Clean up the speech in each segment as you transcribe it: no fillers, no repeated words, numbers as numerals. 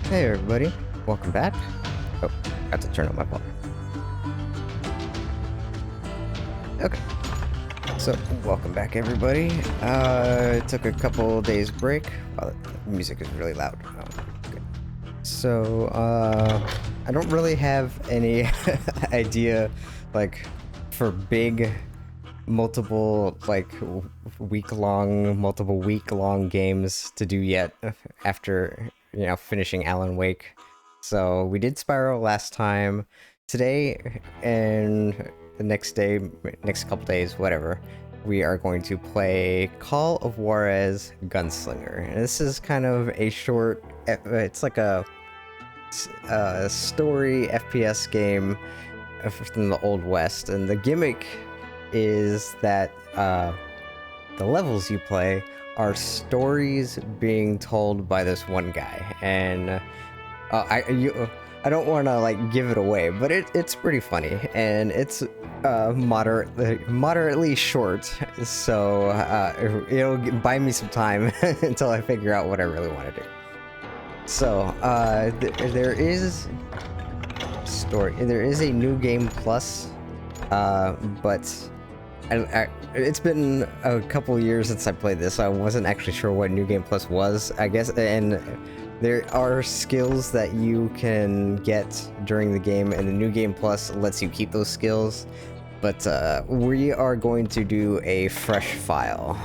Hey everybody, welcome back. Oh, got to turn up my volume. Okay, so welcome back everybody. Took a couple days break. Oh, the music is really loud. Oh, okay. So, I don't really have any idea, like, for big, multiple week-long games to do yet after finishing Alan Wake. So we did Spiral last time. Today and the next couple days, whatever, we are going to play Call of Juarez Gunslinger. And this is kind of a short, it's like a story FPS game from the Old West, and the gimmick is that the levels you play are stories being told by this one guy, and I don't want to like give it away, but it's pretty funny, and it's moderately short, so it'll buy me some time until I figure out what I really want to do. So there is a new game plus, but it's been a couple years since I played this, so I wasn't actually sure what New Game Plus was, I guess, and there are skills that you can get during the game, and the New Game Plus lets you keep those skills, but we are going to do a fresh file.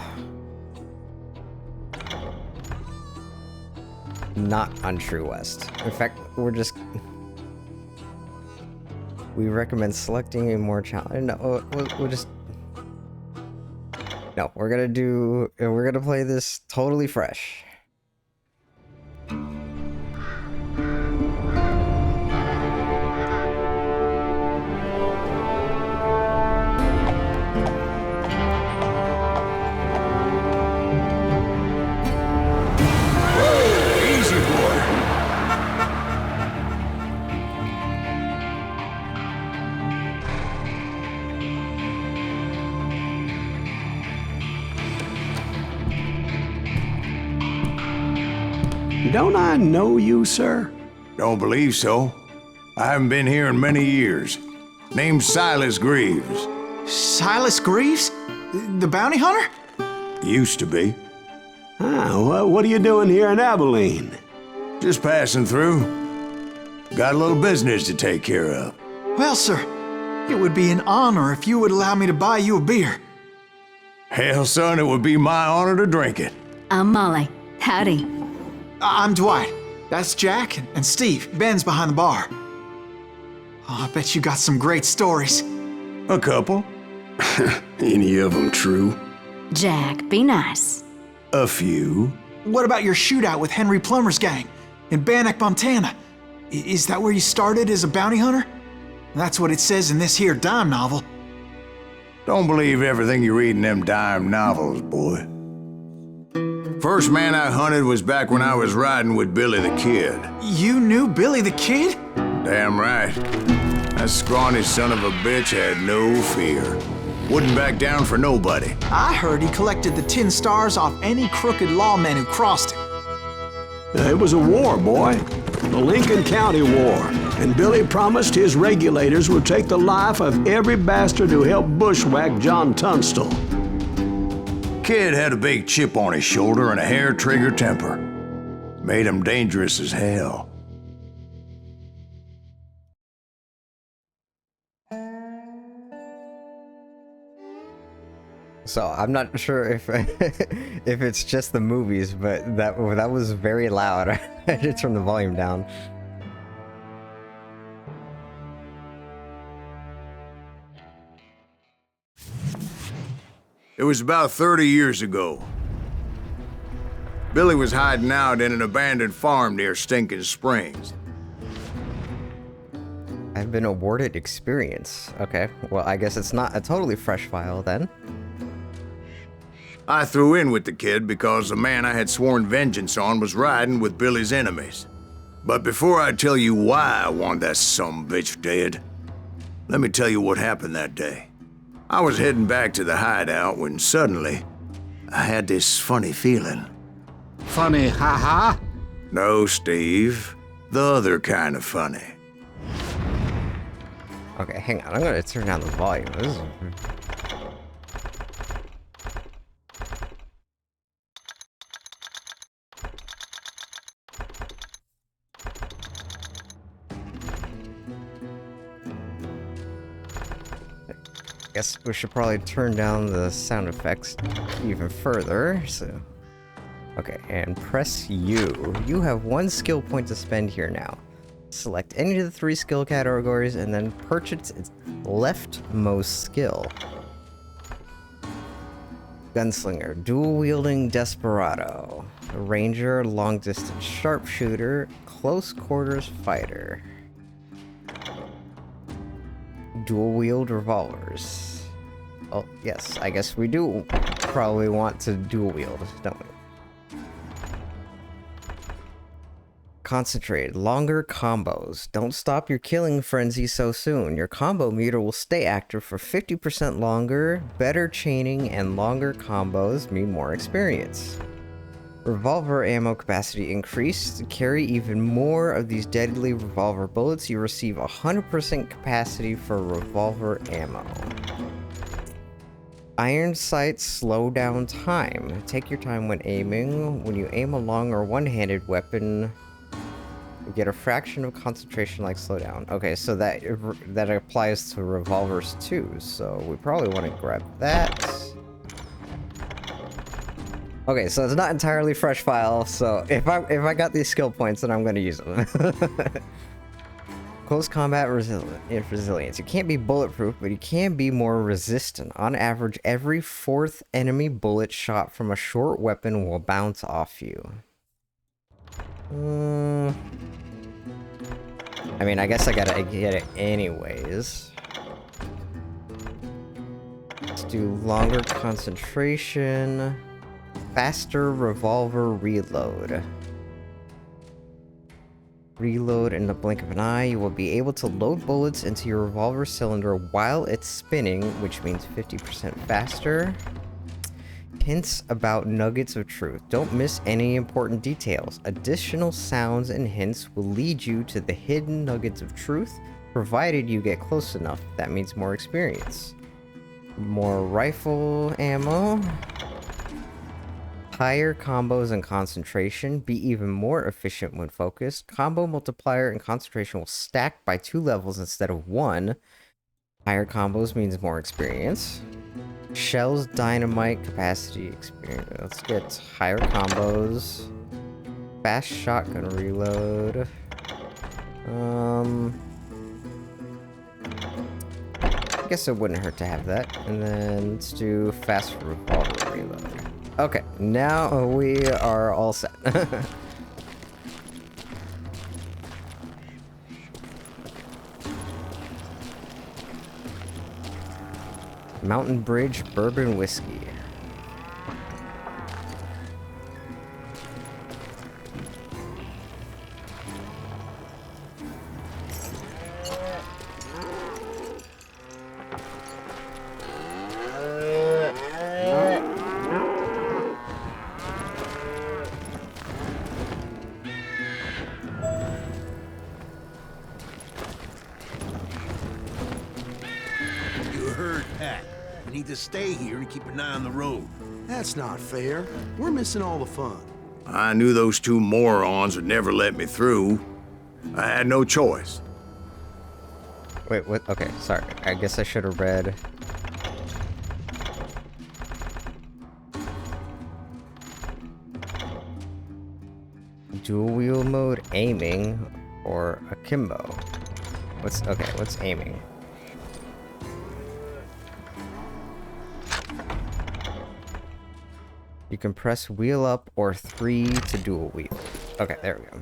Not on True West. In fact, we recommend selecting a more challenge. No, we'll just... No, we're gonna play this totally fresh. Don't I know you, sir? Don't believe so. I haven't been here in many years. Name's Silas Greaves. Silas Greaves? The bounty hunter? Used to be. Well, what are you doing here in Abilene? Just passing through. Got a little business to take care of. Well, sir, it would be an honor if you would allow me to buy you a beer. Hell, son, it would be my honor to drink it. I'm Molly. Howdy. I'm Dwight. That's Jack and Steve. Ben's behind the bar. Oh, I bet you got some great stories. A couple. Any of them true? Jack, be nice. A few. What about your shootout with Henry Plummer's gang in Bannock, Montana? Is that where you started as a bounty hunter? That's what it says in this here dime novel. Don't believe everything you read in them dime novels, boy. First man I hunted was back when I was riding with Billy the Kid. You knew Billy the Kid? Damn right. That scrawny son of a bitch had no fear. Wouldn't back down for nobody. I heard he collected the 10 stars off any crooked lawman who crossed him. It was a war, boy. The Lincoln County War. And Billy promised his regulators would take the life of every bastard who helped bushwhack John Tunstall. Kid had a big chip on his shoulder and a hair-trigger temper. Made him dangerous as hell. So I'm not sure if if it's just the movies, but that was very loud. I just turned the volume down. It was about 30 years ago. Billy was hiding out in an abandoned farm near Stinking Springs. I've been awarded experience. Okay, well, I guess it's not a totally fresh file then. I threw in with the kid because the man I had sworn vengeance on was riding with Billy's enemies. But before I tell you why I want that sumbitch dead, let me tell you what happened that day. I was heading back to the hideout when suddenly I had this funny feeling. Funny, ha-ha? No, Steve. The other kind of funny. Okay, hang on. I'm gonna turn down the volume. This is... Guess we should probably turn down the sound effects even further, so... Okay, and press U. You have 1 skill point to spend here now. Select any of the 3 skill categories and then purchase its leftmost skill. Gunslinger, dual-wielding desperado. Ranger, long-distance sharpshooter. Close-quarters fighter. Dual-wield revolvers. Oh, yes, I guess we do probably want to dual-wield, don't we? Concentrate. Longer combos. Don't stop your killing frenzy so soon. Your combo meter will stay active for 50% longer. Better chaining and longer combos mean more experience. Revolver ammo capacity increased. To carry even more of these deadly revolver bullets, you receive 100% capacity for revolver ammo. Iron sights slow down time. Take your time when aiming. When you aim a long or one-handed weapon, you get a fraction of concentration like slowdown. Okay, so that applies to revolvers too, so we probably want to grab that. Okay, so it's not entirely fresh file, so if I got these skill points, then I'm gonna use them. Close combat resilience. You can't be bulletproof, but you can be more resistant. On average, every 4th enemy bullet shot from a short weapon will bounce off you. I mean, I guess I gotta get it anyways. Let's do longer concentration. Faster revolver reload. Reload in the blink of an eye. You will be able to load bullets into your revolver cylinder while it's spinning, which means 50% faster. Hints about nuggets of truth. Don't miss any important details. Additional sounds and hints will lead you to the hidden nuggets of truth, provided you get close enough. That means more experience. More rifle ammo. Higher combos and concentration. Be even more efficient when focused. Combo multiplier and concentration will stack by 2 levels instead of 1. Higher combos means more experience. Shells, dynamite, capacity, experience. Let's get higher combos. Fast shotgun reload. I guess it wouldn't hurt to have that. And then let's do fast revolver reload. Okay, now we are all set. Mountain Bridge Bourbon Whiskey. To stay here and keep an eye on the road. That's not fair. We're missing all the fun. I knew those 2 morons would never let me through. I had no choice. Wait, what? Okay, sorry. I guess I should have read. Dual wheel mode, aiming, or akimbo. What's aiming? You can press wheel up or 3 to dual wheel. Okay, there we go.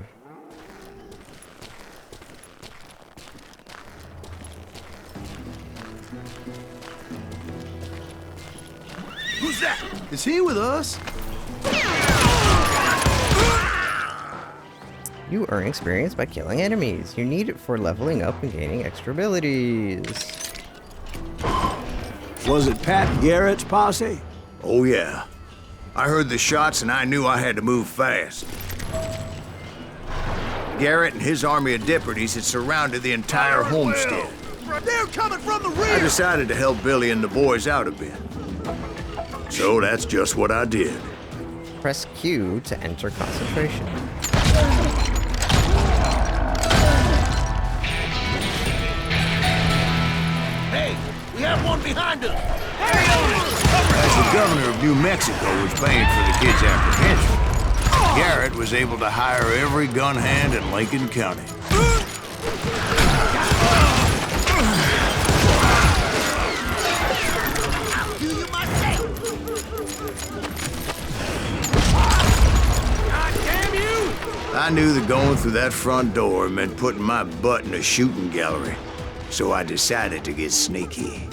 Who's that? Is he with us? You earn experience by killing enemies. You need it for leveling up and gaining extra abilities. Was it Pat Garrett's posse? Oh yeah. I heard the shots and I knew I had to move fast. Garrett and his army of deputies had surrounded the entire homestead. They're coming from the I rear! decided to help Billy and the boys out a bit. So that's just what I did. Press Q to enter concentration. Hey, we have one behind us! As the governor of New Mexico was paying for the kids' apprehension, Garrett was able to hire every gun hand in Lincoln County. I knew that going through that front door meant putting my butt in a shooting gallery, so I decided to get sneaky.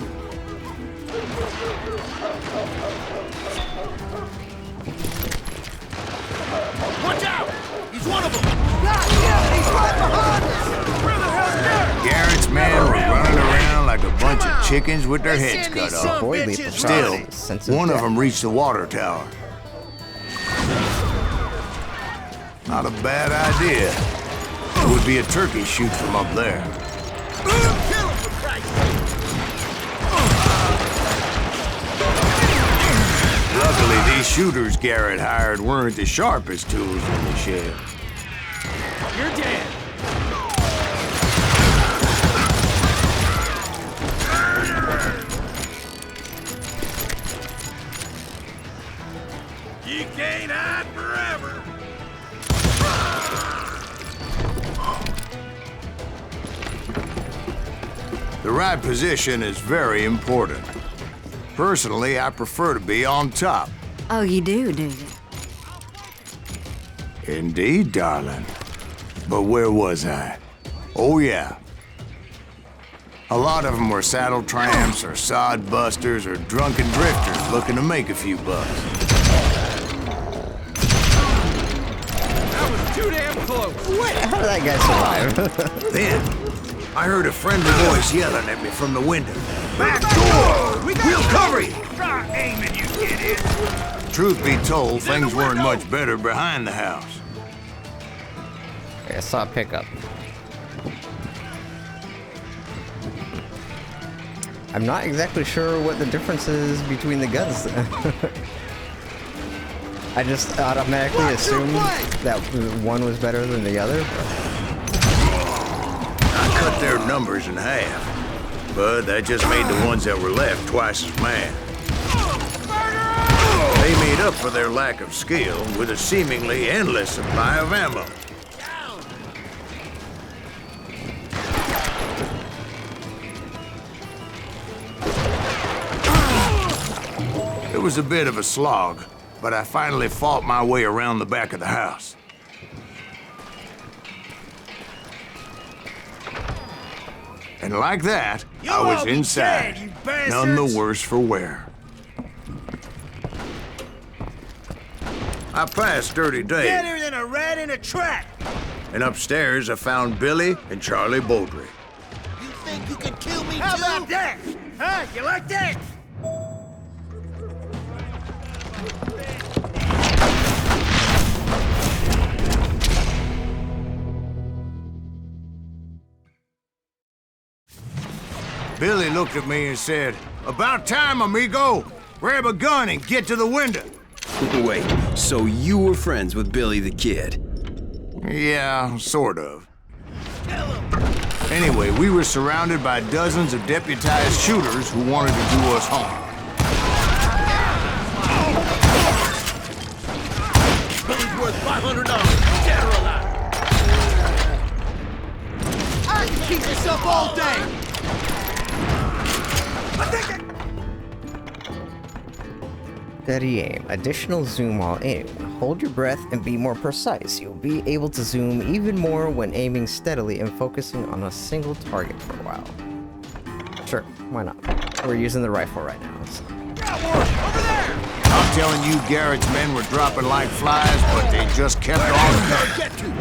Watch out! He's one of them! He's right behind us! Where the hell's Garrett? Garrett's men were running around like a bunch of chickens with their heads cut off. Avoid lethal Still, shots. Sense of one of death. them reached the water tower. Not a bad idea. It would be a turkey shoot from up there. Kill him, for Christ's sake! Luckily, these shooters Garrett hired weren't the sharpest tools in the shed. You're dead! You can't hide forever! The right position is very important. Personally, I prefer to be on top. Oh, you do you? Indeed, darling. But where was I? Oh, yeah. A lot of them were saddle tramps or sod busters or drunken drifters looking to make a few bucks. That was too damn close! How did that guy survive? Then, I heard a friendly voice yelling at me from the window. Back door! We'll cover you! Try aiming, you idiot! Truth be told, things weren't much better behind the house. I saw a pickup. I'm not exactly sure what the difference is between the guns. I just automatically assumed that one was better than the other. I cut their numbers in half, but that just made the ones that were left twice as mad. They made up for their lack of skill with a seemingly endless supply of ammo. It was a bit of a slog, but I finally fought my way around the back of the house. And like that, I was inside, none the worse for wear. I passed dirty days, Better than a rat in a trap! and upstairs I found Billy and Charlie Bowdry. You think you can kill me, How about that? Huh? You like that? Billy looked at me and said, "About time, amigo. Grab a gun and get to the window." Wait, so you were friends with Billy the Kid? Yeah, sort of. Anyway, we were surrounded by dozens of deputized shooters who wanted to do us harm. Billy's worth $500, dead or alive! I can keep this up all day! Steady aim. Additional zoom while aiming. Hold your breath and be more precise. You'll be able to zoom even more when aiming steadily and focusing on a single target for a while. Sure, why not? We're using the rifle right now. So. I'm telling you, Garrett's men were dropping like flies, but they just kept on coming.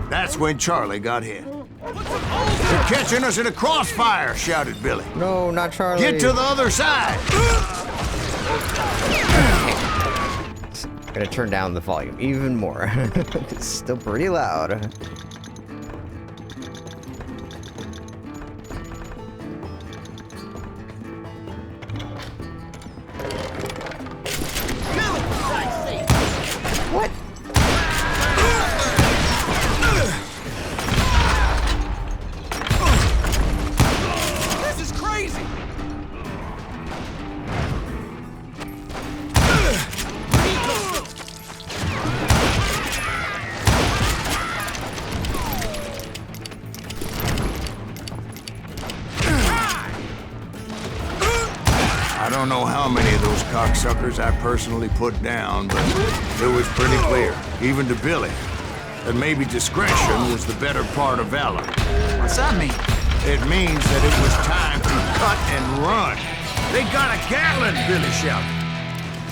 That's when Charlie got hit. "They're catching us in a crossfire!" shouted Billy. No, not Charlie. "Get to the other side!" Gonna turn down the volume even more. It's still pretty loud. What? This is crazy! I don't know how many of those cocksuckers I personally put down, but it was pretty clear, even to Billy, that maybe discretion was the better part of valor. What's that mean? It means that it was time to cut and run. They got a Gatlin, Billy shouted.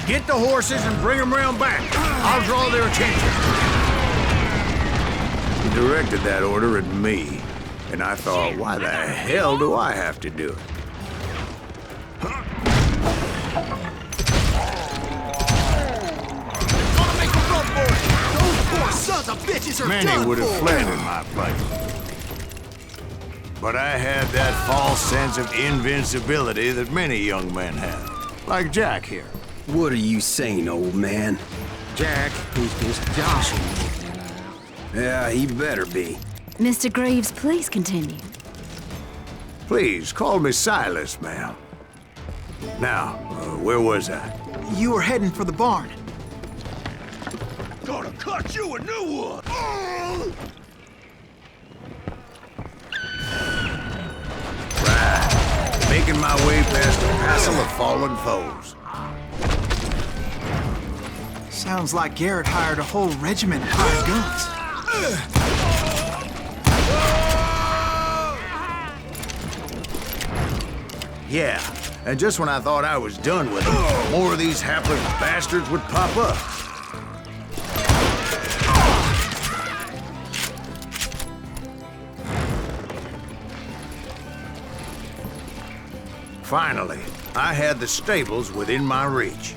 Get the horses and bring them round back. I'll draw their attention. He directed that order at me, and I thought, why the hell do I have to do it? Gonna make a run for it! Those poor sons of bitches are Many done would have for. fled in my place. But I had that false sense of invincibility that many young men have. Like Jack here. What are you saying, old man? Jack, he's just joshing me. Yeah, he better be. Mr. Greaves, please continue. Please, call me Silas, ma'am. Now, where was I? You were heading for the barn. Gonna cut you a new one! Right. Making my way past a passel of fallen foes. Sounds like Garrett hired a whole regiment of hired guns. Yeah, and just when I thought I was done with them, more of these hapless bastards would pop up. Finally, I had the stables within my reach.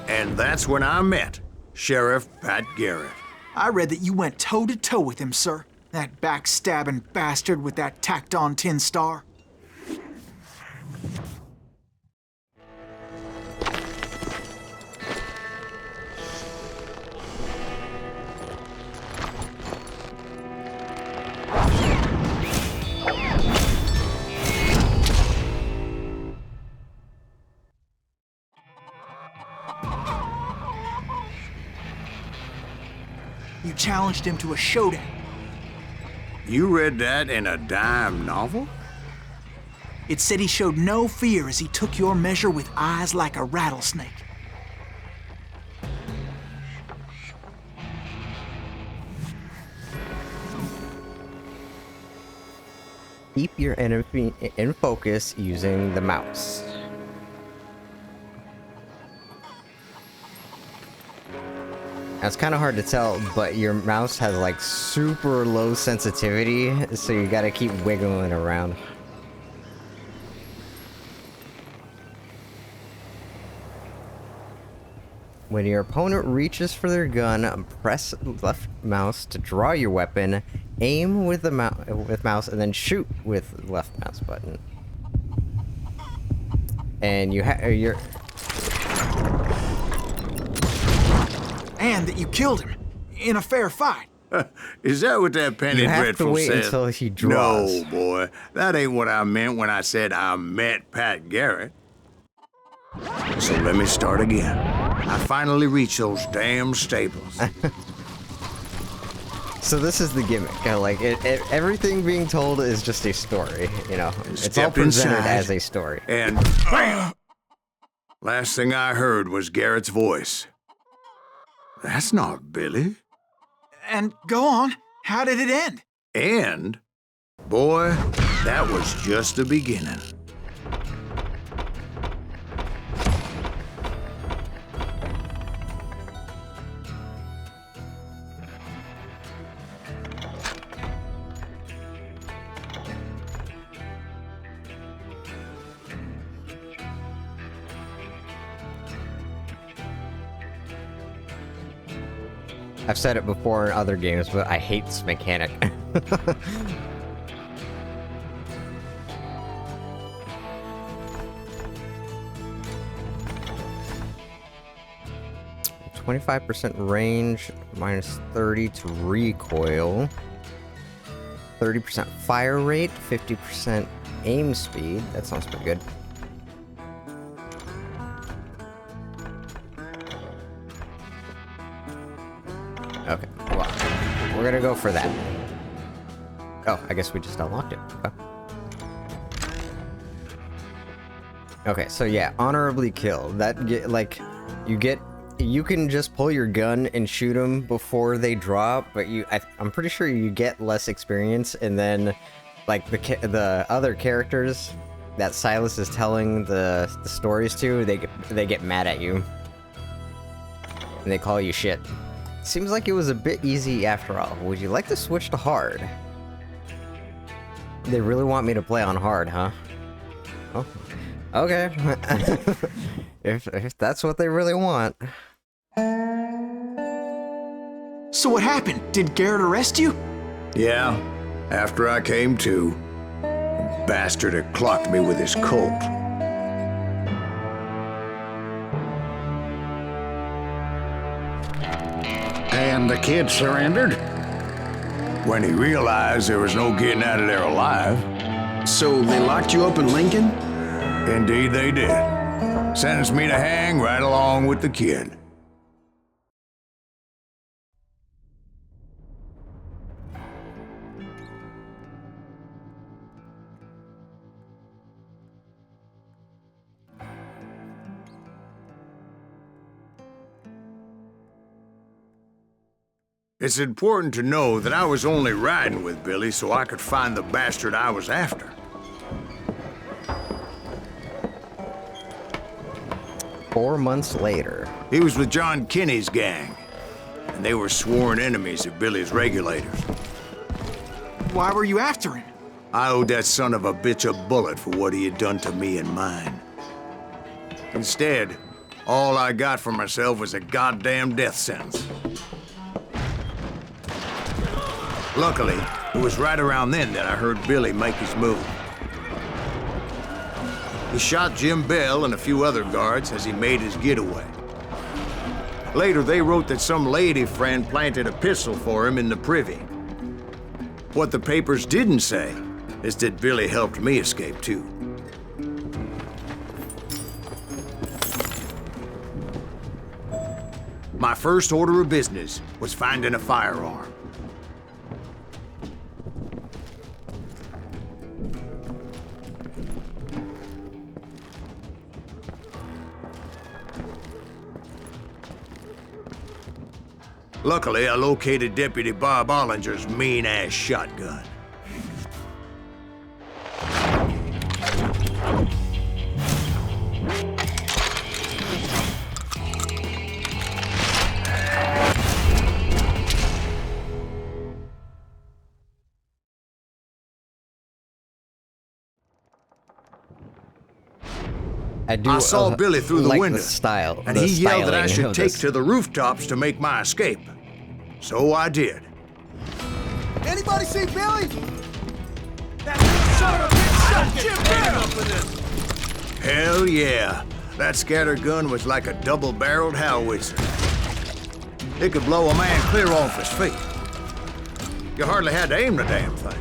And that's when I met Sheriff Pat Garrett. I read that you went toe-to-toe with him, sir. That backstabbing bastard with that tacked-on tin star. You challenged him to a showdown. You read that in a dime novel? It said he showed no fear as he took your measure with eyes like a rattlesnake. Keep your enemy in focus using the mouse. Now, it's kind of hard to tell, but your mouse has like super low sensitivity, so you gotta keep wiggling around. When your opponent reaches for their gun, press left mouse to draw your weapon, aim with the mouse, and then shoot with left mouse button. And you're. And that you killed him in a fair fight. Is that what that penny You have dreadful to wait said? until he draws. No, boy. That ain't what I meant when I said I met Pat Garrett. So let me start again. I finally reached those damn stables. So this is the gimmick. Like everything being told is just a story. You know, it's all Stepped presented inside, as a story. And bam! Last thing I heard was Garrett's voice. That's not Billy. And go on, how did it end? And, boy, that was just the beginning. I've said it before in other games, but I hate this mechanic. 25% range, minus 30 to recoil, 30% fire rate, 50% aim speed. That sounds pretty good. Okay, well, we're gonna go for that. Oh, I guess we just unlocked it. Okay. Okay, so yeah, honorably kill. That you can just pull your gun and shoot them before they drop, but I'm pretty sure you get less experience, and then like the other characters that Silas is telling the stories to, they get mad at you and they call you shit. Seems like it was a bit easy after all. Would you like to switch to hard? They really want me to play on hard, huh? Oh, okay. if that's what they really want. So what happened? Did Garrett arrest you? Yeah, after I came to, the bastard had clocked me with his Colt. And the kid surrendered? When he realized there was no getting out of there alive. So they locked you up in Lincoln? Indeed they did. Sentenced me to hang right along with the kid. It's important to know that I was only riding with Billy so I could find the bastard I was after. 4 months later. He was with John Kinney's gang, and they were sworn enemies of Billy's regulators. Why were you after him? I owed that son of a bitch a bullet for what he had done to me and mine. Instead, all I got for myself was a goddamn death sentence. Luckily, it was right around then that I heard Billy make his move. He shot Jim Bell and a few other guards as he made his getaway. Later, they wrote that some lady friend planted a pistol for him in the privy. What the papers didn't say is that Billy helped me escape, too. My first order of business was finding a firearm. Luckily, I located Deputy Bob Ollinger's mean-ass shotgun. I saw Billy through the window, and he yelled that I should take to the rooftops to make my escape. So I did. Anybody see Billy? That son of a bitch shot Jim Bell! Hell yeah. That scatter gun was like a double-barreled howitzer. It could blow a man clear off his feet. You hardly had to aim the damn thing.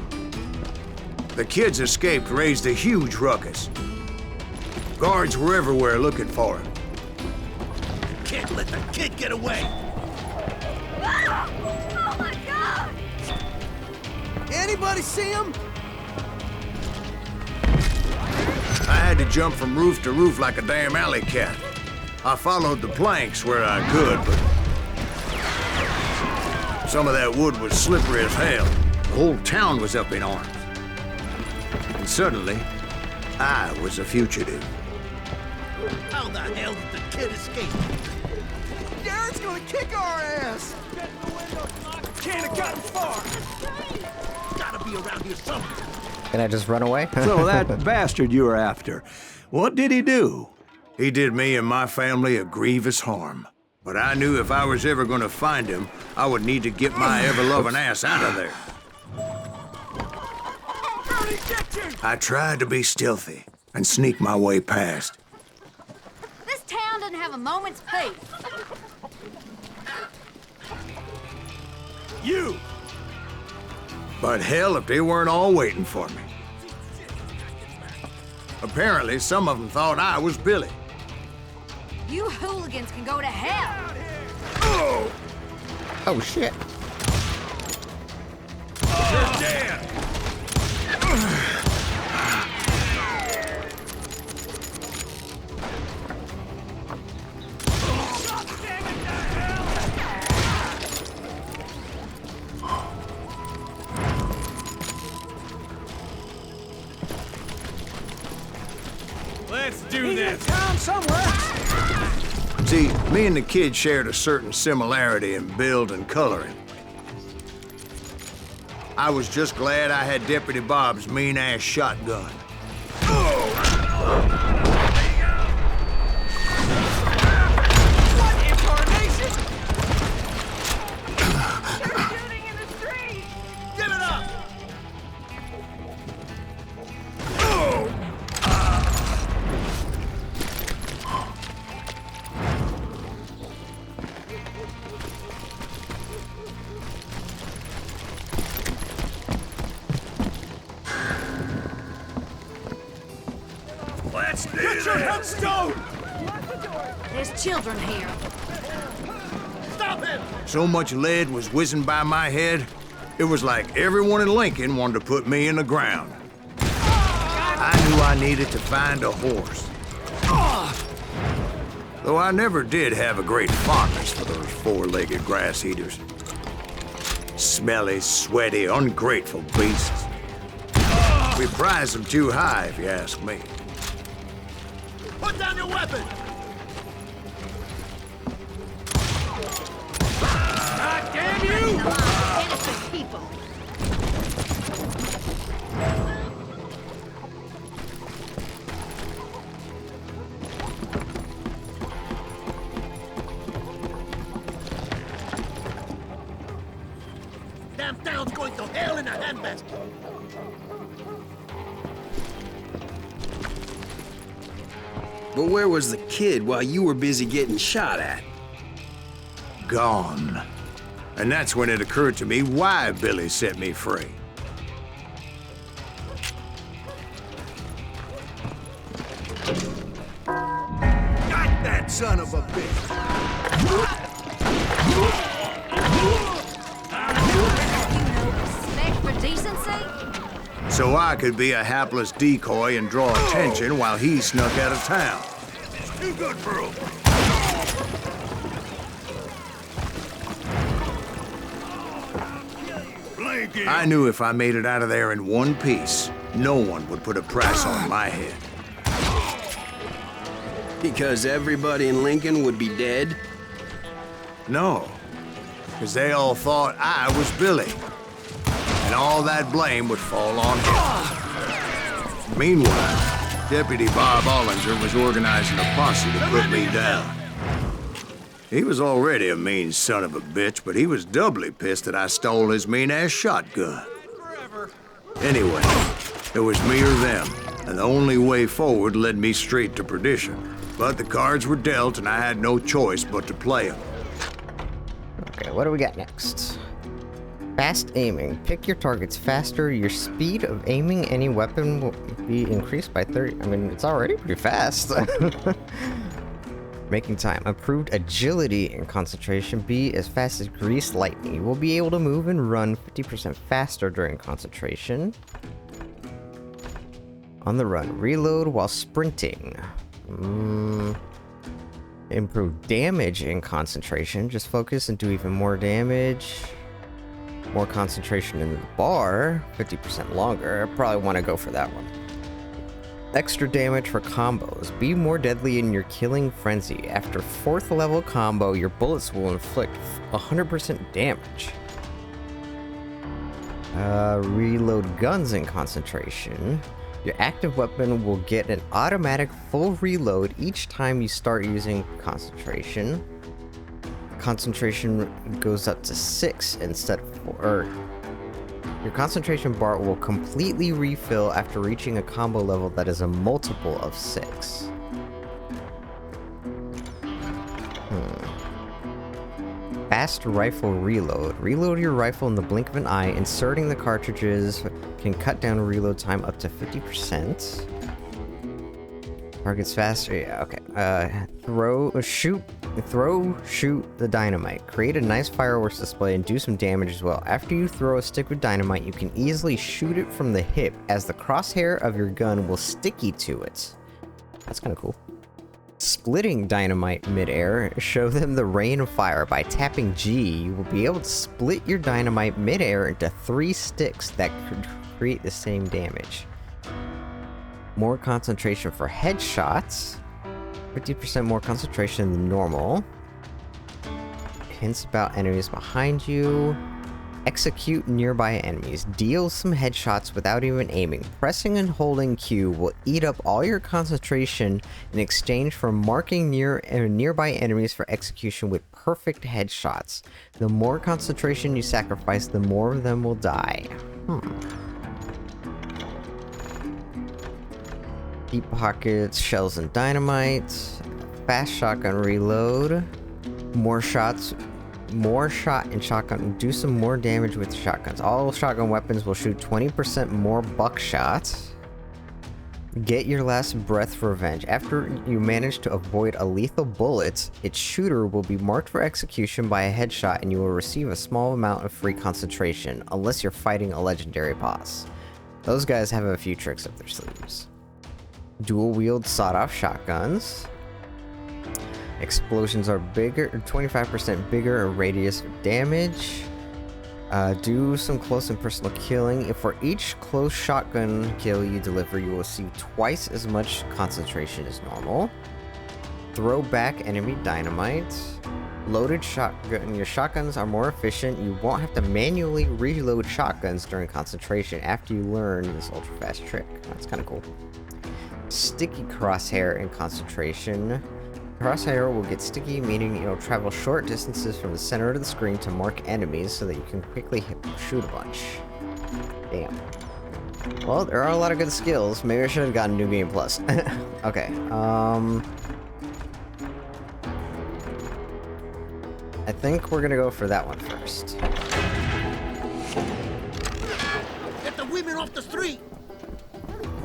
The kids escaped raised a huge ruckus. Guards were everywhere looking for him. Can't let the kid get away! Oh my God! Anybody see him? I had to jump from roof to roof like a damn alley cat. I followed the planks where I could, but some of that wood was slippery as hell. The whole town was up in arms. And suddenly, I was a fugitive. How the hell did the kid escape? Garrett's gonna kick our ass! Get the window locked. Can't have gotten far! Gotta be around here somewhere. Can I just run away? So that bastard you were after, what did he do? He did me and my family a grievous harm. But I knew if I was ever gonna find him, I would need to get my ever-loving ass out of there. I tried to be stealthy and sneak my way past. This town doesn't have a moment's peace. You! But hell, if they weren't all waiting for me. Apparently, some of them thought I was Billy. You hooligans can go to hell. Oh shit. You're dead! Let's do this! Town somewhere. See, me and the kid shared a certain similarity in build and coloring. I was just glad I had Deputy Bob's mean-ass shotgun. What incarnation? Shooting in the street. Give it up! Let's do this! Get your headstone! There's children here. Stop him! So much lead was whizzing by my head, it was like everyone in Lincoln wanted to put me in the ground. I knew I needed to find a horse. Though I never did have a great fondness for those four-legged grass eaters. Smelly, sweaty, ungrateful beasts. We prize them too high, if you ask me. Put down your weapon! God damn you! Innocent people. Damn town's going to hell in a handbasket! But where was the kid while you were busy getting shot at? Gone. And that's when it occurred to me why Billy set me free. Got that son of a bitch! Respect for decency? So I could be a hapless decoy and draw attention while he snuck out of town. Too good for him! Blanky! I knew if I made it out of there in one piece, no one would put a price on my head. Because everybody in Lincoln would be dead? No, because they all thought I was Billy. And all that blame would fall on him. Meanwhile, Deputy Bob Ollinger was organizing a posse to put me down. He was already a mean son of a bitch, but he was doubly pissed that I stole his mean-ass shotgun. Anyway, it was me or them, and the only way forward led me straight to perdition. But the cards were dealt, and I had no choice but to play them. Okay, what do we got next? Fast aiming. Pick your targets faster. Your speed of aiming any weapon will be increased by 30. I mean, it's already pretty fast. Making time. Improved agility and concentration. Be as fast as greased lightning. You will be able to move and run 50% faster during concentration. On the run. Reload while sprinting. Improve damage and concentration. Just focus and do even more damage. More concentration in the bar. 50% longer. I probably want to go for that one. Extra damage for combos. Be more deadly in your killing frenzy. After 4th level combo, your bullets will inflict 100% damage. Reload guns in concentration. Your active weapon will get an automatic full reload each time you start using concentration. concentration goes up to 6 instead of 4. Or your concentration bar will completely refill after reaching a combo level that is a multiple of 6. Fast rifle reload. Reload your rifle in the blink of an eye. Inserting the cartridges can cut down reload time up to 50%. Targets faster. Yeah, okay. Shoot the dynamite. Create a nice fireworks display and do some damage as well. After you throw a stick with dynamite, you can easily shoot it from the hip, as the crosshair of your gun will sticky to it. That's kind of cool. Splitting dynamite midair. Show them the rain of fire. By tapping G, you will be able to split your dynamite midair into 3 sticks that could create the same damage. More concentration for headshots. 50% more concentration than normal. Hints about enemies behind you. Execute nearby enemies. Deal some headshots without even aiming. Pressing and holding Q will eat up all your concentration in exchange for marking nearby enemies for execution with perfect headshots. The more concentration you sacrifice, the more of them will die. Deep pockets, shells and dynamite. Fast shotgun reload. More shot and shotgun. Do some more damage with shotguns. All shotgun weapons will shoot 20% more buckshot. Get your last breath for revenge. After you manage to avoid a lethal bullet, its shooter will be marked for execution by a headshot, and you will receive a small amount of free concentration, unless you're fighting a legendary boss. Those guys have a few tricks up their sleeves. Dual wield sawed-off shotguns. Explosions are bigger, 25% bigger radius of damage. Do some close and personal killing. If for each close shotgun kill you deliver, you will receive twice as much concentration as normal. Throw back enemy dynamite. Loaded shotgun. Your shotguns are more efficient. You won't have to manually reload shotguns during concentration after you learn this ultra fast trick. That's kind of cool. Sticky crosshair and concentration. Crosshair will get sticky, meaning it'll travel short distances from the center of the screen to mark enemies so that you can quickly shoot a bunch. Damn. Well, there are a lot of good skills. Maybe I should have gotten New Game Plus. Okay, I think we're gonna go for that one first. Get the women off the street!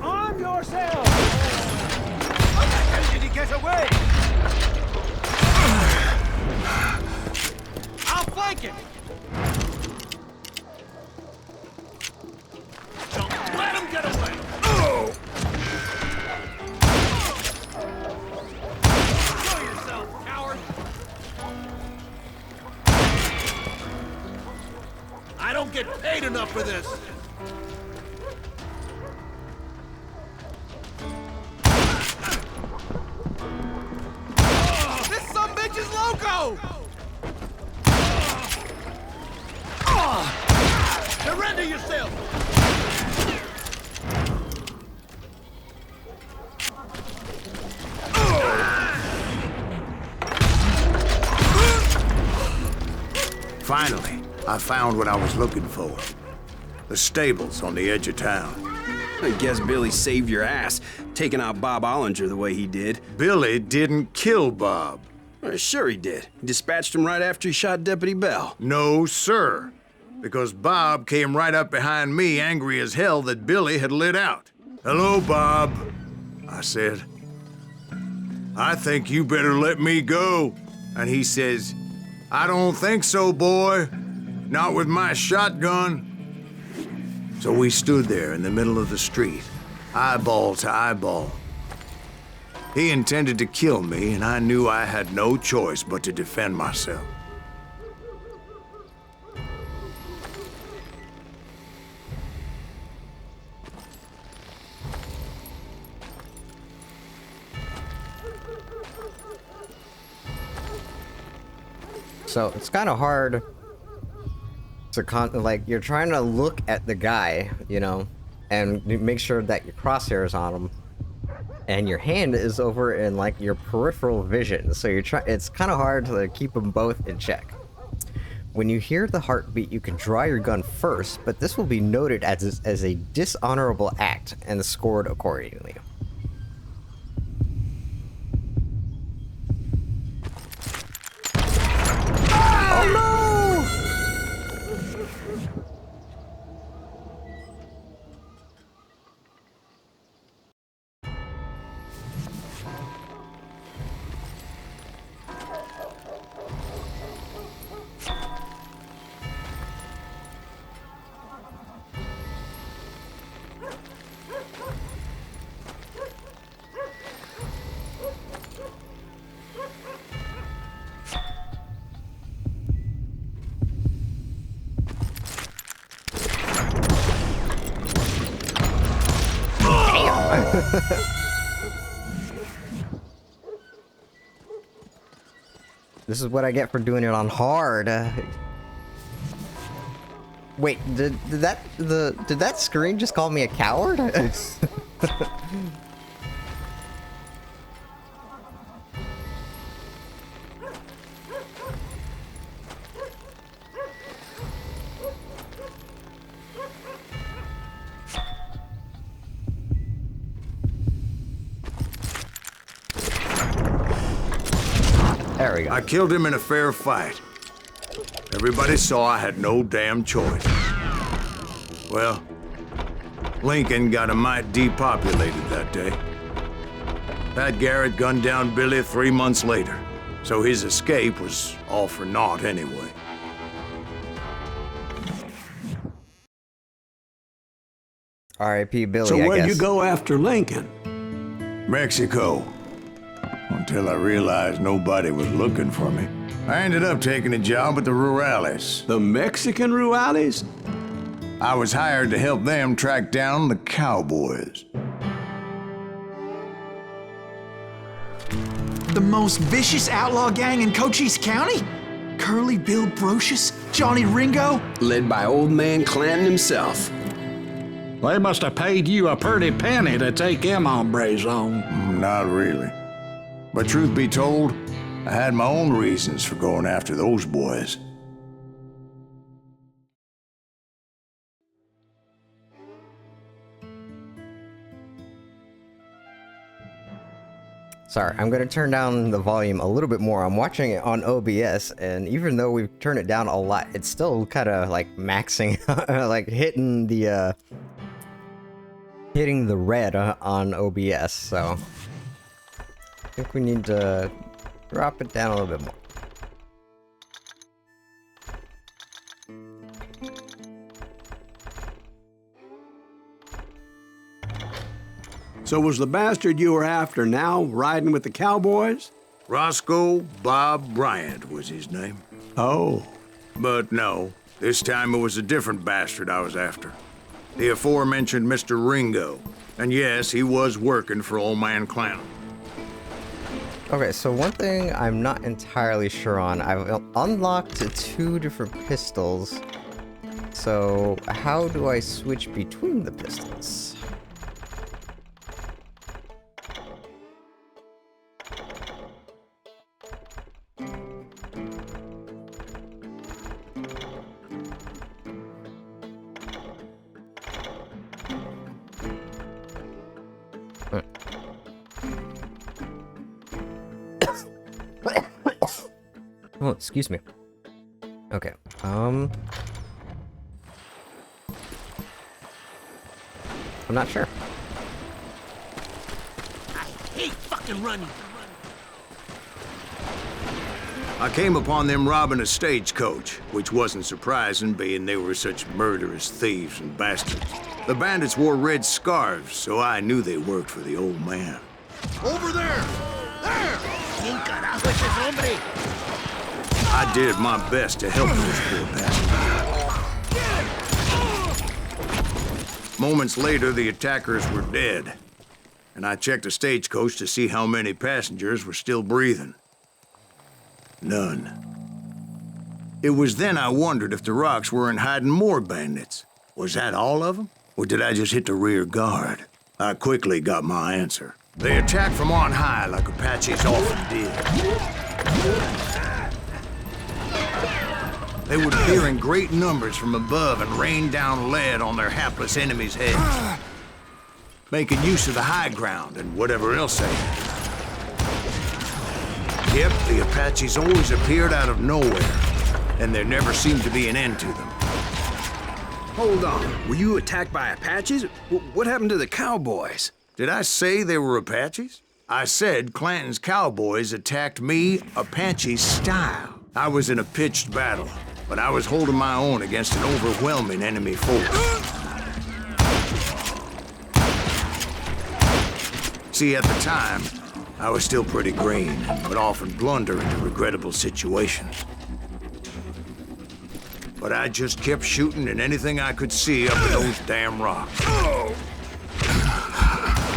Arm yourself! How did he get away? I'll flank him! Don't let him get away! Show yourself, coward! I don't get paid enough for this! Loco! Surrender yourself! Finally, I found what I was looking for. The stables on the edge of town. I guess Billy saved your ass, taking out Bob Ollinger the way he did. Billy didn't kill Bob. Sure he did. He dispatched him right after he shot Deputy Bell. No, sir. Because Bob came right up behind me, angry as hell that Billy had lit out. "Hello, Bob," I said. "I think you better let me go." And he says, "I don't think so, boy. Not with my shotgun." So we stood there in the middle of the street, eyeball to eyeball. He intended to kill me, and I knew I had no choice but to defend myself. So it's kind of hard to like, you're trying to look at the guy, you know, and make sure that your crosshair is on him. and your hand is over in like your peripheral vision, so it's kind of hard to keep them both in check. When you hear the heartbeat, you can draw your gun first, but this will be noted as a dishonorable act and scored accordingly. Oh no! This is what I get for doing it on hard. Wait, did that screen just call me a coward? There we go. I killed him in a fair fight. Everybody saw I had no damn choice. Well, Lincoln got a mite depopulated that day. Pat Garrett gunned down Billy 3 months later, so his escape was all for naught anyway. R.I.P. Billy, So I where'd guess. you go after Lincoln? Mexico. Until I realized nobody was looking for me. I ended up taking a job at the Rurales. The Mexican Rurales? I was hired to help them track down the cowboys. The most vicious outlaw gang in Cochise County? Curly Bill Brocious? Johnny Ringo? Led by old man Clanton himself. They must have paid you a pretty penny to take them hombres on. Not really. But truth be told, I had my own reasons for going after those boys. Sorry, I'm gonna turn down the volume a little bit more. I'm watching it on OBS, and even though we've turned it down a lot, it's still kind of like maxing, like hitting the red on OBS. So I think we need to drop it down a little bit more. So was the bastard you were after now riding with the cowboys? Roscoe Bob Bryant was his name. Oh. But no, this time it was a different bastard I was after. The aforementioned Mr. Ringo. And yes, he was working for old man Clanton. Okay, so one thing I'm not entirely sure on, I've unlocked 2 different pistols. So how do I switch between the pistols? Oh, excuse me. Okay, I'm not sure. I hate fucking running. I came upon them robbing a stagecoach, which wasn't surprising, being they were such murderous thieves and bastards. The bandits wore red scarves, so I knew they worked for the old man. Over there! There! ¿Quién carajo es ese hombre? I did my best to help those poor bastards. Moments later, the attackers were dead, and I checked the stagecoach to see how many passengers were still breathing. None. It was then I wondered if the rocks weren't hiding more bandits. Was that all of them? Or did I just hit the rear guard? I quickly got my answer. They attacked from on high like Apaches often did. They would appear in great numbers from above and rain down lead on their hapless enemies' heads, making use of the high ground and whatever else they had. Yep, the Apaches always appeared out of nowhere, and there never seemed to be an end to them. Hold on. Were you attacked by Apaches? What happened to the cowboys? Did I say they were Apaches? I said Clanton's cowboys attacked me Apache style. I was in a pitched battle, but I was holding my own against an overwhelming enemy force. See, at the time, I was still pretty green and would often blunder into regrettable situations. But I just kept shooting at anything I could see up at those damn rocks.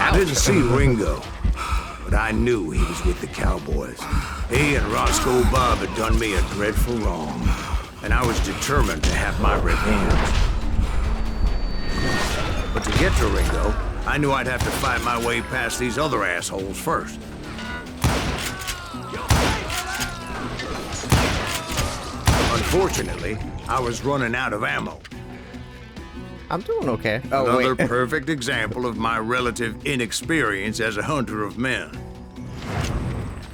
I didn't see Ringo, but I knew he was with the cowboys. He and Roscoe Bob had done me a dreadful wrong, and I was determined to have my revenge. But to get to Ringo, I knew I'd have to fight my way past these other assholes first. Unfortunately, I was running out of ammo. I'm doing okay. Oh, Another wait. perfect example of my relative inexperience as a hunter of men.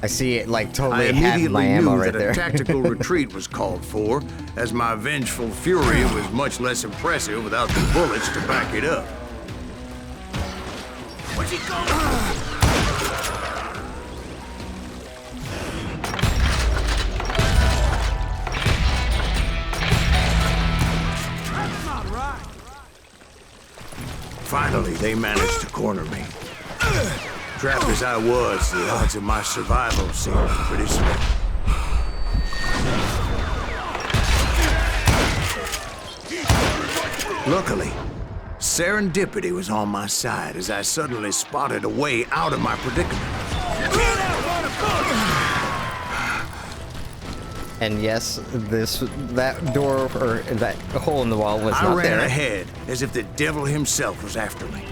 I see it like I totally had my immediately ammo knew right that there. a tactical retreat was called for, as my vengeful fury was much less impressive without the bullets to back it up. Where's he going? Finally, they managed to corner me. Trapped as I was, the odds of my survival seemed pretty slim. Luckily, serendipity was on my side as I suddenly spotted a way out of my predicament. And yes, that door or that hole in the wall was I not ran there. ahead as if the devil himself was after me.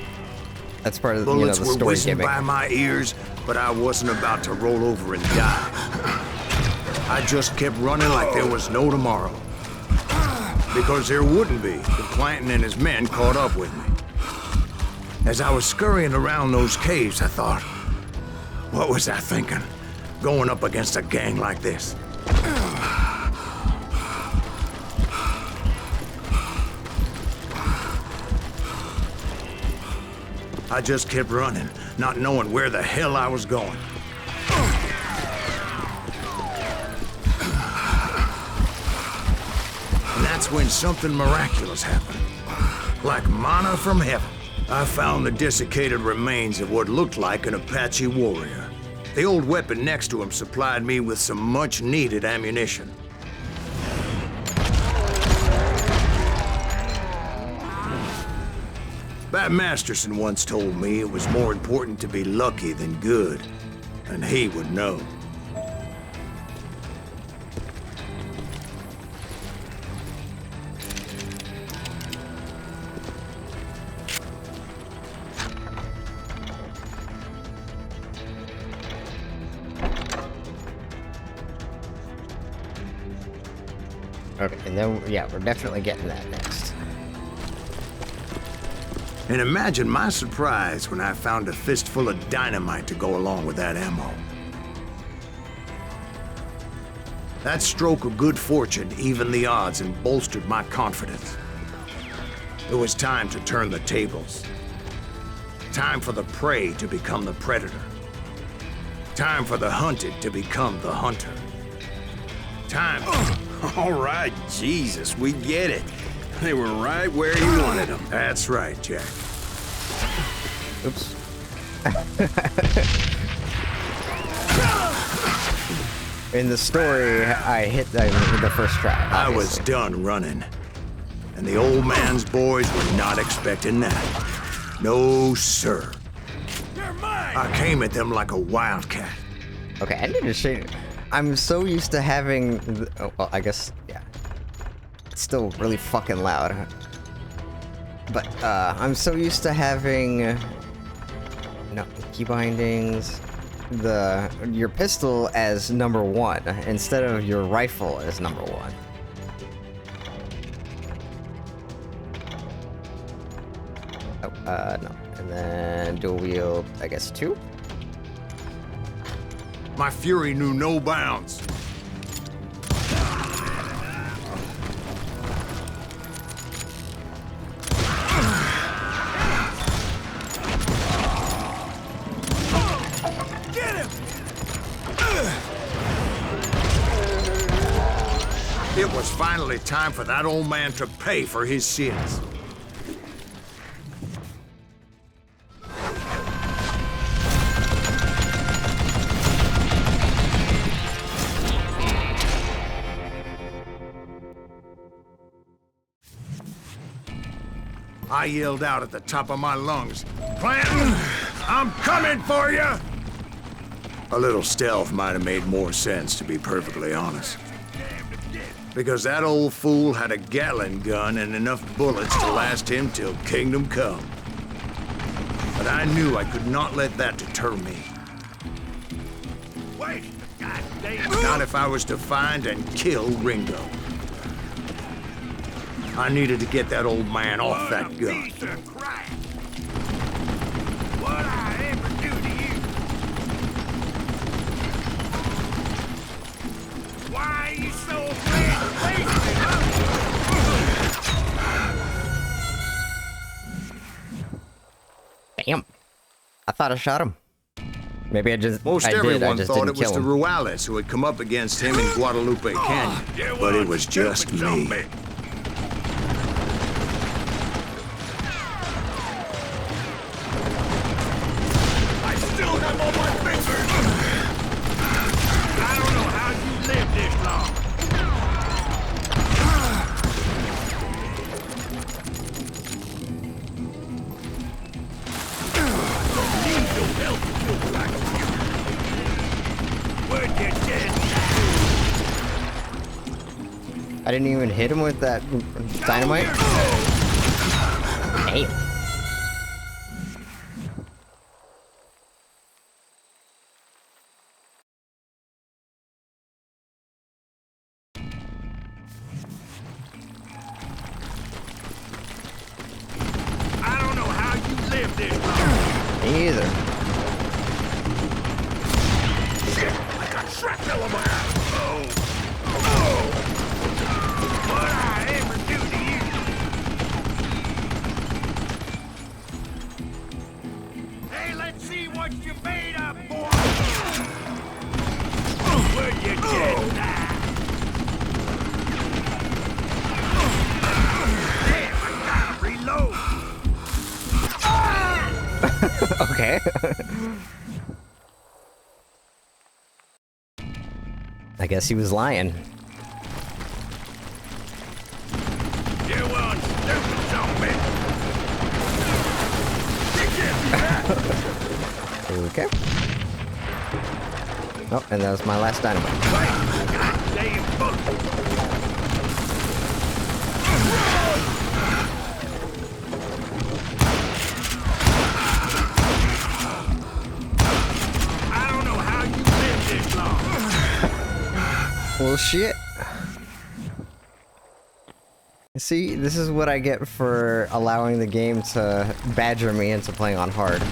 That's part of Bullets the were story whizzing gimmick. by my ears, but I wasn't about to roll over and die. I just kept running like there was no tomorrow. Because there wouldn't be if Clanton and his men caught up with me. As I was scurrying around those caves, I thought, what was I thinking? Going up against a gang like this? I just kept running, not knowing where the hell I was going. And that's when something miraculous happened. Like manna from heaven. I found the desiccated remains of what looked like an Apache warrior. The old weapon next to him supplied me with some much-needed ammunition. Bat Masterson once told me it was more important to be lucky than good, and he would know. Okay, and then, yeah, we're definitely getting that next. And imagine my surprise when I found a fistful of dynamite to go along with that ammo. That stroke of good fortune evened the odds and bolstered my confidence. It was time to turn the tables. Time for the prey to become the predator. Time for the hunted to become the hunter. Time... All right, Jesus, we get it. They were right where you wanted them. That's right, Jack. Oops. In the story, I hit the first try. I was obviously. done running. And the old man's boys were not expecting that. No, sir. They're mine! I came at them like a wildcat. Okay, I need to show. I'm so used to having. Oh, well, I guess, yeah. It's still really fucking loud. But I'm so used to having No, key bindings. Your pistol as number 1 instead of your rifle as number 1. Oh, no. And then dual wield, I guess 2? My fury knew no bounds. It was finally time for that old man to pay for his sins. I yelled out at the top of my lungs, "Clanton, I'm coming for you!" A little stealth might have made more sense, to be perfectly honest. Because that old fool had a Gatling gun and enough bullets to last him till kingdom come. But I knew I could not let that deter me. Wait! Not if I was to find and kill Ringo. I needed to get that old man off that gun. What I ever do to you? Why are you so afraid of me, huh? Damn. I thought I shot him. Maybe I just Most I everyone just thought didn't it was kill the him. Ruales who had come up against him in Guadalupe Canyon. But it was just me. I still have all my fingers! I don't know how you lived this long. I didn't even hit him with that dynamite. Damn. I don't know how you lived this long. Me either. I got shrapnel on my ass. Oh. What I ever do to you? Hey, let's see what you made of, boy. Would you just die? Damn, I gotta reload. Okay. I guess he was lying. You one stupid zombie. You can't be that. Okay. Oh, and that was my last dynamite. Goddamn bullet. I don't know how you lived this long. Well, shit. See, this is what I get for allowing the game to badger me into playing on hard.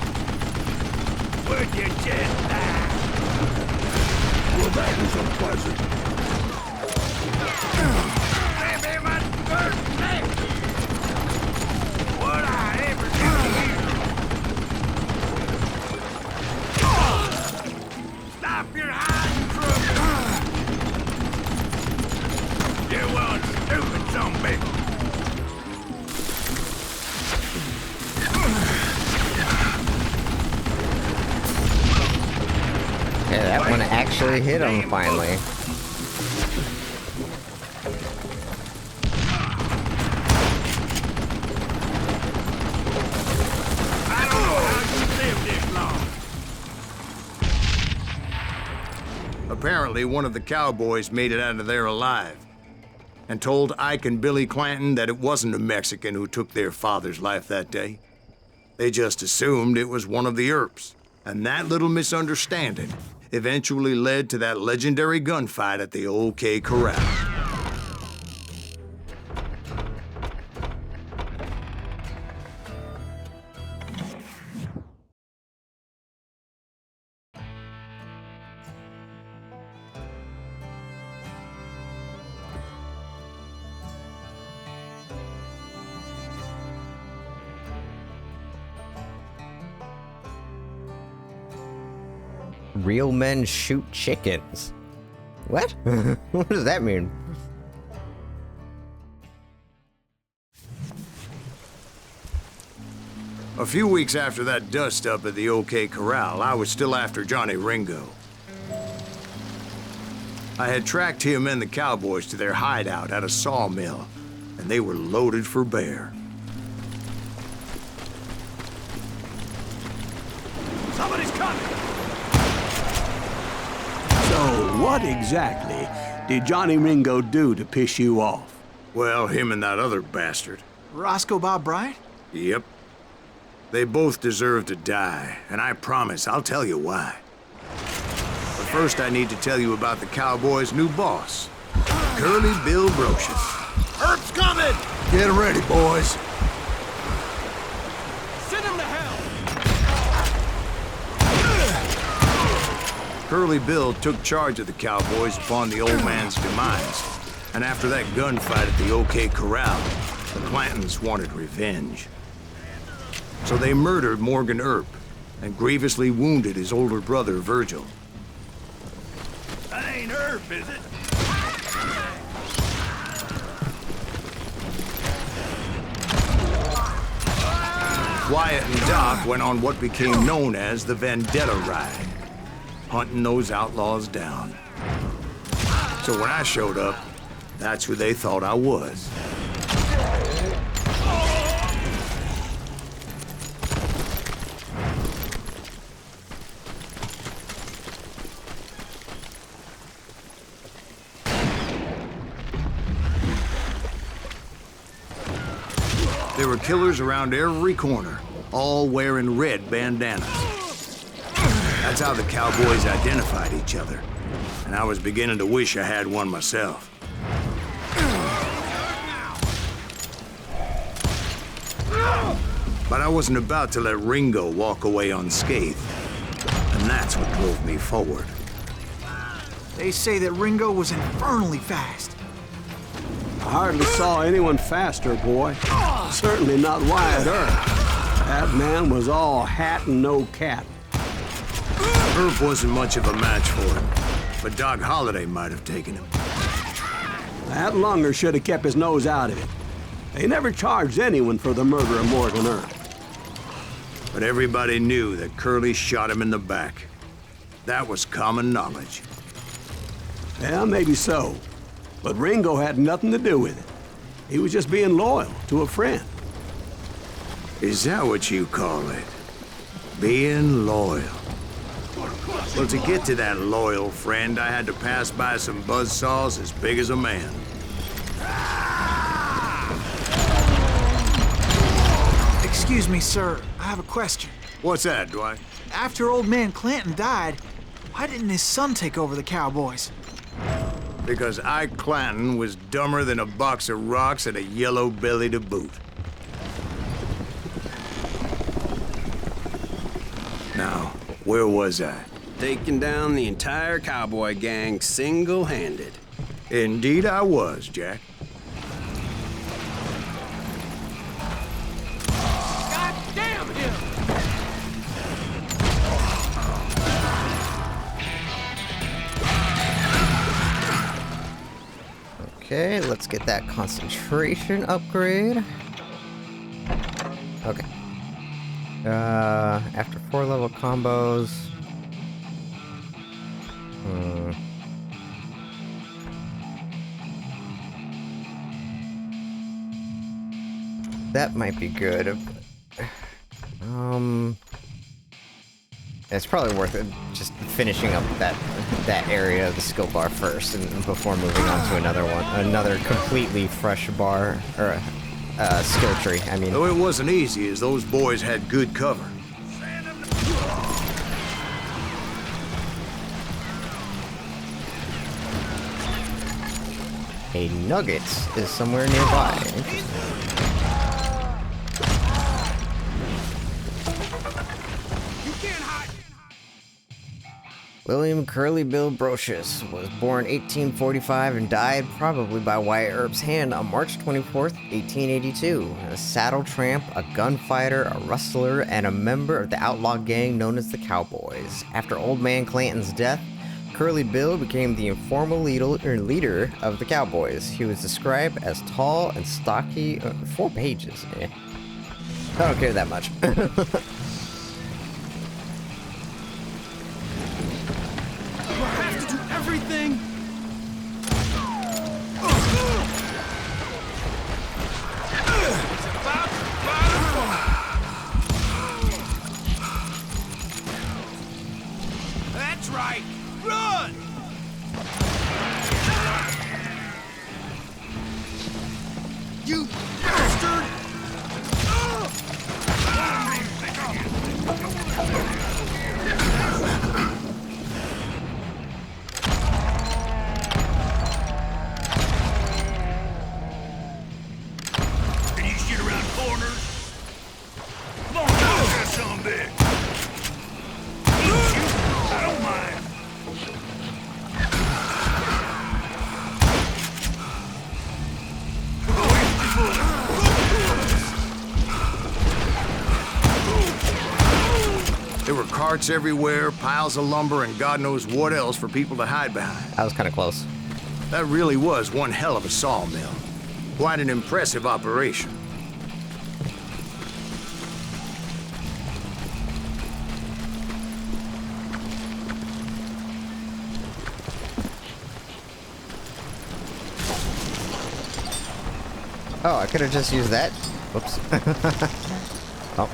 Would you just die? Well, that was unpleasant. Give him a birthday! What I ever do to you? Stop your hiding from me! You one stupid zombie! Yeah, that one actually hit him finally. I don't know how you lived this long. Apparently, one of the cowboys made it out of there alive and told Ike and Billy Clanton that it wasn't a Mexican who took their father's life that day. They just assumed it was one of the Earps. And that little misunderstanding eventually led to that legendary gunfight at the OK Corral. Real men shoot chickens. What? What does that mean? A few weeks after that dust-up at the OK Corral, I was still after Johnny Ringo. I had tracked him and the cowboys to their hideout at a sawmill, and they were loaded for bear. Somebody's coming! So, what exactly did Johnny Ringo do to piss you off? Well, him and that other bastard. Roscoe Bob Bryant? Yep. They both deserve to die, and I promise I'll tell you why. But first I need to tell you about the Cowboys' new boss, Curly Bill Brocious. Earp's coming! Get ready, boys. Send him to hell! Curly Bill took charge of the Cowboys upon the old man's demise, and after that gunfight at the OK Corral, the Clantons wanted revenge. So they murdered Morgan Earp and grievously wounded his older brother, Virgil. That ain't Earp, is it? Wyatt and Doc went on what became known as the Vendetta Ride, hunting those outlaws down. So when I showed up, that's who they thought I was. There were killers around every corner, all wearing red bandanas. That's how the cowboys identified each other, and I was beginning to wish I had one myself. But I wasn't about to let Ringo walk away unscathed, and that's what drove me forward. They say that Ringo was infernally fast. I hardly saw anyone faster, boy. Certainly not Wyatt Earp. That man was all hat and no cat. Earp wasn't much of a match for him, but Doc Holliday might have taken him. That lunger should have kept his nose out of it. They never charged anyone for the murder of Morgan Earp. But everybody knew that Curly shot him in the back. That was common knowledge. Yeah, maybe so. But Ringo had nothing to do with it. He was just being loyal to a friend. Is that what you call it? Being loyal? Well, to get to that loyal friend, I had to pass by some buzzsaws as big as a man. Excuse me, sir. I have a question. What's that, Dwight? After old man Clanton died, why didn't his son take over the Cowboys? Because Ike Clanton was dumber than a box of rocks and a yellow belly to boot. Now, where was I? Taking down the entire cowboy gang single-handed. Indeed I was, Jack. God damn him! Okay, let's get that concentration upgrade. Okay. After 4 level combos. That might be good. It's probably worth it just finishing up that area of the skill bar first, and before moving on to another one, another completely fresh bar or skill tree. I mean, Though it wasn't easy, as those boys had good cover. a nugget is somewhere nearby. William Curly Bill Brocious was born 1845 and died probably by Wyatt Earp's hand on March 24th, 1882. A saddle tramp, a gunfighter, a rustler, and a member of the outlaw gang known as the Cowboys. After Old Man Clanton's death, Curly Bill became the informal leader of the Cowboys. He was described as tall and stocky. 4 pages. I don't care that much. Everything. That's right. Run! You bastard! There were carts everywhere, piles of lumber, and God knows what else for people to hide behind. That was kind of close. That really was one hell of a sawmill. Quite an impressive operation. Oh, I could have just used that. Whoops. Oh,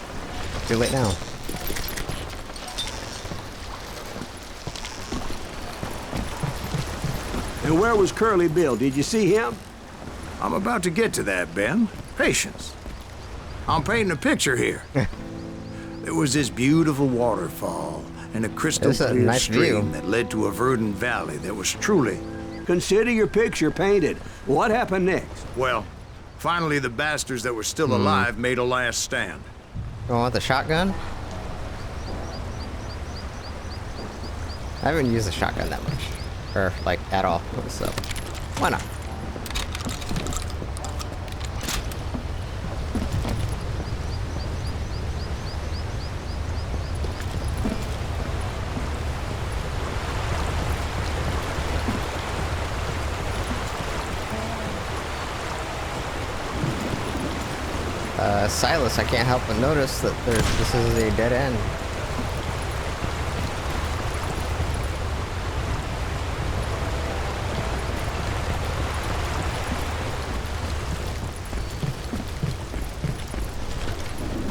too late now. And where was Curly Bill? Did you see him? I'm about to get to that, Ben. Patience. I'm painting a picture here. There was this beautiful waterfall and a crystal It's a clear nice stream view. that led to a verdant valley that was truly... Consider your picture painted. What happened next? Well, finally the bastards that were still alive made a last stand. You want the shotgun? I haven't used the shotgun that much. Or, like, at all. So, why not? Silas, I can't help but notice that this is a dead end.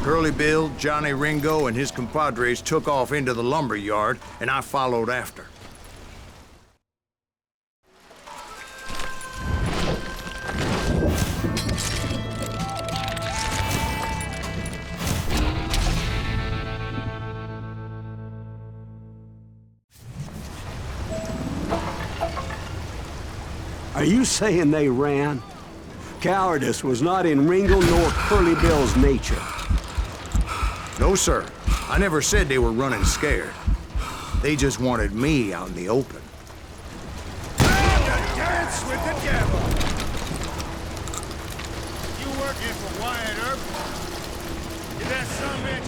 Curly Bill, Johnny Ringo, and his compadres took off into the lumber yard, and I followed after. Are you saying they ran? Cowardice was not in Ringo nor Curly Bill's nature. No, sir. I never said they were running scared. They just wanted me out in the open. Dance with the devil. You working for Wyatt Earp? Is that some bitch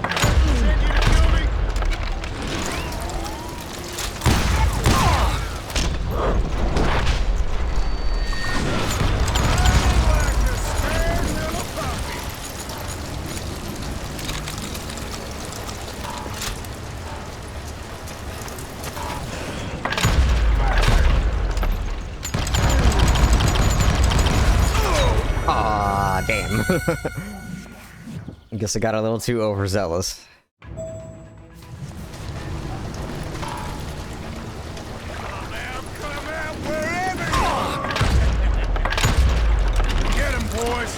send you to kill me? Like a scared little puppy. Aw, damn. I guess I got a little too overzealous. Come out wherever you are. Get him, boys.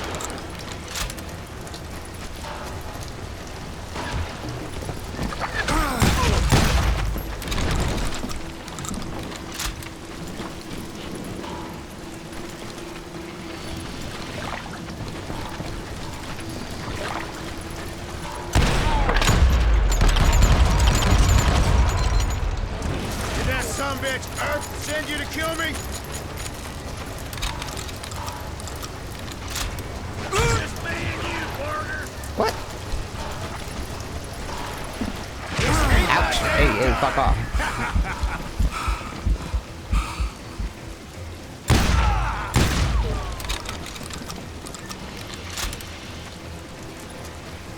fuck off.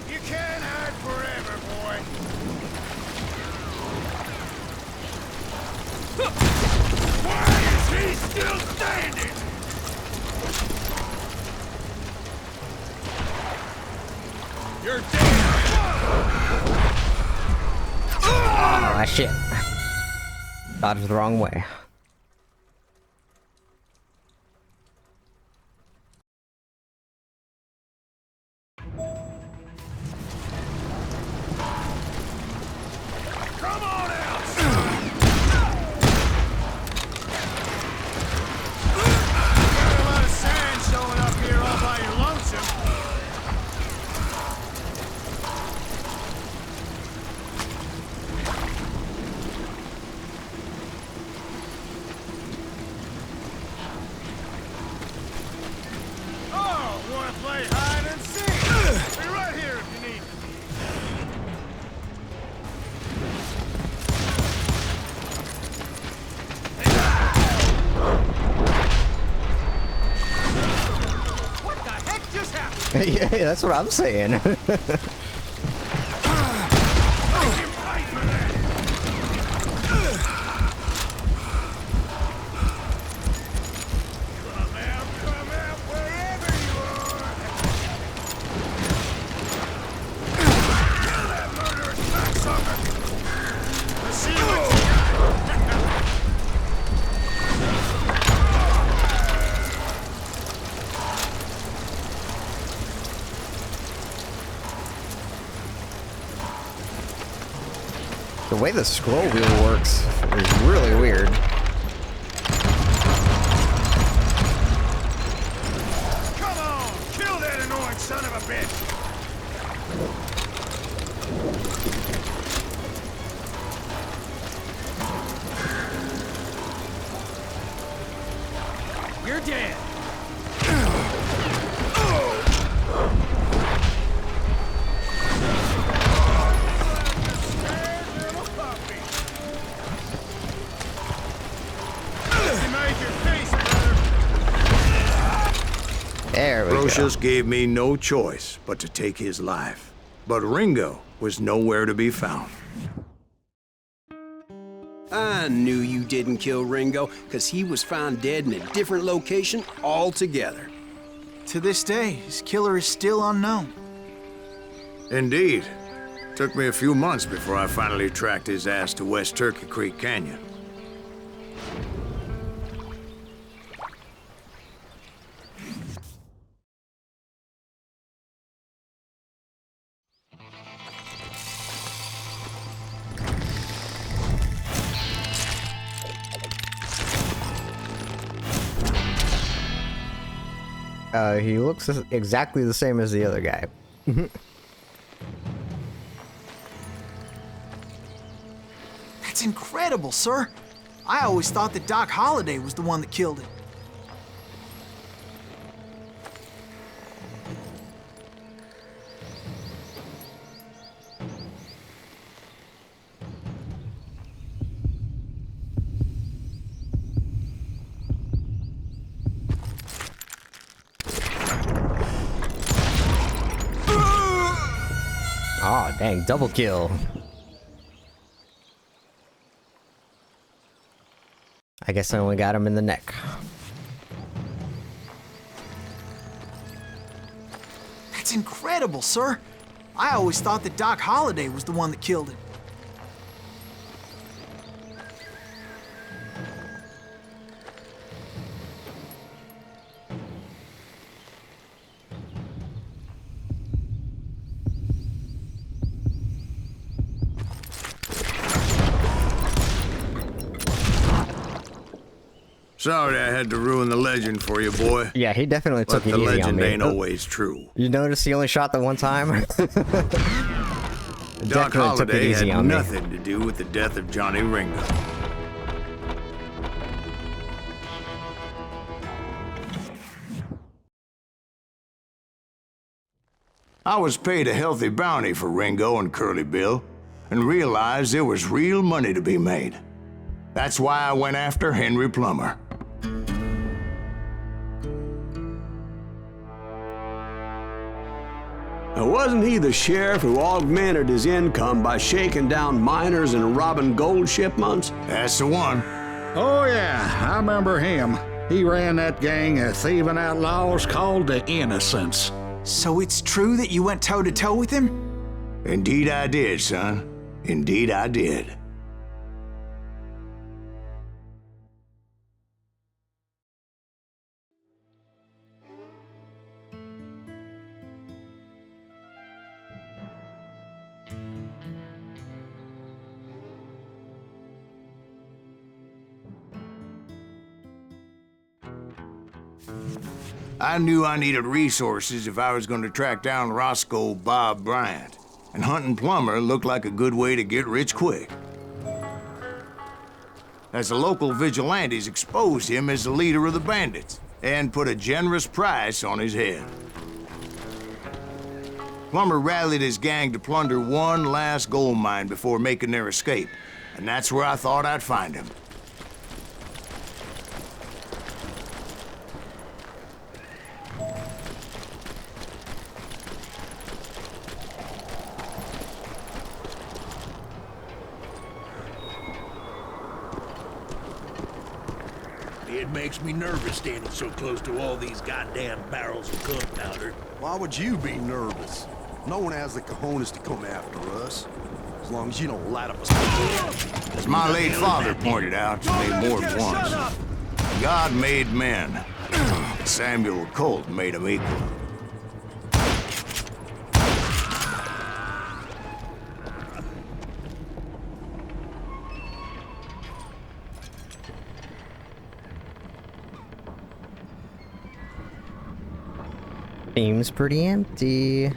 You can't hide forever, boy. Why is he still standing? You're dead. Ah, shit. Dodged the wrong way. Come on out! Got a lot of sand showing up here all by your lonesome. Oh, wanna play hide and seek? Be right here if you need me. What the heck just happened? Yeah, that's what I'm saying. Make him fight for that! Come out, wherever you are! Kill that murderous cocksucker! Let's see what you got! The way the scroll wheel works is really weird. Come on! Kill that annoying son of a bitch! You're dead! Little puppy. You made your peace, brother. There we go. Brocious gave me no choice but to take his life. But Ringo was nowhere to be found. I knew you didn't kill Ringo, because he was found dead in a different location altogether. To this day, his killer is still unknown. Indeed. Took me a few months before I finally tracked his ass to West Turkey Creek Canyon. He looks exactly the same as the other guy. That's incredible, sir. I always thought that Doc Holliday was the one that killed him. Oh, dang, double kill. I guess I only got him in the neck. That's incredible, sir. I always thought that Doc Holliday was the one that killed him. Sorry I had to ruin the legend for you, boy. Yeah, he definitely But took it the easy on legend me. ain't always true. You notice he only shot the one time? Doc Definitely took it Holliday easy had on me. nothing to do with the death of Johnny Ringo. I was paid a healthy bounty for Ringo and Curly Bill. and realized there was real money to be made. That's why I went after Henry Plummer. Now, wasn't he the sheriff who augmented his income by shaking down miners and robbing gold shipments? That's the one. Oh, yeah, I remember him. He ran that gang of thieving outlaws called the Innocents. So it's true that you went toe-to-toe with him? Indeed I did, son. Indeed I did. I knew I needed resources if I was going to track down Roscoe Bob Bryant, and hunting Plummer looked like a good way to get rich quick. As the local vigilantes exposed him as the leader of the bandits, and put a generous price on his head. Plummer rallied his gang to plunder one last gold mine before making their escape, and that's where I thought I'd find him. It makes me nervous standing so close to all these goddamn barrels of gunpowder. Why would you be nervous? No one has the cojones to come after us. As long as you don't light up a... As my late father pointed out to me more than once, God made men. Samuel Colt made them equal. Seems pretty empty.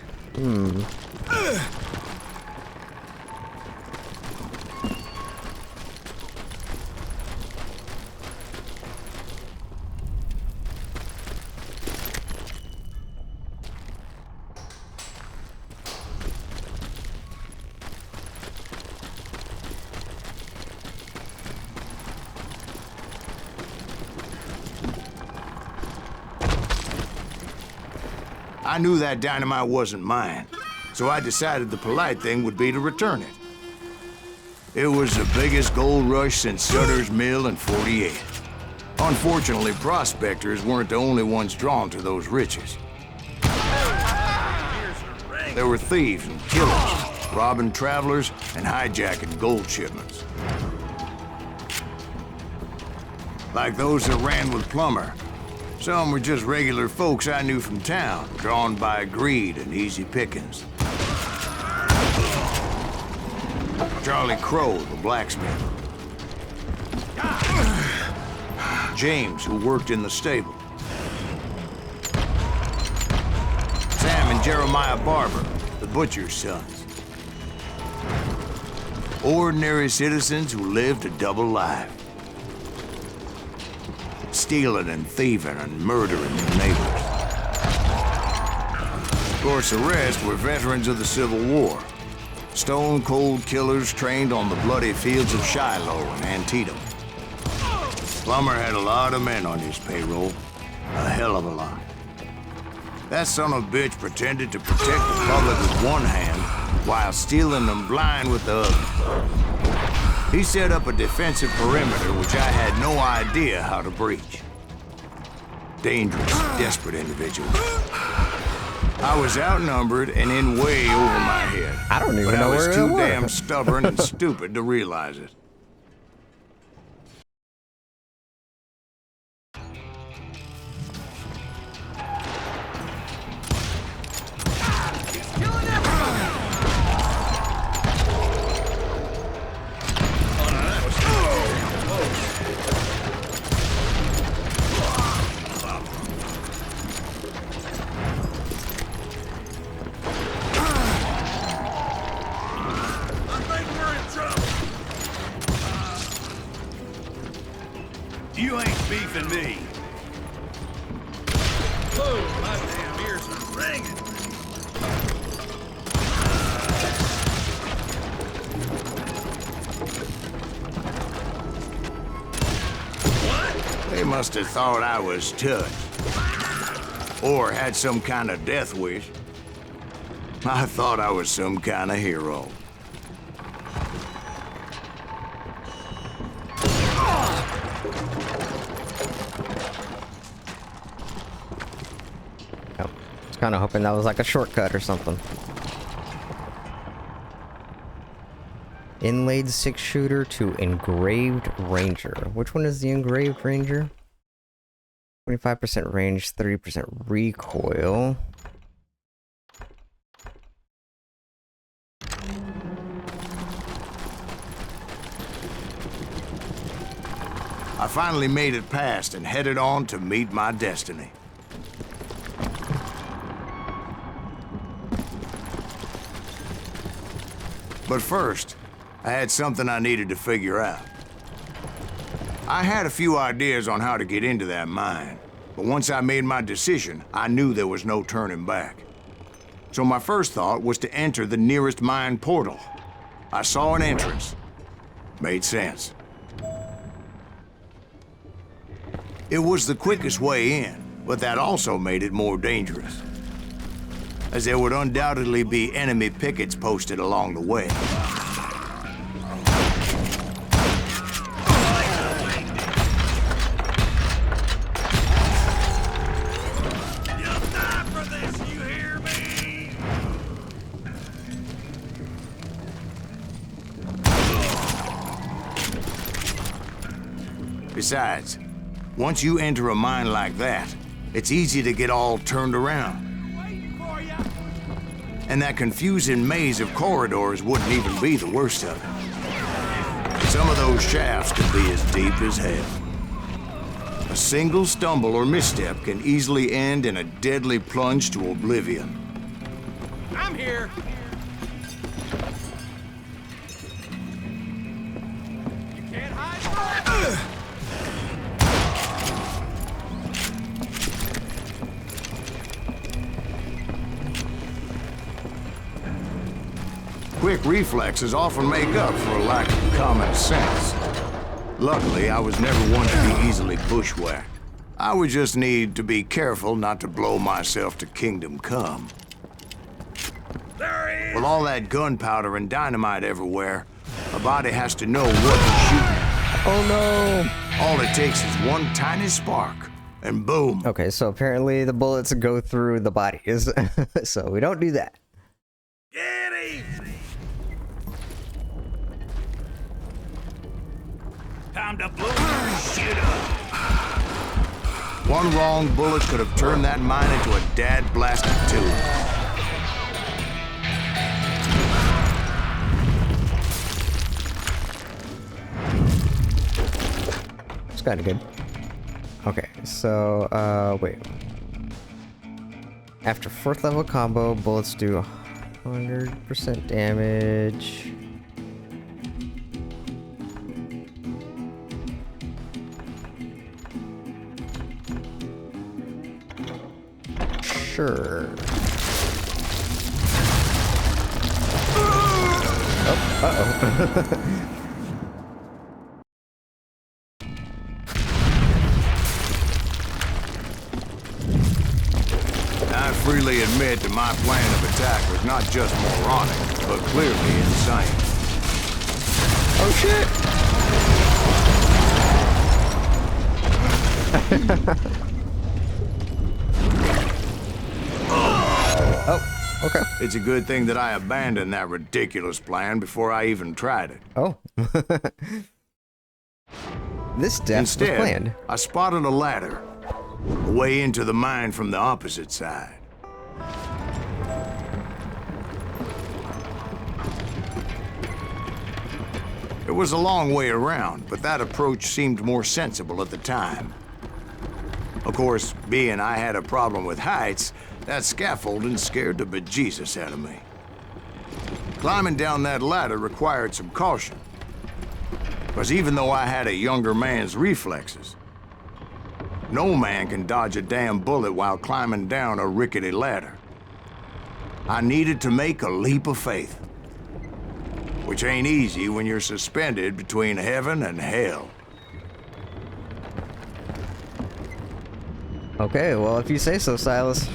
I knew that dynamite wasn't mine, so I decided the polite thing would be to return it. It was the biggest gold rush since Sutter's Mill in '48. Unfortunately, prospectors weren't the only ones drawn to those riches. There were thieves and killers, robbing travelers and hijacking gold shipments. Like those that ran with Plummer. Some were just regular folks I knew from town, drawn by greed and easy pickings. Charlie Crow, the blacksmith. James, who worked in the stable. Sam and Jeremiah Barber, the butcher's sons. Ordinary citizens who lived a double life. Stealing and thieving and murdering their neighbors. Of course, the rest were veterans of the Civil War. Stone-cold killers trained on the bloody fields of Shiloh and Antietam. Plummer had a lot of men on his payroll. A hell of a lot. That son of a bitch pretended to protect the public with one hand while stealing them blind with the other. He set up a defensive perimeter which I had no idea how to breach. Dangerous, desperate individual. I was outnumbered and in way over my head. I don't even but know I was where too it was. damn stubborn and stupid to realize it. You ain't beefing me. Oh, my damn ears are ringing. must have thought I was touched. Or had some kind of death wish. I thought I was some kind of hero. Oh, I was kind of hoping that was like a shortcut or something. Inlaid 6-shooter to engraved ranger. Which one is the engraved ranger? 25% range, 30% recoil. I finally made it past and headed on to meet my destiny. But first, I had something I needed to figure out. I had a few ideas on how to get into that mine, but once I made my decision, I knew there was no turning back. So my first thought was to enter the nearest mine portal. I saw an entrance. Made sense. It was the quickest way in, but that also made it more dangerous, as there would undoubtedly be enemy pickets posted along the way. Besides, once you enter a mine like that, it's easy to get all turned around. And that confusing maze of corridors wouldn't even be the worst of it. Some of those shafts could be as deep as hell. A single stumble or misstep can easily end in a deadly plunge to oblivion. I'm here. You can't hide. Quick reflexes often make up for a lack of common sense. Luckily, I was never one to be easily bushwhacked. I would just need to be careful not to blow myself to kingdom come. With all that gunpowder and dynamite everywhere, a body has to know what to shoot. Oh no! All it takes is one tiny spark, and boom. Okay, so apparently the bullets go through the bodies, so we don't do that. Get easy. Time to blow your shit up. One wrong bullet could have turned that mine into a dad-blasted tomb. It's kind of good. Okay, so, wait. After 4th level combo, bullets do 100% damage. Sure. Oh, uh-oh. I freely admit that my plan of attack was not just moronic, but clearly insane. Oh shit! Oh, okay. It's a good thing that I abandoned that ridiculous plan before I even tried it. Oh. This death was Instead, planned. I spotted a ladder, a way into the mine from the opposite side. It was a long way around, but that approach seemed more sensible at the time. Of course, being I had a problem with heights, that scaffolding scared the bejesus out of me. Climbing down that ladder required some caution, because even though I had a younger man's reflexes, no man can dodge a damn bullet while climbing down a rickety ladder. I needed to make a leap of faith, which ain't easy when you're suspended between heaven and hell. Okay, well, if you say so, Silas.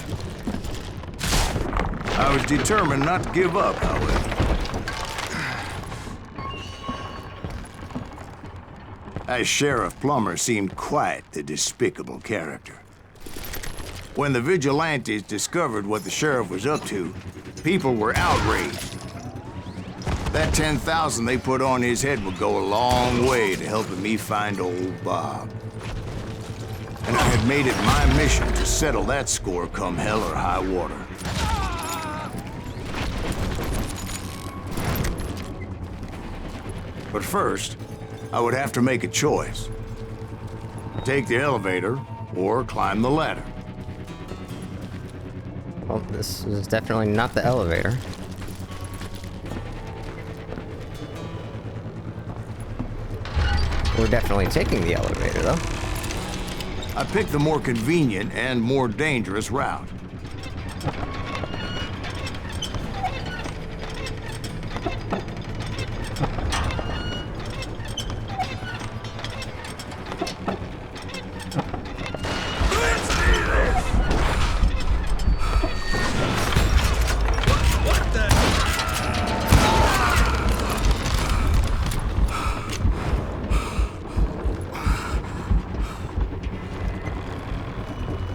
I was determined not to give up, however. As Sheriff Plummer seemed quite the despicable character. When the vigilantes discovered what the sheriff was up to, people were outraged. That 10,000 they put on his head would go a long way to helping me find old Bob. And I had made it my mission to settle that score come hell or high water. But first, I would have to make a choice. Take the elevator or climb the ladder. Well, this is definitely not the elevator. We're definitely taking the elevator, though. I picked the more convenient and more dangerous route.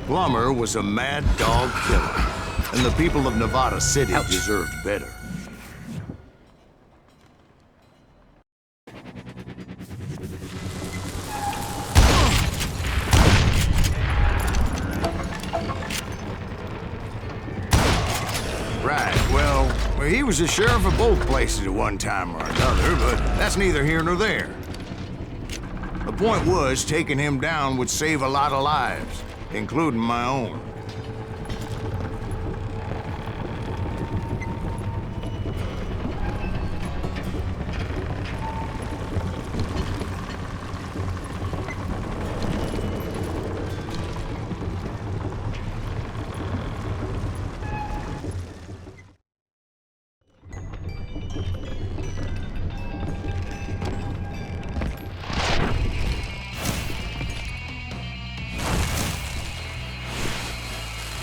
Plummer was a mad dog killer, and the people of Nevada City deserved better. Right, well, he was the sheriff of both places at one time or another, but that's neither here nor there. The point was, taking him down would save a lot of lives, including my own.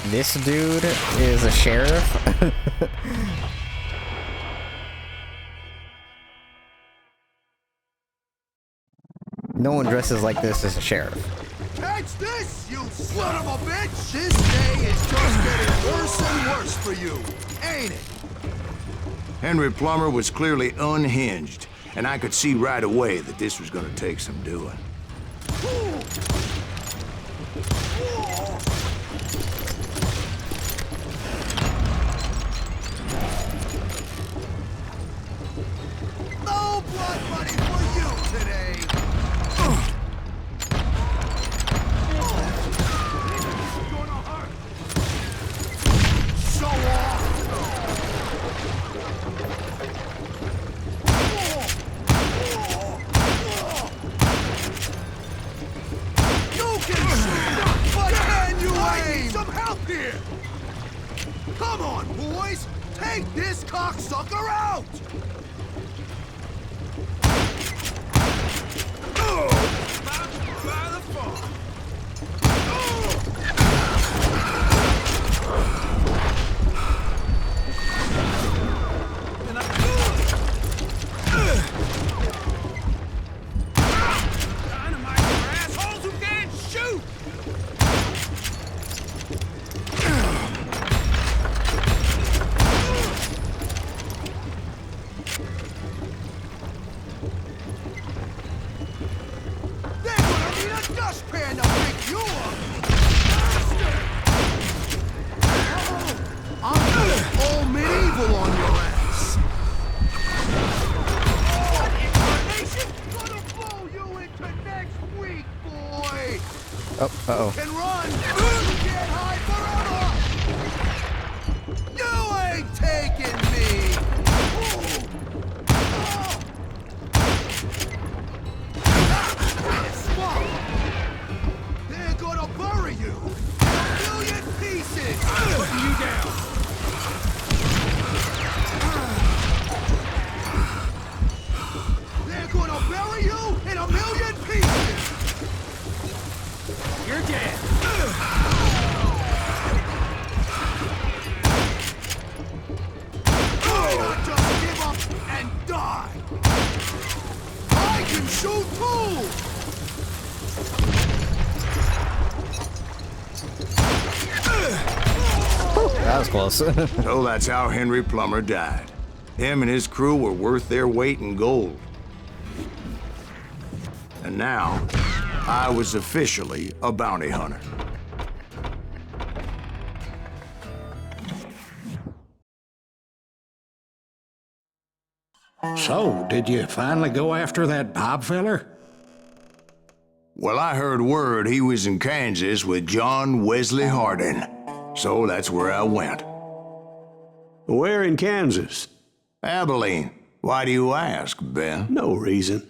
This dude is a sheriff? No one dresses like this as a sheriff. Catch this, you son of a bitch! This day is just getting worse and worse for you, ain't it? Henry Plummer was clearly unhinged, and I could see right away that this was gonna take some doing. No blood money for you today! Show off! You can shoot, but can you aim? I need some help here! Come on, boys! Take this cocksucker out! Uh-oh. Can run! You can't hide forever! You ain't taking me! They're gonna bury you in a million pieces! Putting you down! They're gonna bury you in a million pieces! You're dead! That was close. So that's how Henry Plummer died. Him and his crew were worth their weight in gold. And now, I was officially a bounty hunter. So, did you finally go after that Bob feller? Well, I heard word he was in Kansas with John Wesley Hardin. So that's where I went. Where in Kansas? Abilene. Why do you ask, Ben? No reason.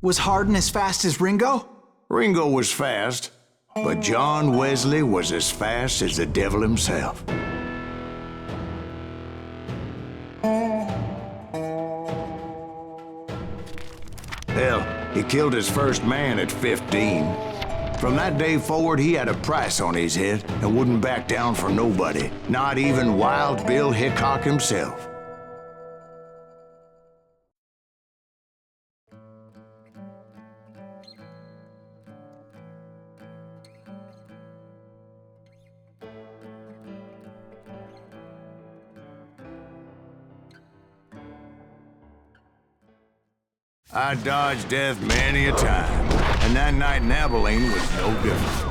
Was Hardin as fast as Ringo? Ringo was fast, but John Wesley was as fast as the devil himself. Hell, he killed his first man at 15. From that day forward, he had a price on his head and wouldn't back down for nobody, not even Wild Bill Hickok himself. I dodged death many a time, and that night in Abilene was no different.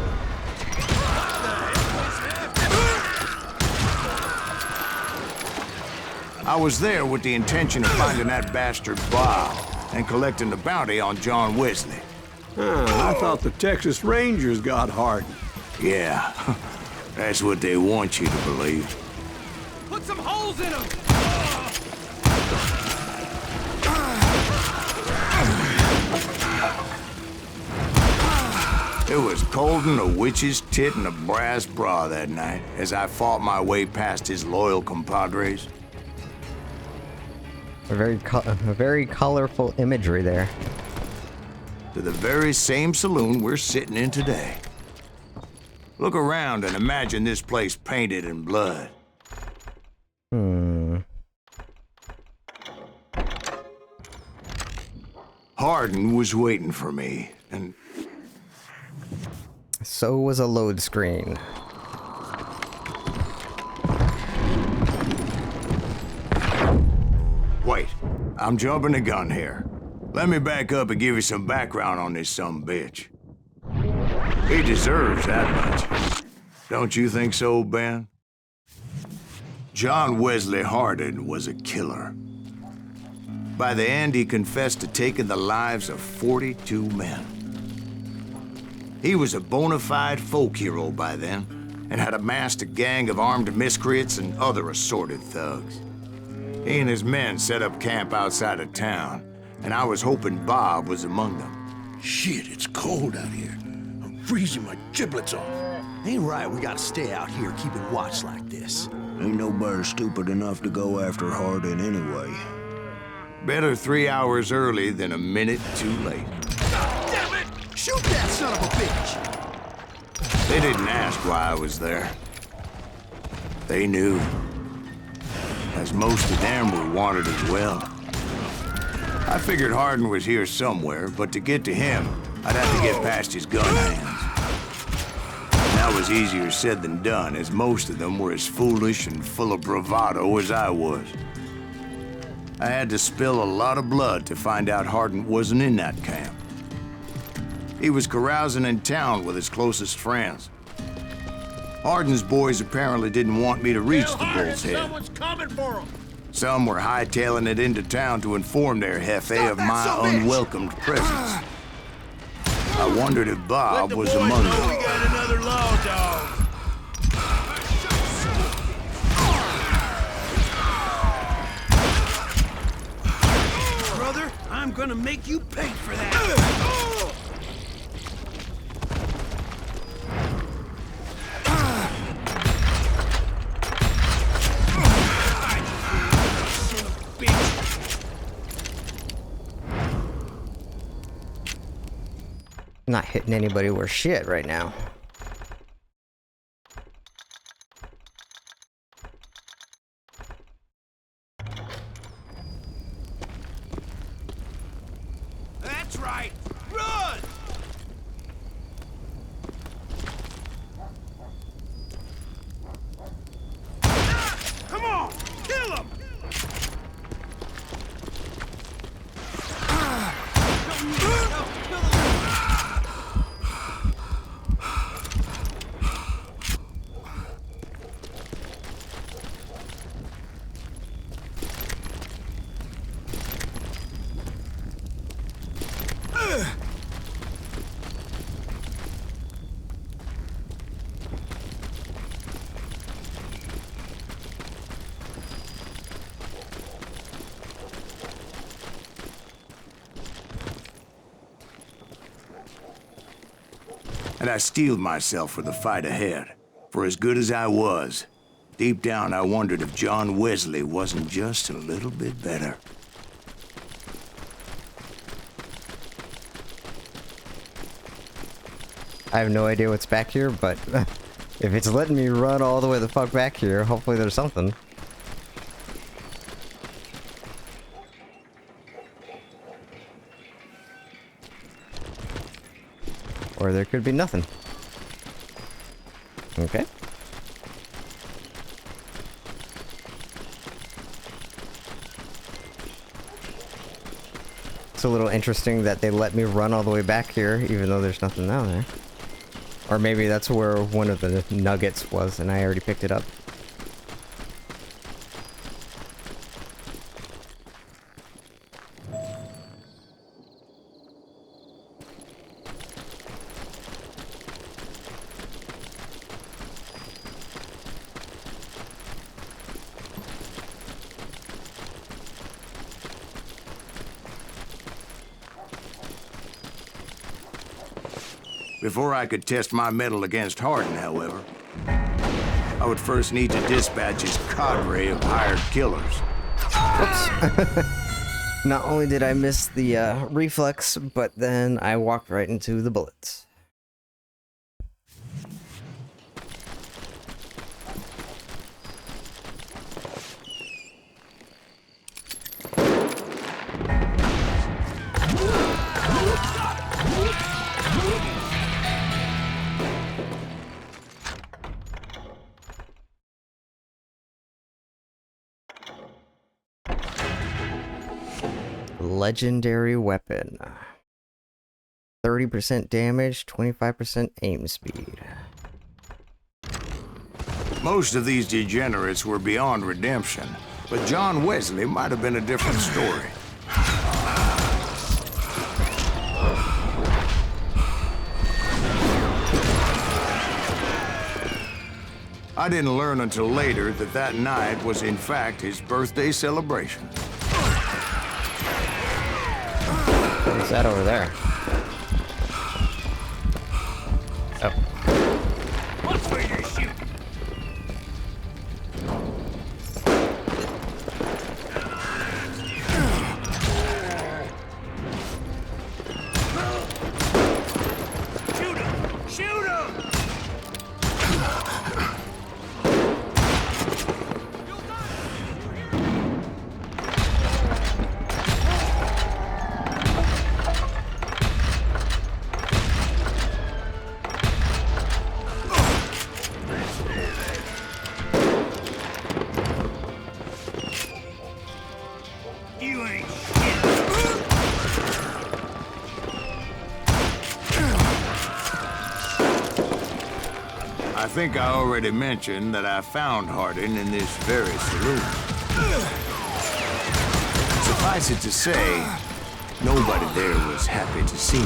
I was there with the intention of finding that bastard Bob and collecting the bounty on John Wesley. I thought the Texas Rangers got Hardin. Yeah, that's what they want you to believe. Put some holes in them! It was cold in a witch's tit and a brass bra that night as I fought my way past his loyal compadres. A very colorful imagery there. To the very same saloon we're sitting in today. Look around and imagine this place painted in blood. Hardin was waiting for me, and so was a load screen. Wait, I'm jumping the gun here. Let me back up and give you some background on this sumbitch. He deserves that much. Don't you think so, Ben? John Wesley Hardin was a killer. By the end, he confessed to taking the lives of 42 men. He was a bona fide folk hero by then, and had amassed a gang of armed miscreants and other assorted thugs. He and his men set up camp outside of town, and I was hoping Bob was among them. Shit, it's cold out here. I'm freezing my giblets off. Ain't right, we gotta stay out here keeping watch like this. Ain't nobody stupid enough to go after Hardin anyway. Better 3 hours early than a minute too late. Damn it! Shoot that son of a bitch! They didn't ask why I was there. They knew. As most of them were wanted as well. I figured Hardin was here somewhere, but to get to him, I'd have to get past his gun hands. That was easier said than done, as most of them were as foolish and full of bravado as I was. I had to spill a lot of blood to find out Hardin wasn't in that camp. He was carousing in town with his closest friends. Hardin's boys apparently didn't want me to reach the bull's head. Someone's coming for him! Some were hightailing it into town to inform their jefe of my unwelcomed presence. I wondered if Bob was among them. We got another law dog! Brother, I'm gonna make you pay for that! Not hitting anybody worth shit right now. That's right! Run! and I steeled myself for the fight ahead. For as good as I was, deep down I wondered if John Wesley wasn't just a little bit better. I have no idea what's back here, but if it's letting me run all the way the fuck back here, hopefully there's something. Or there could be nothing. Okay. It's a little interesting that they let me run all the way back here, even though there's nothing down there. Or maybe that's where one of the nuggets was, and I already picked it up. Before I could test my mettle against Hardin, however, I would first need to dispatch his cadre of hired killers. Whoops. Not only did I miss the reflex, but then I walked right into the bullets. Legendary weapon. 30% damage, 25% aim speed. Most of these degenerates were beyond redemption, but John Wesley might have been a different story. I didn't learn until later that that night was in fact his birthday celebration. What's that over there? Oh. Watch where you're shooting. Shoot him! Shoot him! I think I already mentioned that I found Hardin in this very saloon. Suffice it to say, nobody there was happy to see me.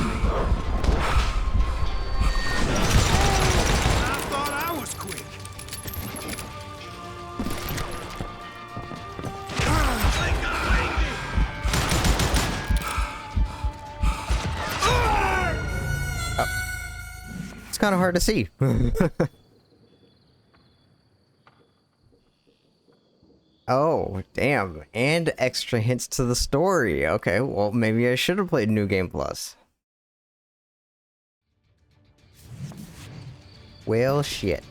I thought I was quick. It's kind of hard to see. Oh, damn. And extra hints to the story. Okay, well, maybe I should have played New Game Plus. Well, shit.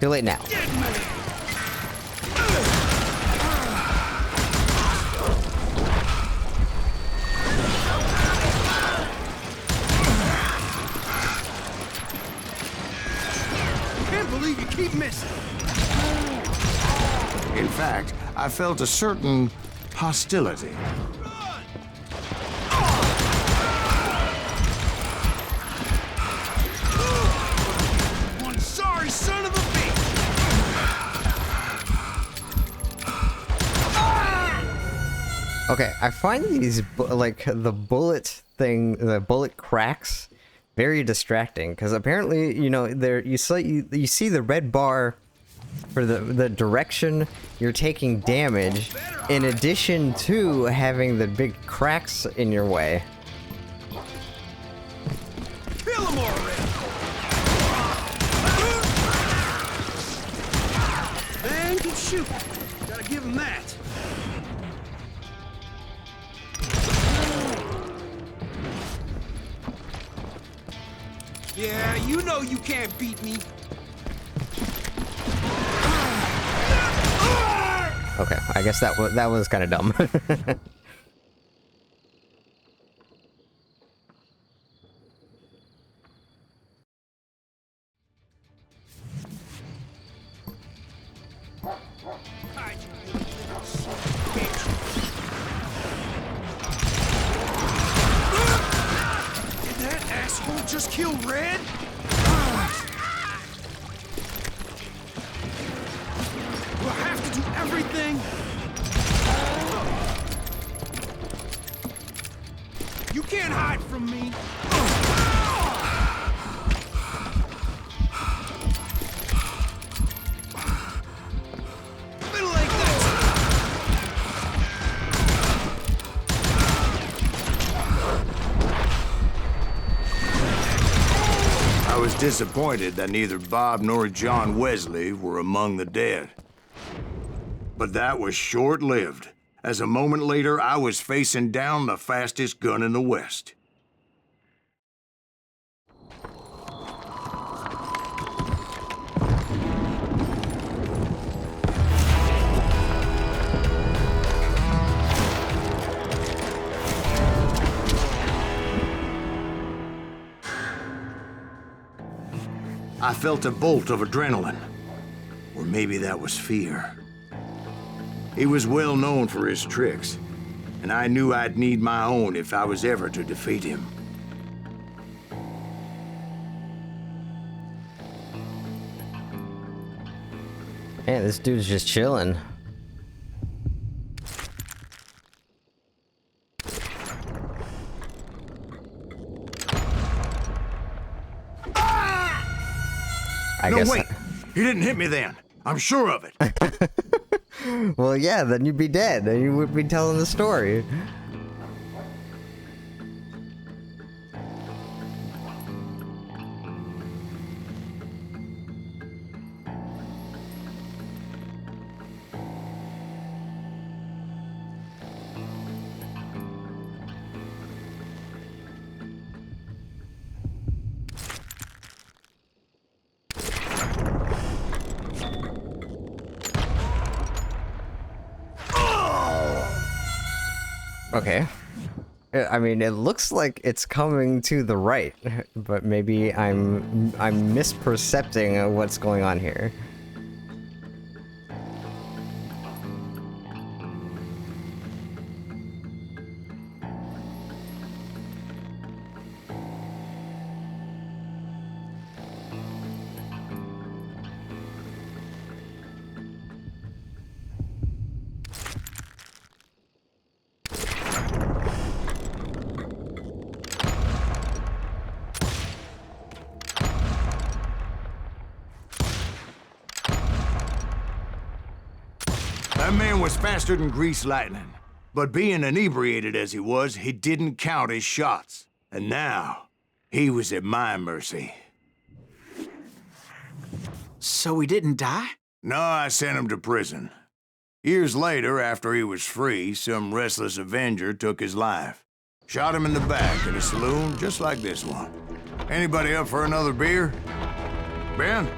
Too late now. Can't believe you keep missing. In fact, I felt a certain hostility. One sorry son of a bitch. Okay, I find these, like, the bullet thing, the bullet cracks, very distracting, because apparently, you know, you see the red bar for the direction you're taking damage, in addition to having the big cracks in your way. Kill him already. shoot. Gotta give him that. Yeah, you know you can't beat me. Okay, I guess that was kind of dumb. Did that asshole just kill Red? Do I have to do everything? You can't hide from me. Little like that. I was disappointed that neither Bob nor John Wesley were among the dead. But that was short-lived, as a moment later I was facing down the fastest gun in the West. I felt a bolt of adrenaline. Or maybe that was fear. He was well known for his tricks, and I knew I'd need my own if I was ever to defeat him. Man, this dude's just chilling. No, wait! He didn't hit me then. I'm sure of it. Well, yeah, then you'd be dead, and you would be telling the story. Okay. I mean, it looks like it's coming to the right, but maybe I'm mispercepting what's going on here. That man was faster than greased lightning. But being inebriated as he was, he didn't count his shots. And now, he was at my mercy. So he didn't die? No, I sent him to prison. Years later, after he was free, some restless Avenger took his life. Shot him in the back in a saloon just like this one. Anybody up for another beer? Ben?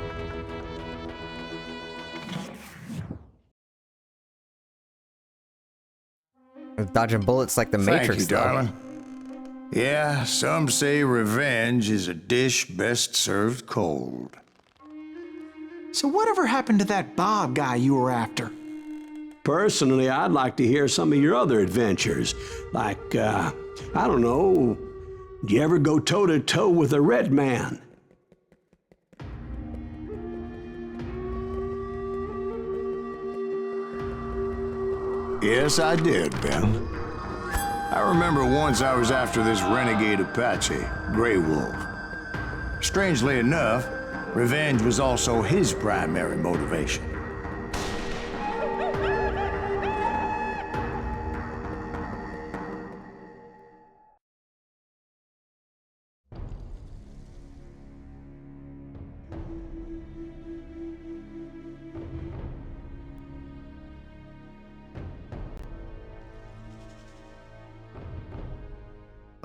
Dodging bullets like the Matrix, Thank you, darling. Yeah, some say revenge is a dish best served cold. So whatever happened to that Bob guy you were after? Personally, I'd like to hear some of your other adventures. Like, I don't know, did you ever go toe-to-toe with a red man? Yes, I did, Ben. I remember once I was after this renegade Apache, Grey Wolf. Strangely enough, revenge was also his primary motivation.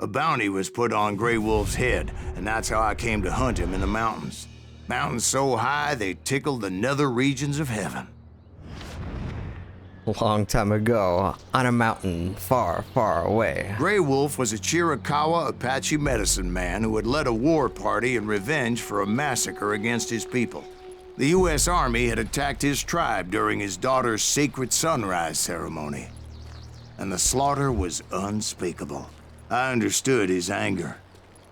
A bounty was put on Grey Wolf's head, and that's how I came to hunt him in the mountains. Mountains so high they tickled the nether regions of heaven. A long time ago, on a mountain far, far away. Grey Wolf was a Chiricahua Apache medicine man who had led a war party in revenge for a massacre against his people. The U.S. Army had attacked his tribe during his daughter's sacred sunrise ceremony, and the slaughter was unspeakable. I understood his anger,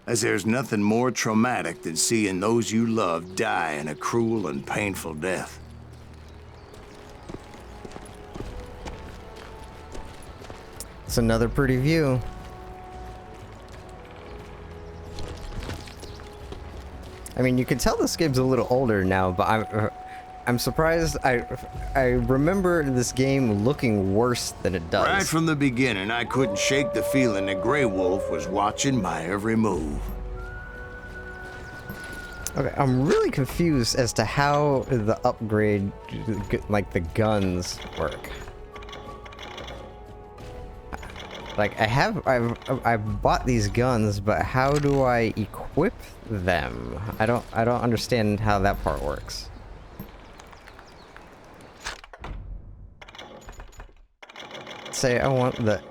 as there's nothing more traumatic than seeing those you love die in a cruel and painful death. It's another pretty view. I mean, you can tell this game's a little older now, but I'm surprised. I remember this game looking worse than it does. Right from the beginning, I couldn't shake the feeling that Grey Wolf was watching my every move. Okay, I'm really confused as to how the upgrade, like the guns, work. Like, I've bought these guns, but how do I equip them? I don't understand how that part works. Say I want the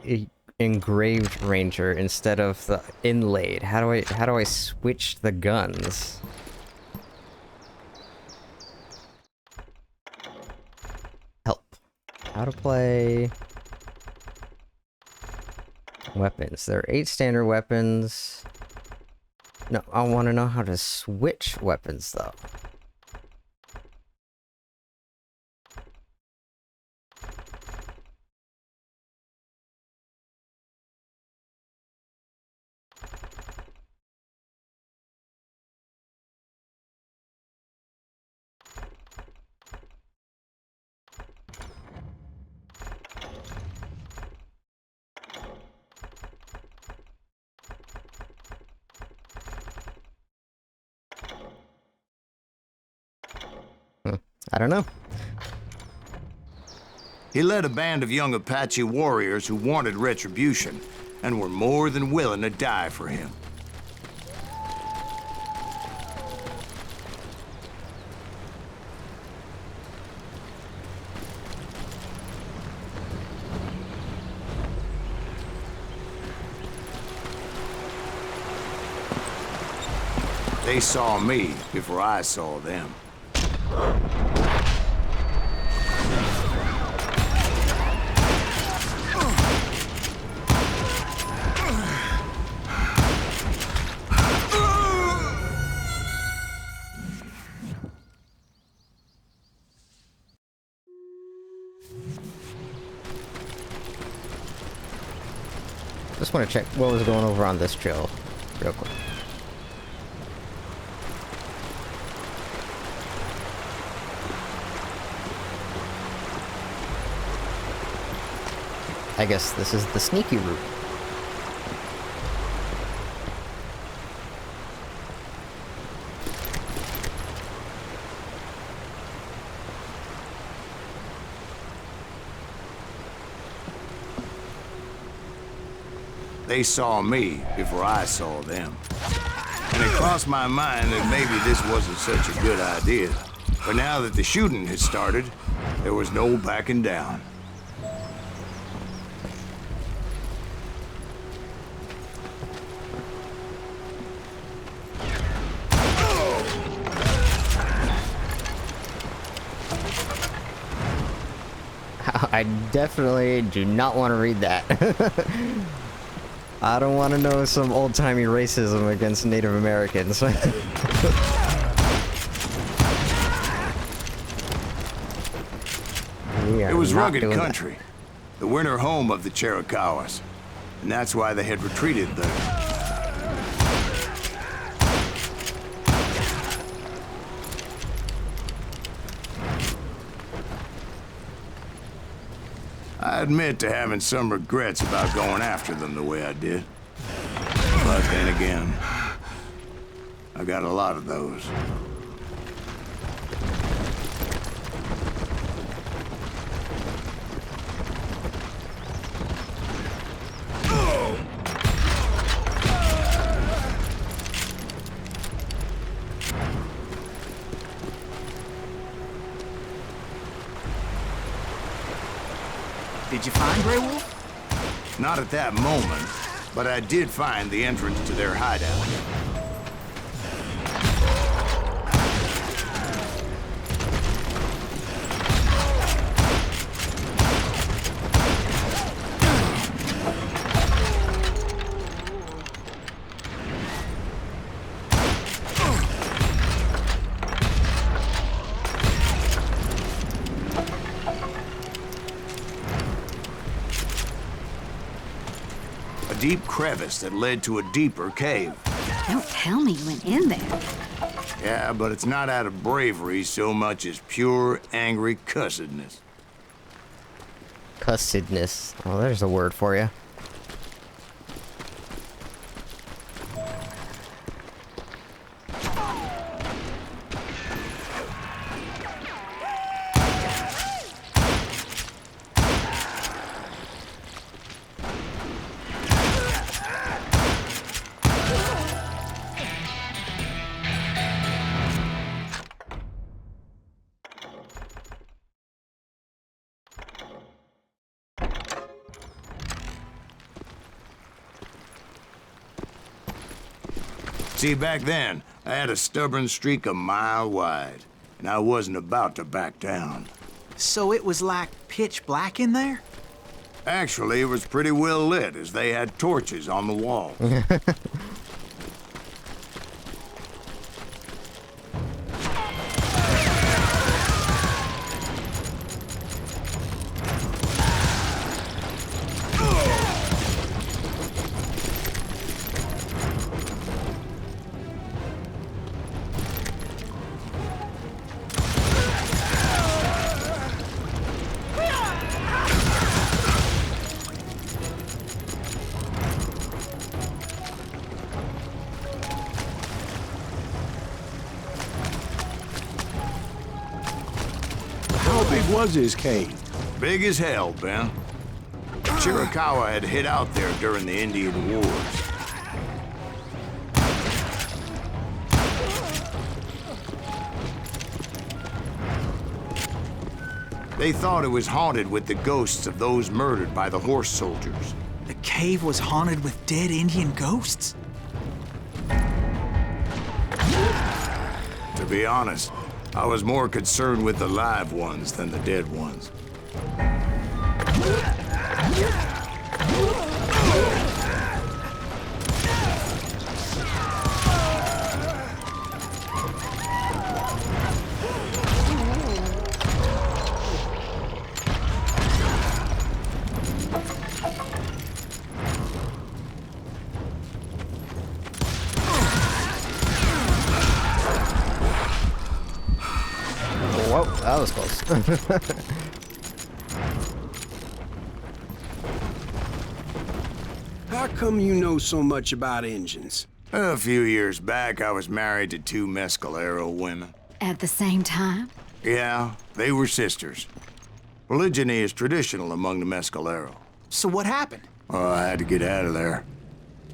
engraved ranger instead of the inlaid. How do I switch the guns? Help. How to play weapons. There are 8 standard weapons. No, I want to know how to switch weapons, though. I don't know. He led a band of young Apache warriors who wanted retribution and were more than willing to die for him. They saw me before I saw them. Just want to check what was going over on this trail real quick. I guess this is the sneaky route. They saw me before I saw them. And it crossed my mind that maybe this wasn't such a good idea. But now that the shooting had started, there was no backing down. I definitely do not want to read that. I don't want to know some old-timey racism against Native Americans. It was rugged country, the winter home of the Chiricahuas, and that's why they had retreated there. I admit to having some regrets about going after them the way I did. But then again, I got a lot of those. Did you find Grey Wolf? Not at that moment, but I did find the entrance to their hideout. Deep crevice that led to a deeper cave. Don't tell me you went in there. Yeah, but it's not out of bravery so much as pure, angry cussedness. Cussedness. Oh, there's a word for you. See, back then, I had a stubborn streak a mile wide, and I wasn't about to back down. So it was like pitch black in there? Actually, it was pretty well lit, as they had torches on the walls. How big was his cave? Big as hell, Ben. Chiricahua had hid out there during the Indian Wars. They thought it was haunted with the ghosts of those murdered by the horse soldiers. The cave was haunted with dead Indian ghosts? To be honest, I was more concerned with the live ones than the dead ones. Whoa, that was close. How come you know so much about engines? A few years back, I was married to two Mescalero women. At the same time? Yeah, they were sisters. Polygyny is traditional among the Mescalero. So what happened? Oh, I had to get out of there.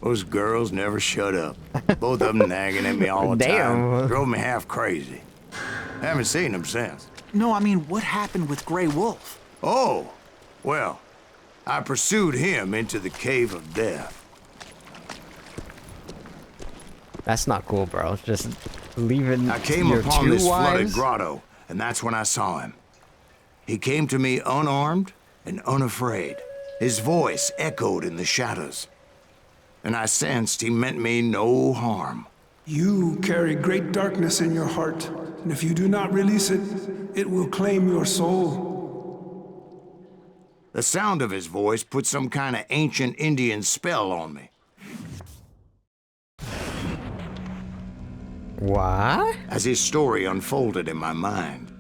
Those girls never shut up. Both of them nagging at me all the time. Drove me half crazy. Haven't seen them since. No, I mean, what happened with Grey Wolf? Oh, well, I pursued him into the Cave of Death. That's not cool, bro. Just leaving I came your upon two this flooded wives? grotto, and that's when I saw him. He came to me unarmed and unafraid. His voice echoed in the shadows, and I sensed he meant me no harm. You carry great darkness in your heart, and if you do not release it, it will claim your soul. The sound of his voice put some kind of ancient Indian spell on me. What? As his story unfolded in my mind.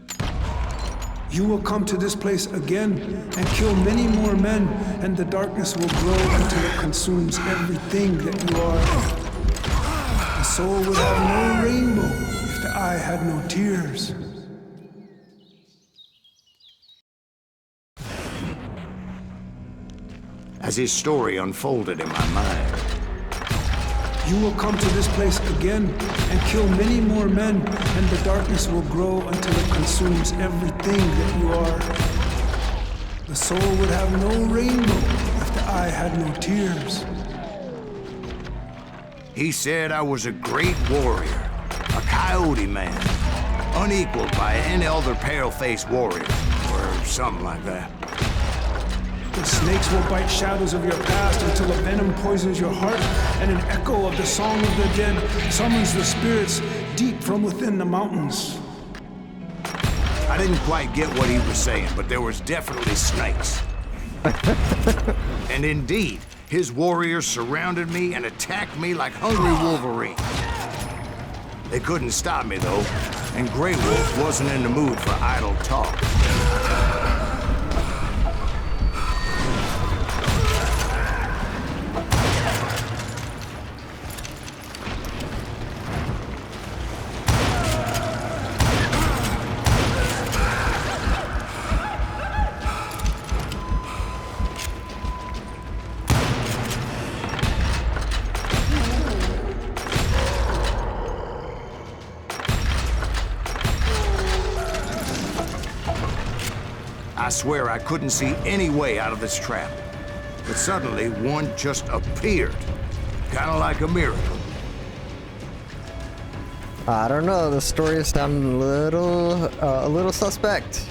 You will come to this place again and kill many more men, and the darkness will grow until it consumes everything that you are. The soul would have no rainbow if the eye had no tears. As his story unfolded in my mind. You will come to this place again and kill many more men, and the darkness will grow until it consumes everything that you are. The soul would have no rainbow if the eye had no tears. He said I was a great warrior, a coyote man, unequaled by any other pale-faced warrior, or something like that. The snakes will bite shadows of your past until a venom poisons your heart, and an echo of the song of the dead summons the spirits deep from within the mountains. I didn't quite get what he was saying, but there was definitely snakes. And indeed, his warriors surrounded me and attacked me like hungry wolverines. They couldn't stop me, though, and Grey Wolf wasn't in the mood for idle talk. I swear I couldn't see any way out of this trap. But suddenly, one just appeared. Kind of like a miracle. I don't know, the story is sounding a little suspect.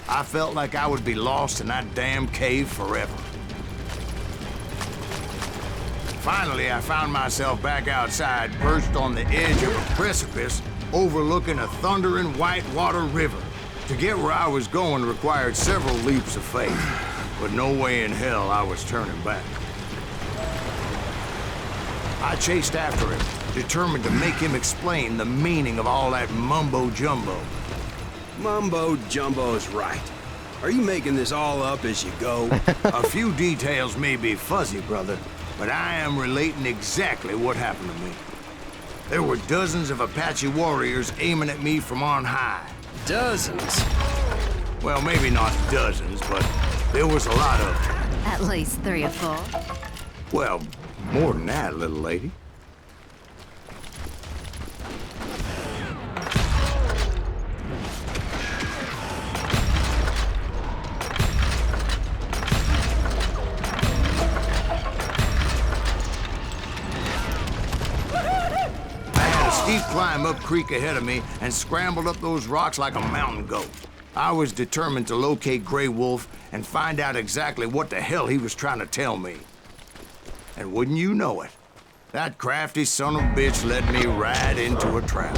I felt like I would be lost in that damn cave forever. Finally, I found myself back outside, perched on the edge of a precipice, overlooking a thundering whitewater river. To get where I was going required several leaps of faith, but no way in hell I was turning back. I chased after him, determined to make him explain the meaning of all that mumbo-jumbo. Mumbo-jumbo's right. Are you making this all up as you go? A few details may be fuzzy, brother, but I am relating exactly what happened to me. There were dozens of Apache warriors aiming at me from on high. Dozens? Well, maybe not dozens, but there was a lot of them. At least 3 or 4. Well, more than that, little lady. Steep climb up creek ahead of me and scrambled up those rocks like a mountain goat. I was determined to locate Grey Wolf and find out exactly what the hell he was trying to tell me. And wouldn't you know it, that crafty son of a bitch led me right into a trap.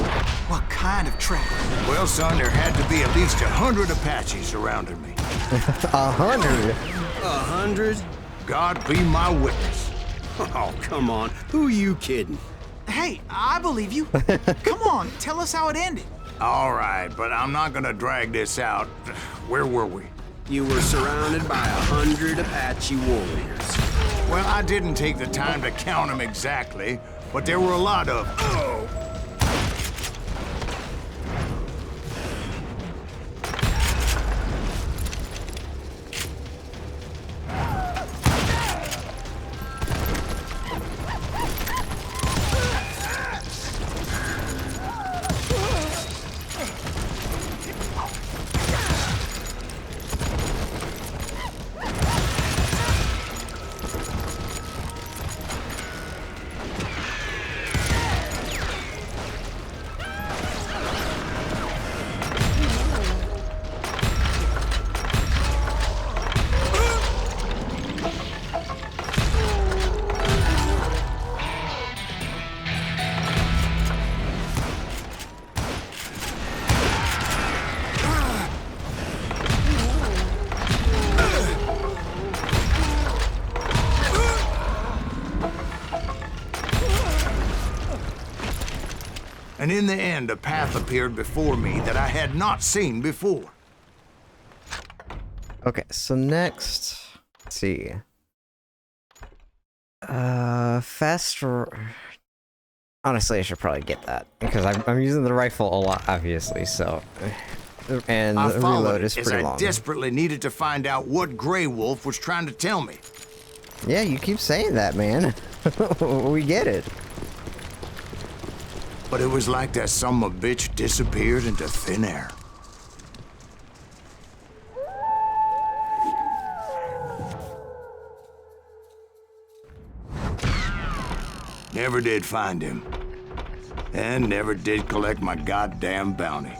What kind of trap? Well, son, there had to be at least 100 Apaches surrounding me. 100? 100? God be my witness. Oh, come on. Who are you kidding? Hey, I believe you. Come on, tell us how it ended. All right, but I'm not gonna drag this out. Where were we? You were surrounded by 100 Apache warriors. Well, I didn't take the time to count them exactly, but there were a lot of them. Oh. And in the end, a path appeared before me that I had not seen before. Okay, so next, let's see. Faster. Honestly, I should probably get that because I'm using the rifle a lot, obviously. So and I the followed reload it is as pretty I long. desperately needed to find out what Grey Wolf was trying to tell me. Yeah, you keep saying that, man. We get it. But it was like that son of a bitch disappeared into thin air. Never did find him. And never did collect my goddamn bounty.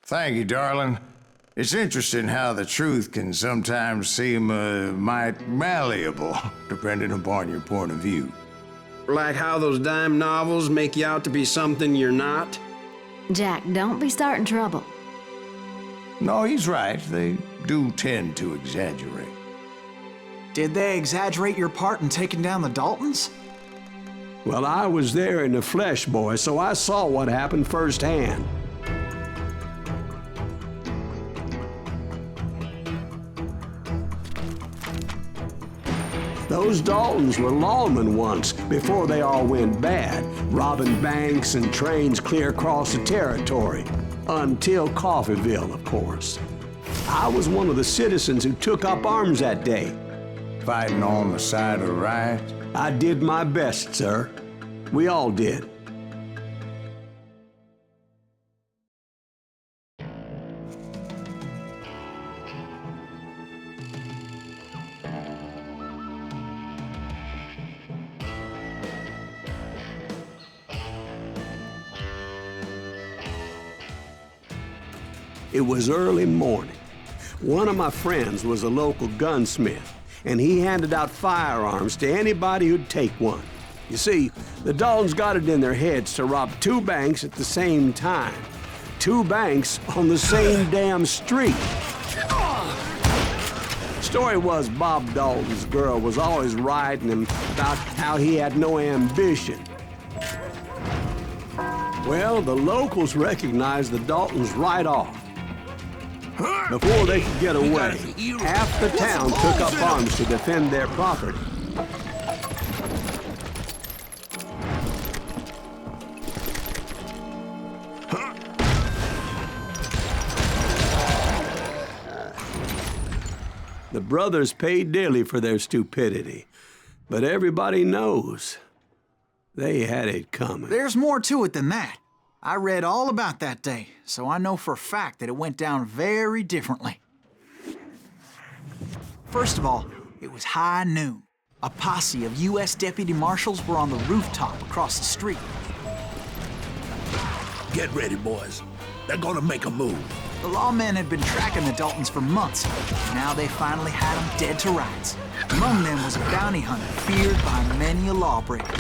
Thank you, darling. It's interesting how the truth can sometimes seem might malleable, depending upon your point of view. Like how those dime novels make you out to be something you're not? Jack, don't be starting trouble. No, he's right. They do tend to exaggerate. Did they exaggerate your part in taking down the Daltons? Well, I was there in the flesh, boy, so I saw what happened firsthand. Those Daltons were lawmen once, before they all went bad, robbing banks and trains clear across the territory. Until Coffeeville, of course. I was one of the citizens who took up arms that day. Fighting on the side of the right? I did my best, sir. We all did. It was early morning. One of my friends was a local gunsmith, and he handed out firearms to anybody who'd take one. You see, the Daltons got it in their heads to rob 2 banks at the same time. 2 banks on the same damn street. Story was Bob Dalton's girl was always riding him about how he had no ambition. Well, the locals recognized the Daltons right off. Before they could get away, half the town took up arms to defend their property. The brothers paid dearly for their stupidity, but everybody knows they had it coming. There's more to it than that. I read all about that day, so I know for a fact that it went down very differently. First of all, it was high noon. A posse of U.S. deputy marshals were on the rooftop across the street. Get ready, boys. They're gonna make a move. The lawmen had been tracking the Daltons for months. Now they finally had them dead to rights. Among them was a bounty hunter feared by many a lawbreaker.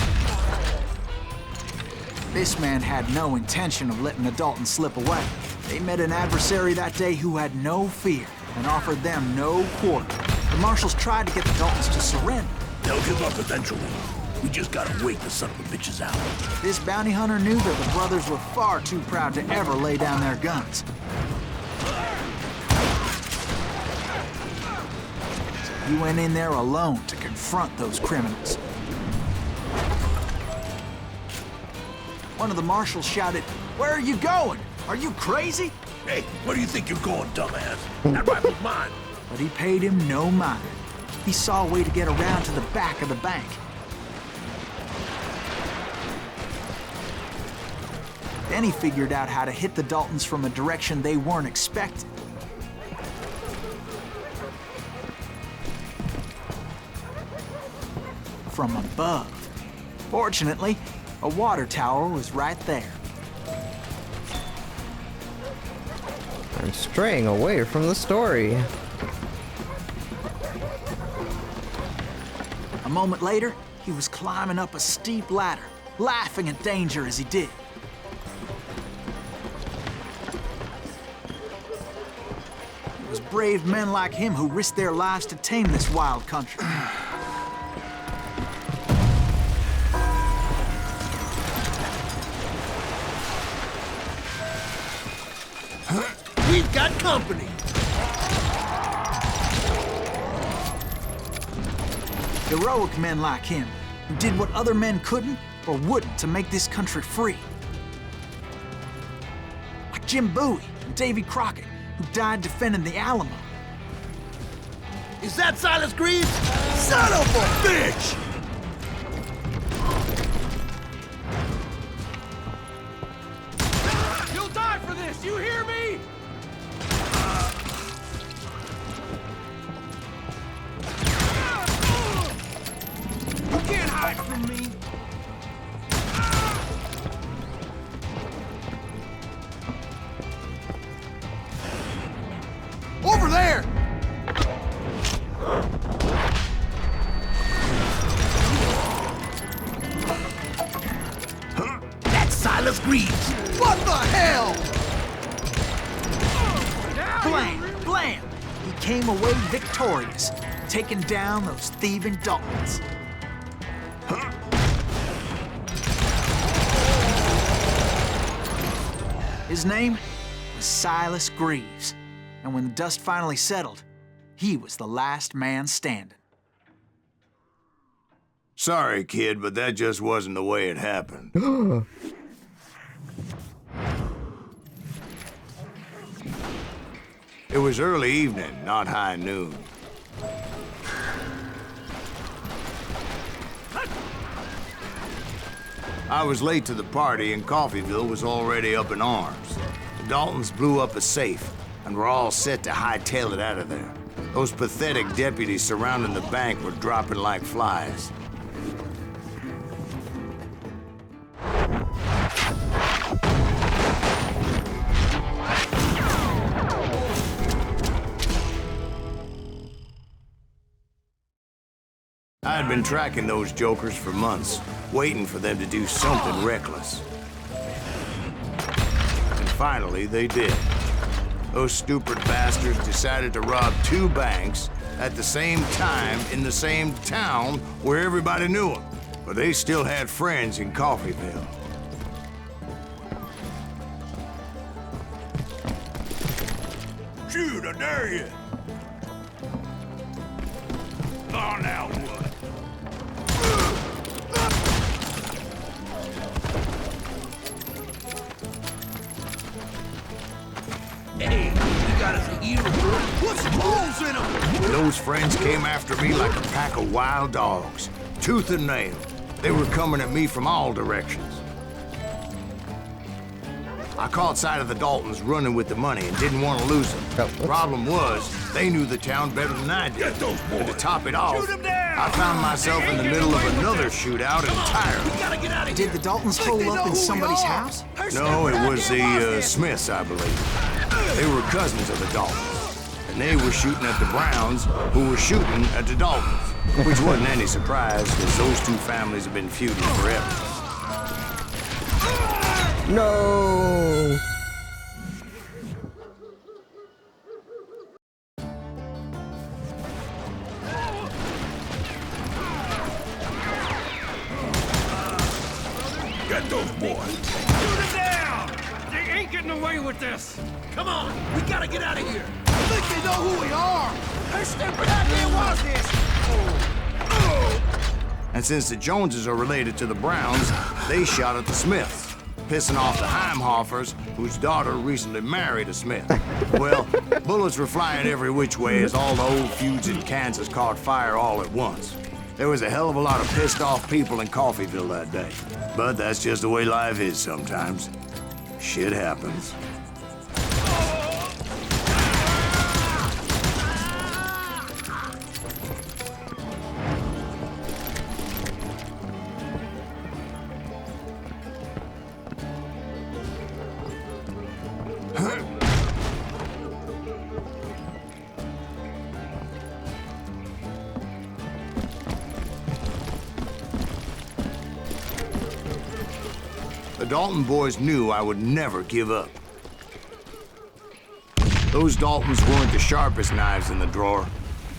This man had no intention of letting the Daltons slip away. They met an adversary that day who had no fear and offered them no quarter. The marshals tried to get the Daltons to surrender. They'll give up eventually. We just gotta wait the son of a bitches out. This bounty hunter knew that the brothers were far too proud to ever lay down their guns. So he went in there alone to confront those criminals. One of the marshals shouted, "Where are you going? Are you crazy?" Hey, where do you think you're going, dumbass? That rifle's mine. But he paid him no mind. He saw a way to get around to the back of the bank. Then he figured out how to hit the Daltons from a direction they weren't expecting. From above. Fortunately, a water tower was right there. I'm straying away from the story. A moment later, he was climbing up a steep ladder, laughing at danger as he did. It was brave men like him who risked their lives to tame this wild country. We've got company. Heroic men like him, who did what other men couldn't, or wouldn't to make this country free. Like Jim Bowie and Davy Crockett, who died defending the Alamo. Is that Silas Greaves? Son of a bitch! You'll die for this, you hear me? You can't hide from me. Over there! That's Silas Greaves! What the hell? Blam! Blam! He came away victorious, taking down those thieving Daltons. His name was Silas Greaves, and when the dust finally settled, he was the last man standing. Sorry, kid, but that just wasn't the way it happened. It was early evening, not high noon. I was late to the party, and Coffeyville was already up in arms. The Daltons blew up a safe, and were all set to hightail it out of there. Those pathetic deputies surrounding the bank were dropping like flies. I had been tracking those jokers for months, waiting for them to do something reckless. And finally, they did. Those stupid bastards decided to rob 2 banks at the same time in the same town where everybody knew them. But they still had friends in Coffeyville. Shoot, I dare you! Oh, now what? Hey, you got us a hero. Put some holes in them! Those friends came after me like a pack of wild dogs, tooth and nail. They were coming at me from all directions. I caught sight of the Daltons running with the money and didn't want to lose them. Problem was, they knew the town better than I did. And to top it off, I found myself in the middle of another shootout entirely. Did the Daltons hole up in somebody's house? No, it was the Smiths, I believe. They were cousins of the Daltons. And they were shooting at the Browns, who were shooting at the Daltons. Which wasn't any surprise, because those 2 families have been feuding forever. No! Get those boys! Shoot them down! They ain't getting away with this! Come on, we gotta get out of here! I think they know who we are! How stupid idea was this? And since the Joneses are related to the Browns, they shot at the Smiths, pissing off the Heimhoffers, whose daughter recently married a Smith. Well, bullets were flying every which way as all the old feuds in Kansas caught fire all at once. There was a hell of a lot of pissed off people in Coffeyville that day. But that's just the way life is sometimes. Shit happens. The Dalton boys knew I would never give up. Those Daltons weren't the sharpest knives in the drawer,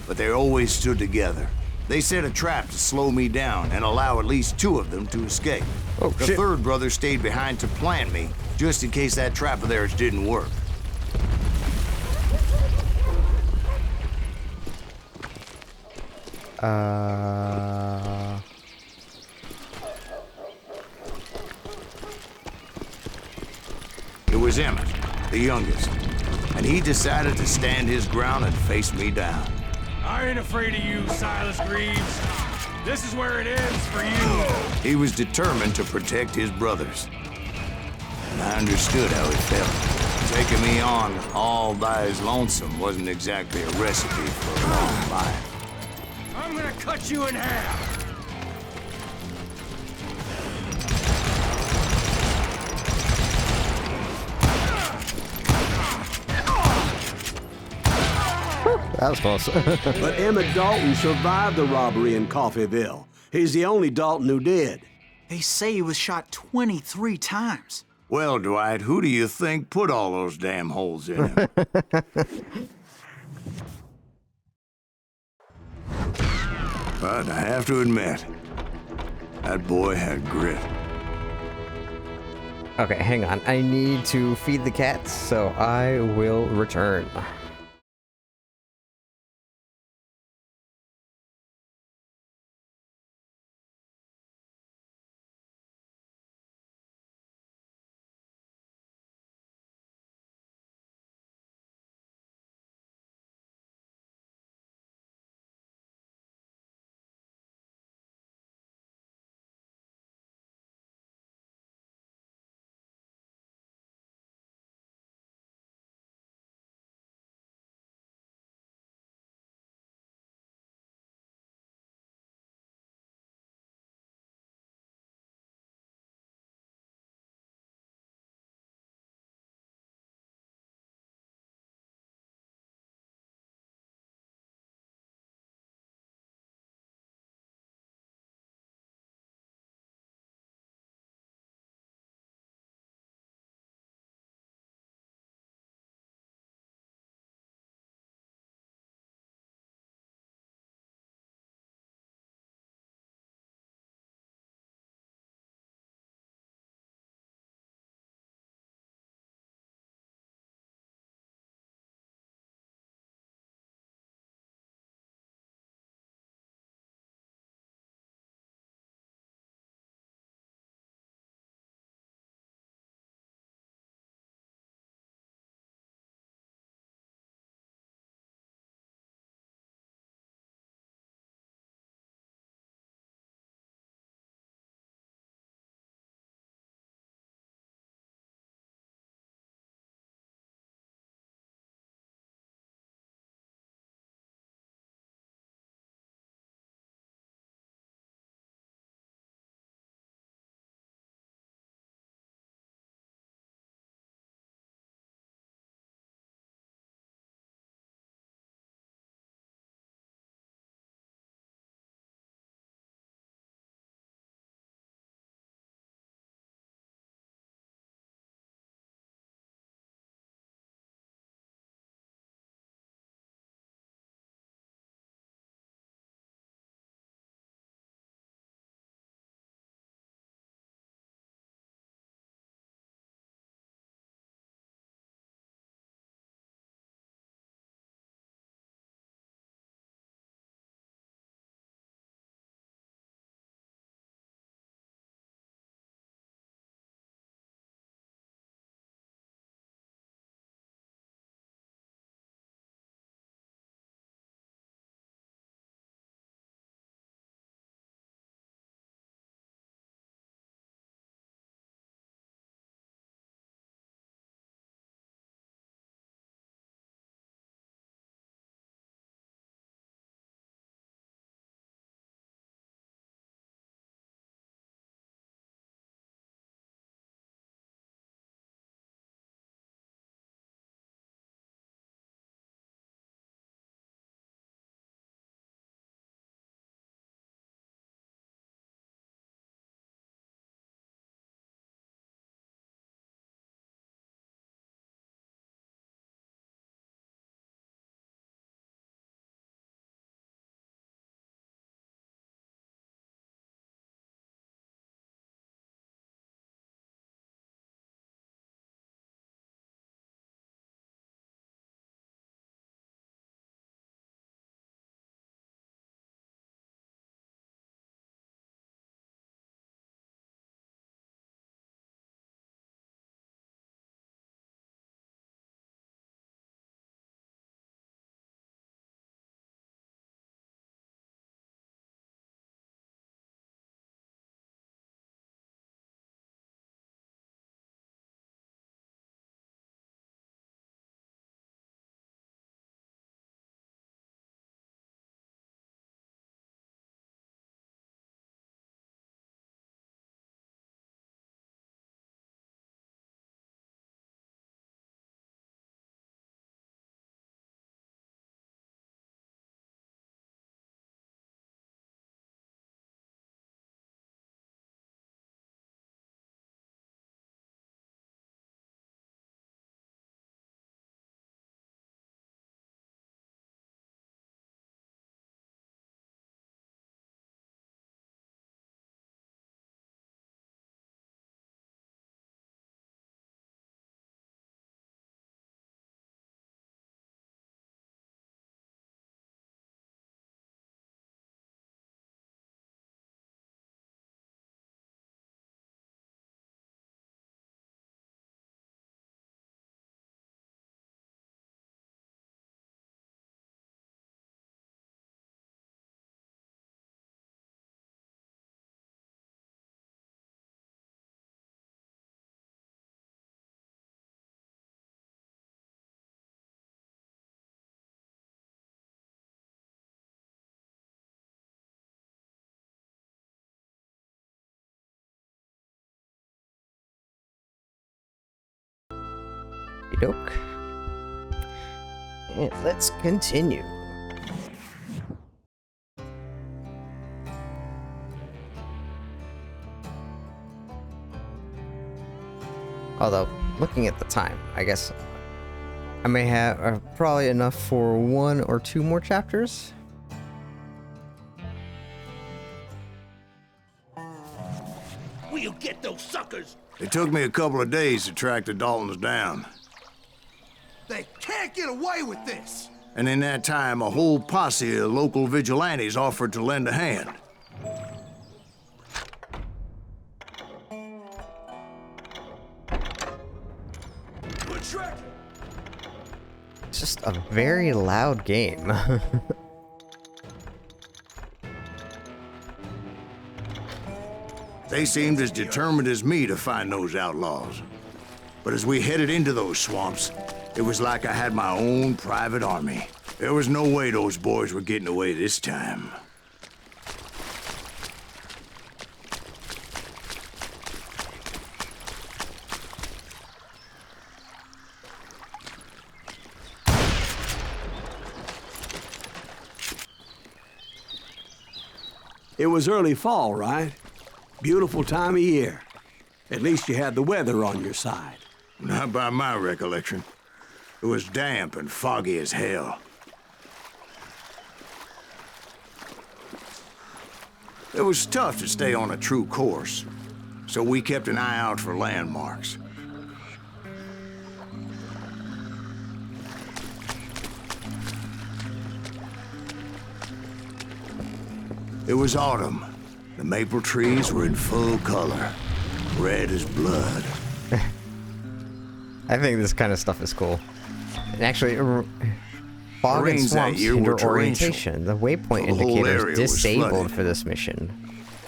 but they always stood together. They set a trap to slow me down and allow at least 2 of them to escape. Oh, the shit. 3rd brother stayed behind to plant me, just in case that trap of theirs didn't work. was Emmett, the youngest. And he decided to stand his ground and face me down. I ain't afraid of you, Silas Greaves. This is where it ends for you. He was determined to protect his brothers. And I understood how he felt. Taking me on all by his lonesome wasn't exactly a recipe for a long life. I'm gonna cut you in half. That was close. But Emmett Dalton survived the robbery in Coffeyville. He's the only Dalton who did. They say he was shot 23 times. Well, Dwight, who do you think put all those damn holes in him? But I have to admit, that boy had grit. Okay, hang on. I need to feed the cats, so I will return. doke. And let's continue. Although, looking at the time, I guess I may have probably enough for 1 or 2 more chapters. We'll get those suckers! It took me a couple of days to track the Daltons down. They can't get away with this! And in that time, a whole posse of local vigilantes offered to lend a hand. Good track! It's just a very loud game. They seemed as determined as me to find those outlaws. But as we headed into those swamps, it was like I had my own private army. There was no way those boys were getting away this time. It was early fall, right? Beautiful time of year. At least you had the weather on your side. Not by my recollection. It was damp and foggy as hell. It was tough to stay on a true course, so we kept an eye out for landmarks. It was autumn. The maple trees were in full color, red as blood. I think this kind of stuff is cool. And actually, fog and swamps hinder orientation. The waypoint indicator is disabled for this mission.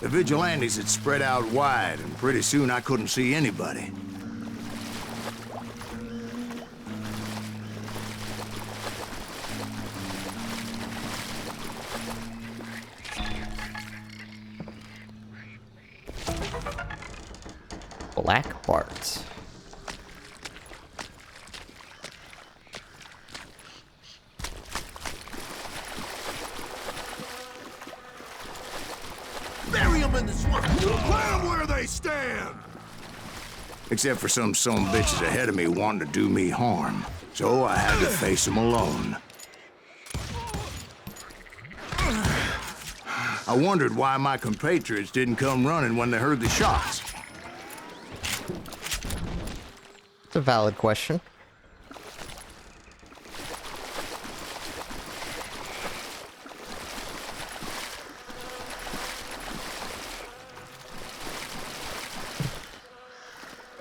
The vigilantes had spread out wide, and pretty soon I couldn't see anybody. Black Bart. Bury them in the swamp! Plant them where they stand! Except for some bitches ahead of me wanting to do me harm. So I had to face them alone. I wondered why my compatriots didn't come running when they heard the shots. It's a valid question.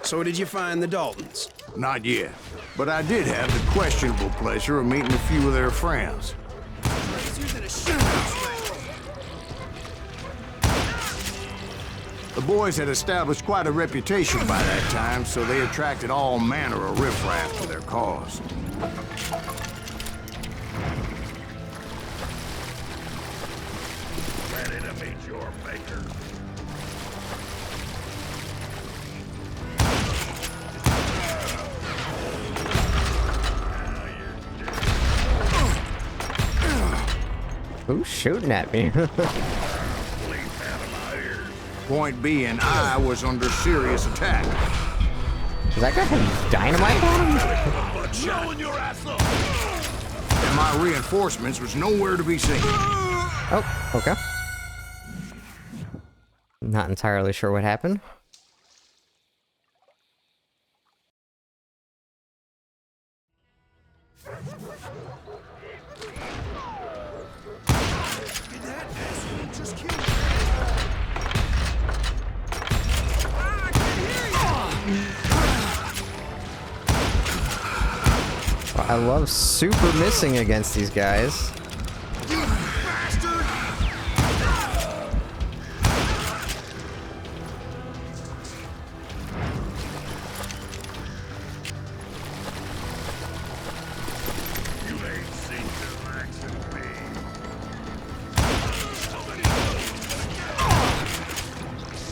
So did you find the Daltons? Not yet, but I did have the questionable pleasure of meeting a few of their friends. The boys had established quite a reputation by that time, so they attracted all manner of riffraff to their cause. Ready to meet your maker. Who's shooting at me? Point being, I was under serious attack. Does that guy have dynamite on him? Showing your ass up. And my reinforcements was nowhere to be seen. Oh, okay. Not entirely sure what happened. I love super missing against these guys.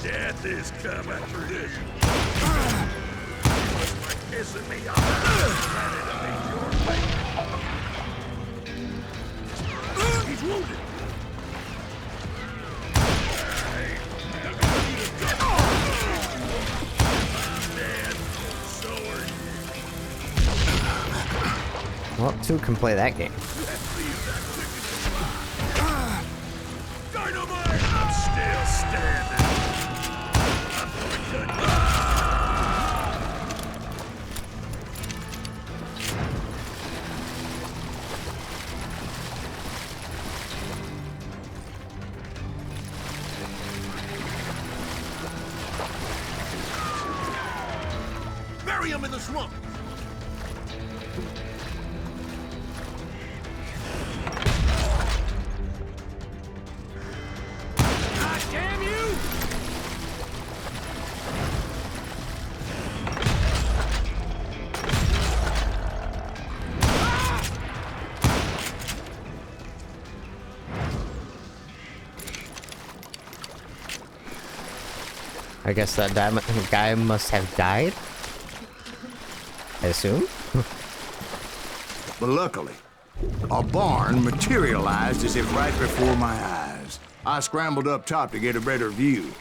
Death is coming for this. pissing me off. He's wounded. Well, two can play that game. Dynamite! I'm still standing. Bury him in the swamp. Damn you! I guess that guy must have died. I assume. But luckily, a barn materialized as if right before my eyes. I scrambled up top to get a better view.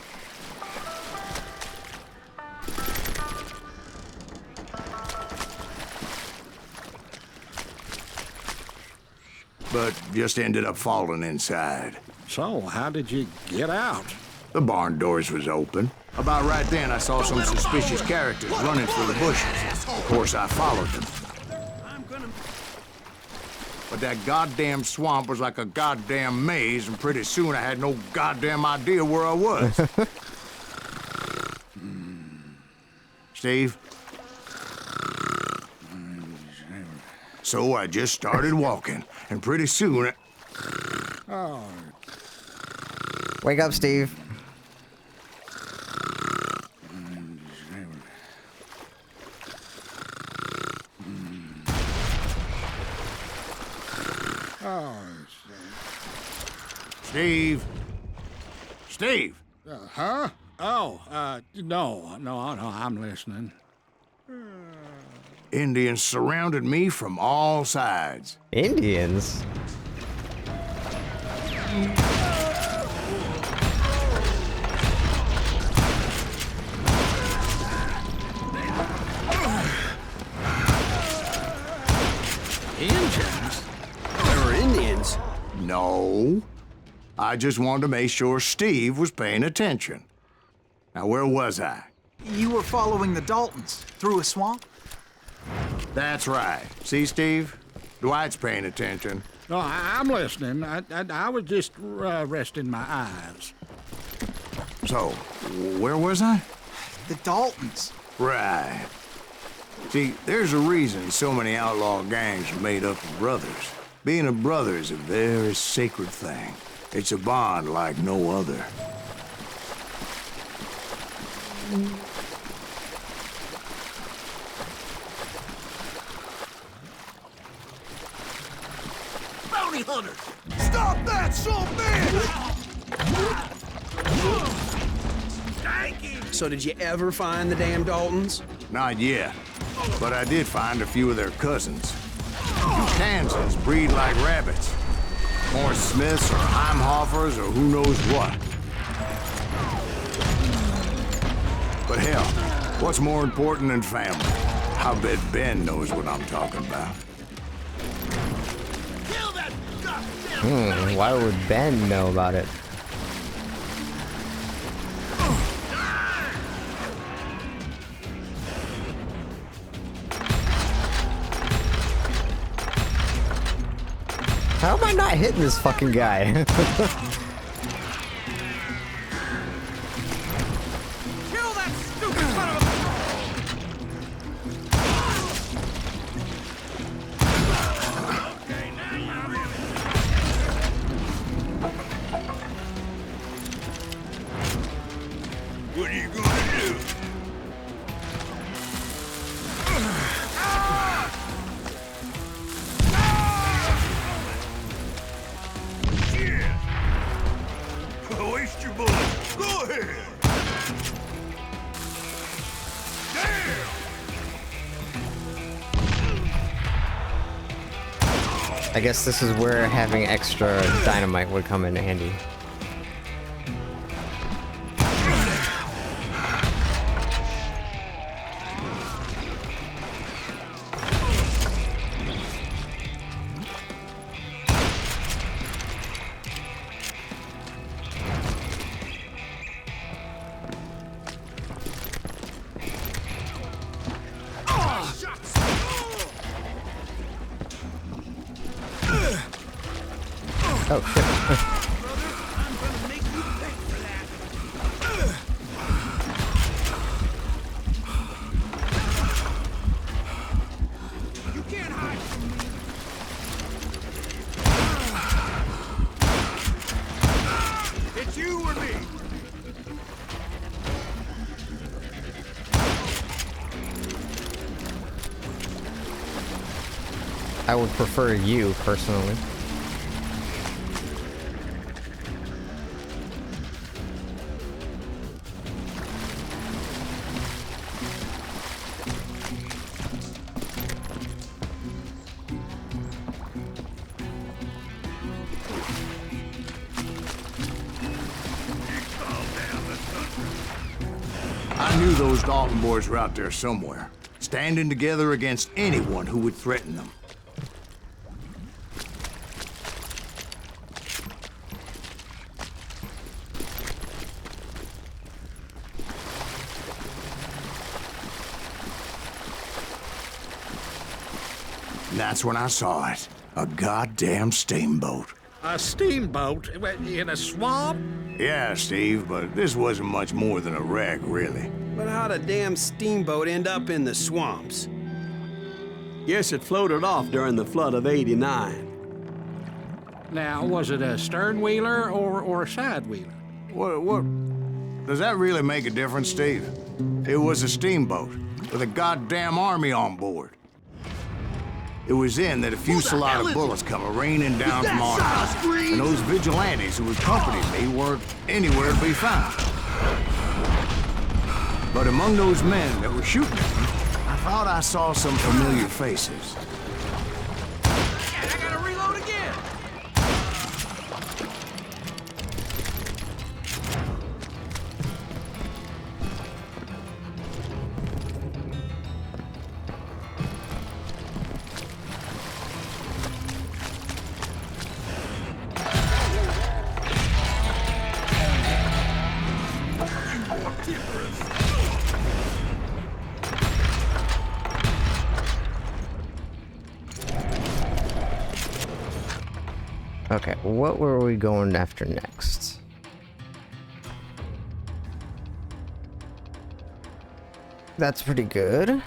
But just ended up falling inside. So, how did you get out? The barn doors was open. About right then, I saw some suspicious characters running through the bushes. Of course, I followed them. But that goddamn swamp was like a goddamn maze, and pretty soon I had no goddamn idea where I was. Steve? So I just started walking, and pretty soon... Oh. Wake up, Steve. Oh, Steve? Steve? Huh? Oh, no, I'm listening. Indians surrounded me from all sides. Indians? Indians? There were Indians? No. I just wanted to make sure Steve was paying attention. Now, where was I? You were following the Daltons through a swamp? That's right. See, Steve? Dwight's paying attention. No, I'm listening. I was just resting my eyes. So, where was I? The Daltons. Right. See, there's a reason so many outlaw gangs are made up of brothers. Being a brother is a very sacred thing. It's a bond like no other. Bounty hunters! Stop that, so man! Thank you! So did you ever find the damn Daltons? Not yet. But I did find a few of their cousins. Kansans breed like rabbits. More Smiths or Heimhoffers or who knows what. But hell, what's more important than family? I bet Ben knows what I'm talking about. Kill that goddamn Why would Ben know about it? How am I not hitting this fucking guy? Kill that stupid son of a... What are you gonna do? I guess this is where having extra dynamite would come in handy. Oh shit. You can't hide from me. It's you or me. I would prefer you personally. I knew those Dalton boys were out there somewhere, standing together against anyone who would threaten them. And that's when I saw it. A goddamn steamboat. A steamboat in a swamp? Yeah, Steve, but this wasn't much more than a wreck, really. But how'd a damn steamboat end up in the swamps? Guess it floated off during the flood of '89. Now, was it a stern wheeler or a side wheeler? What? Does that really make a difference, Steve? It was a steamboat with a goddamn army on board. It was then that a fusillade of bullets come raining down from on high, and those vigilantes who accompanied me weren't anywhere to be found. But among those men that were shooting at me, I thought I saw some familiar faces. I gotta reload again. Okay, what were we going after next? That's pretty good.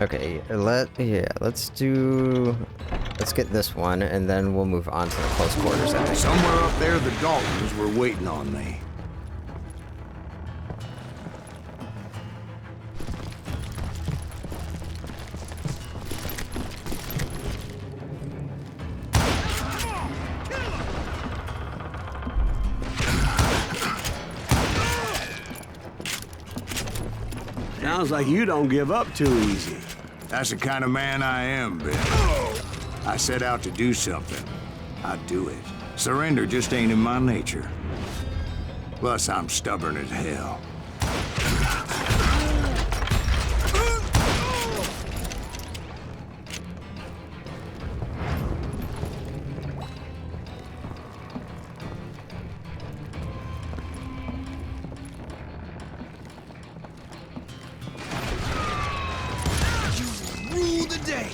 Okay, let's get this one, and then we'll move on to the close quarters, I think. Somewhere up there, the Daltons were waiting on me. Sounds like you don't give up too easy. That's the kind of man I am, Ben. I set out to do something. I do it. Surrender just ain't in my nature. Plus, I'm stubborn as hell. Rule the day.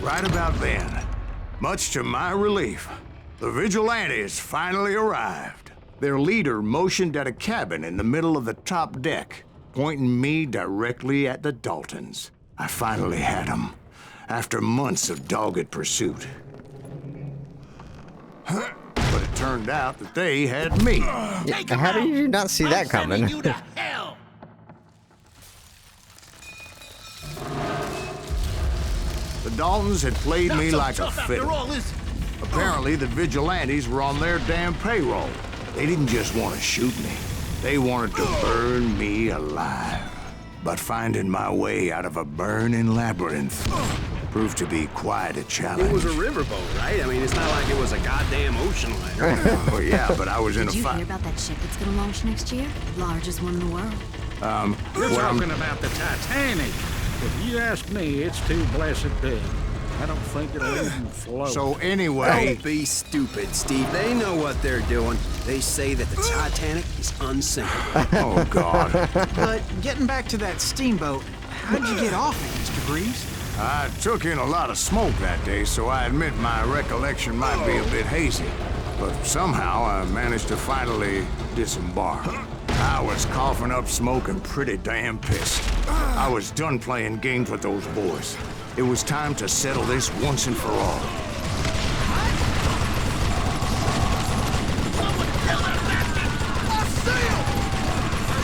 Right about then, much to my relief, the vigilantes finally arrived. Their leader motioned at a cabin in the middle of the top deck, pointing me directly at the Daltons. I finally had them, after months of dogged pursuit. But it turned out that they had me. Yeah, how did you not see that coming? You to hell! The Daltons had played Not me so like a tough fiddle. after all, is it? Apparently, the vigilantes were on their damn payroll. They didn't just want to shoot me. They wanted to burn me alive. But finding my way out of a burning labyrinth proved to be quite a challenge. It was a riverboat, right? I mean, it's not like it was a goddamn ocean liner. Well, yeah, but I was in a Did you fight. hear about that ship that's gonna launch next year? Largest one in the world. You're well, talking about the Titanic. If you ask me, it's too blessed big. I don't think it'll even float. So anyway, Don't be stupid, Steve. They know what they're doing. They say that the Titanic is unsinkable. oh God, But getting back to that steamboat, how'd you get off it, Mr. Greaves? I took in a lot of smoke that day, so I admit my recollection might be a bit hazy. But somehow I managed to finally disembark. I was coughing up smoke and pretty damn pissed. I was done playing games with those boys. It was time to settle this once and for all.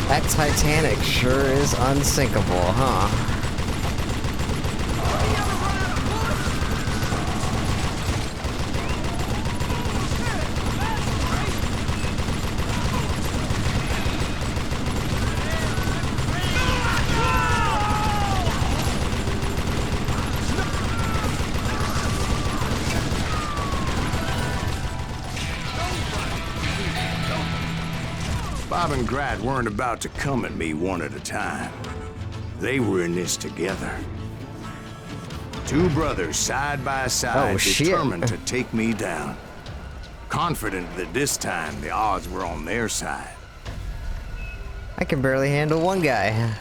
That Titanic sure is unsinkable, huh? Bob and Grat weren't about to come at me one at a time. They were in this together. Two brothers side by side, Oh, shit. determined to take me down. Confident that this time the odds were on their side. I can barely handle one guy.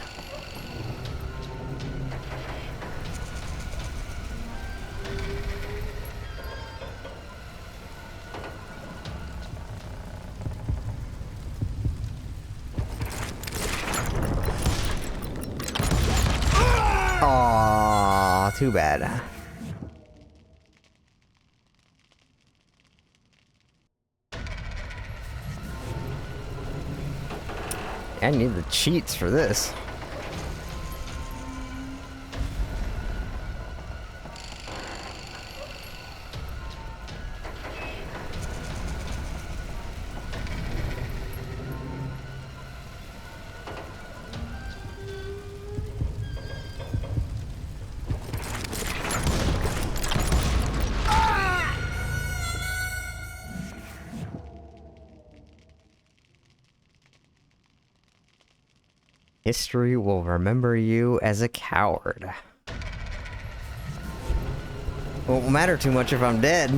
Aw, too bad. I need the cheats for this. History will remember you as a coward. Won't matter too much if I'm dead.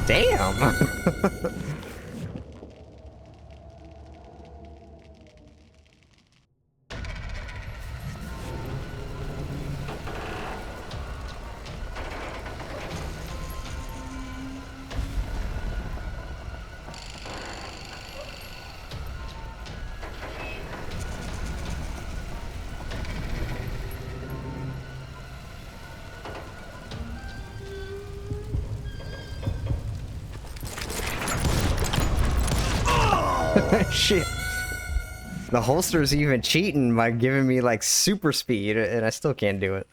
Damn! Shit. The holster's even cheating by giving me like super speed, and I still can't do it.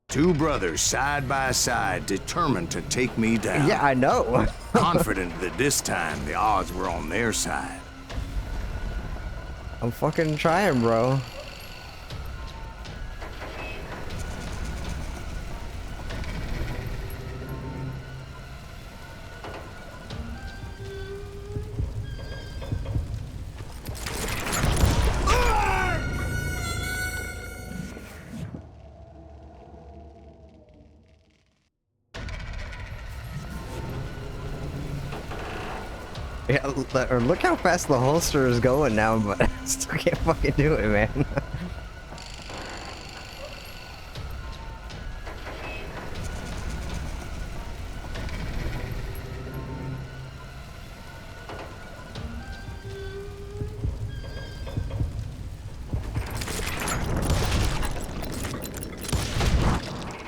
Two brothers side by side, determined to take me down. Yeah, I know. Confident that this time the odds were on their side. I'm fucking trying, bro. Yeah, or look how fast the holster is going now, but I still can't fucking do it, man.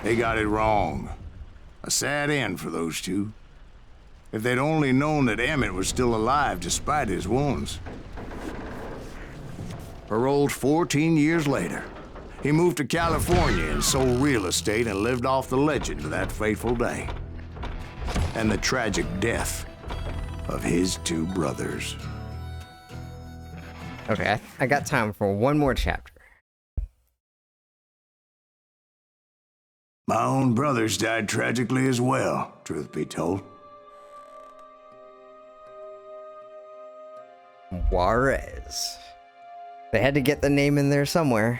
They got it wrong. A sad end for those two. If they'd only known that Emmett was still alive despite his wounds. Paroled 14 years later, he moved to California and sold real estate and lived off the legend of that fateful day. And the tragic death of his two brothers. Okay, I got time for one more chapter. My own brothers died tragically as well, truth be told. Juarez. They had to get the name in there somewhere.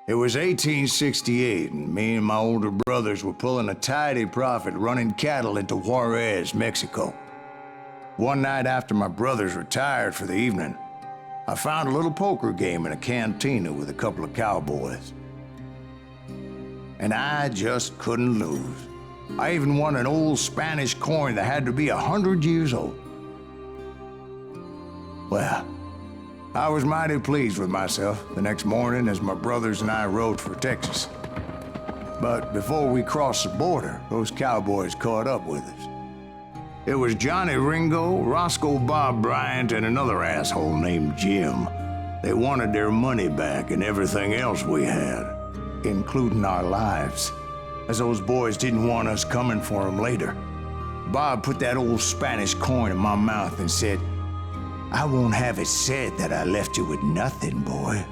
It was 1868, and me and my older brothers were pulling a tidy profit running cattle into Juarez, Mexico. One night after my brothers retired for the evening, I found a little poker game in a cantina with a couple of cowboys. And I just couldn't lose. I even won an old Spanish coin that had to be 100 years old. Well, I was mighty pleased with myself the next morning as my brothers and I rode for Texas. But before we crossed the border, those cowboys caught up with us. It was Johnny Ringo, Roscoe Bob Bryant, and another asshole named Jim. They wanted their money back and everything else we had, including our lives, as those boys didn't want us coming for them later. Bob put that old Spanish coin in my mouth and said, "I won't have it said that I left you with nothing, boy."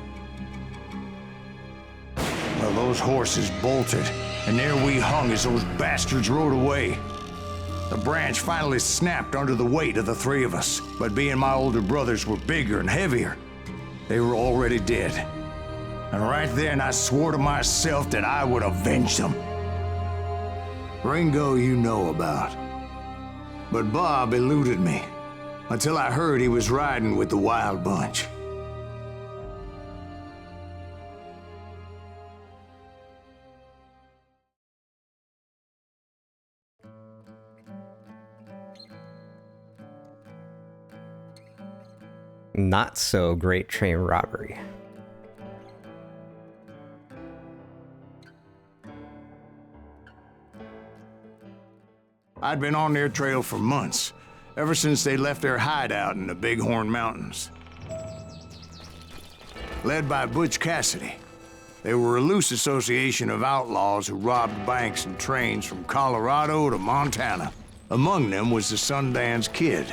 Well, those horses bolted, and there we hung as those bastards rode away. The branch finally snapped under the weight of the three of us, but being my older brothers were bigger and heavier, they were already dead. And right then I swore to myself that I would avenge them. Ringo you know about. But Bob eluded me, until I heard he was riding with the Wild Bunch. Not so great train robbery. I'd been on their trail for months, ever since they left their hideout in the Bighorn Mountains. Led by Butch Cassidy, they were a loose association of outlaws who robbed banks and trains from Colorado to Montana. Among them was the Sundance Kid,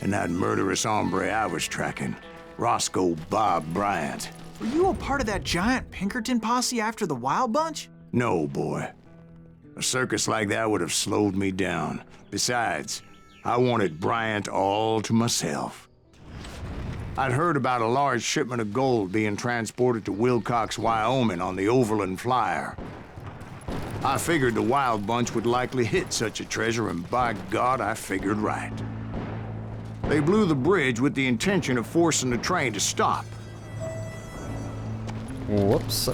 and that murderous hombre I was tracking, Roscoe Bob Bryant. Were you a part of that giant Pinkerton posse after the Wild Bunch? No, boy. A circus like that would have slowed me down. Besides, I wanted Bryant all to myself. I'd heard about a large shipment of gold being transported to Wilcox, Wyoming on the Overland Flyer. I figured the Wild Bunch would likely hit such a treasure, and by God, I figured right. They blew the bridge with the intention of forcing the train to stop. Whoops.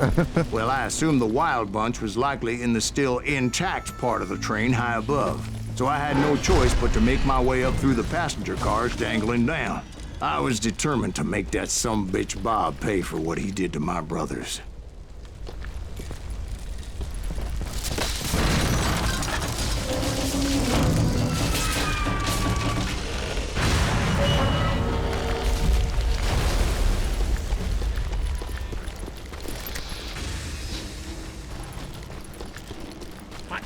Well, I assumed the Wild Bunch was likely in the still intact part of the train high above, so I had no choice but to make my way up through the passenger cars dangling down. I was determined to make that sumbitch Bob pay for what he did to my brothers.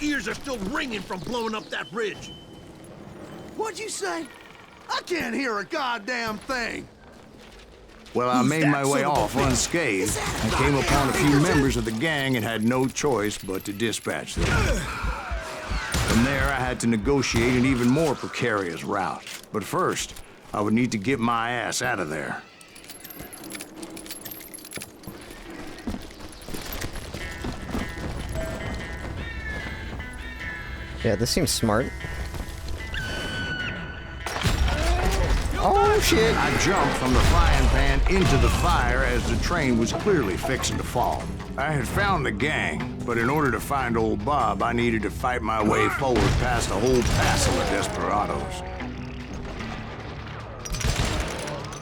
Ears are still ringing from blowing up that bridge. What'd you say? I can't hear a goddamn thing. Well, I made my way off unscathed. I came upon a few members of the gang and had no choice but to dispatch them. From there, I had to negotiate an even more precarious route. But first, I would need to get my ass out of there. Yeah, this seems smart. Oh, shit. I jumped from the frying pan into the fire as the train was clearly fixing to fall. I had found the gang, but in order to find old Bob, I needed to fight my way forward past a whole passel of desperados.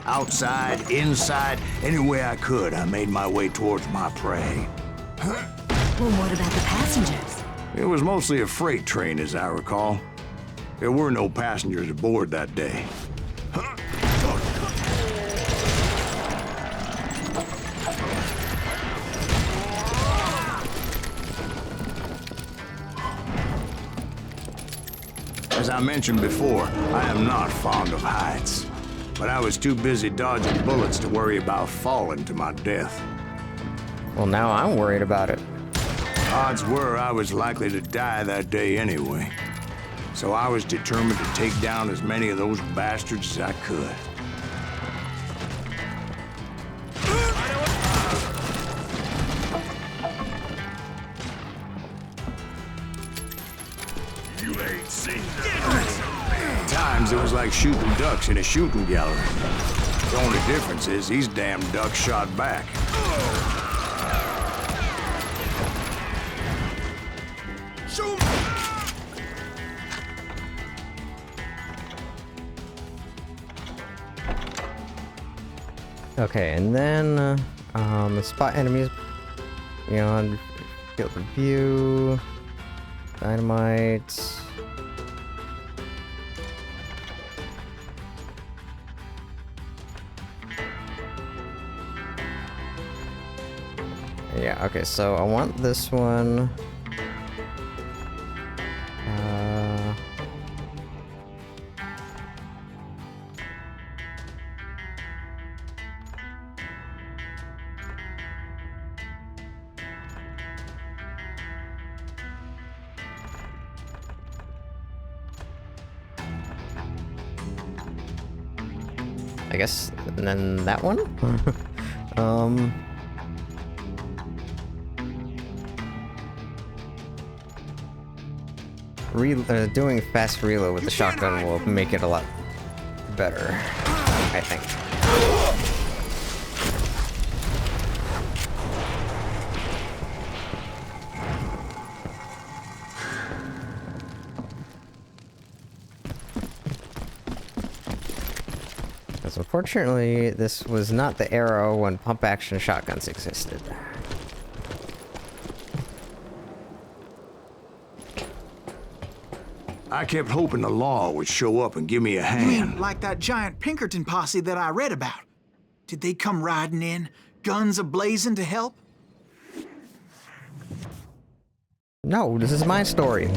Outside, inside, any way I could, I made my way towards my prey. Well, what about the passengers? It was mostly a freight train, as I recall. There were no passengers aboard that day. As I mentioned before, I am not fond of heights. But I was too busy dodging bullets to worry about falling to my death. Well, now I'm worried about it. Odds were I was likely to die that day anyway. So I was determined to take down as many of those bastards as I could. You ain't seen this. At times, it was like shooting ducks in a shooting gallery. The only difference is these damn ducks shot back. Shoot! Okay, and then spot enemies beyond field of view. Dynamite. Yeah, okay, so I want this one. I guess, and then that one? Doing fast reload with the shotgun will make it a lot better, I think. Because unfortunately, this was not the era when pump-action shotguns existed. I kept hoping the law would show up and give me a hand. You mean like that giant Pinkerton posse that I read about? Did they come riding in, guns a-blazing to help? No, this is my story.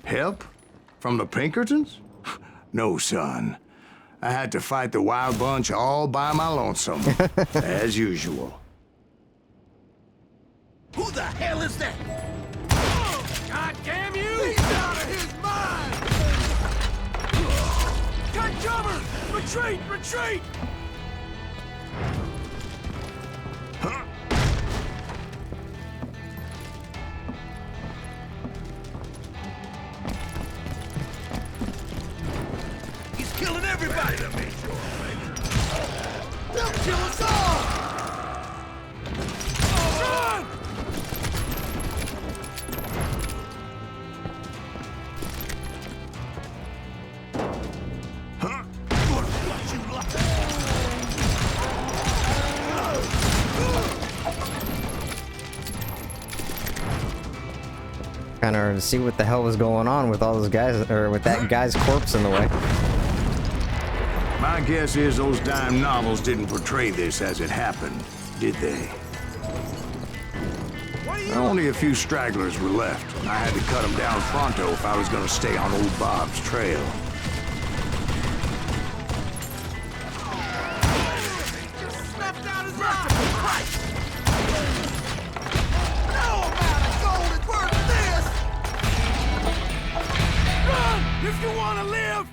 Help? From the Pinkertons? No, son. I had to fight the Wild Bunch all by my lonesome, as usual. Who the hell is that? God damn you! He's out of his mind! Got cover! Retreat! Retreat! He's killing everybody! They'll kill us all! Run! Kind of to see what the hell was going on with all those guys, or with that guy's corpse in the way. My guess is those dime novels didn't portray this as it happened, did they? Only a few stragglers were left, and I had to cut them down pronto if I was going to stay on old Bob's trail. Just snapped out his eye! Christ! No amount of gold is worth this! If you want to live!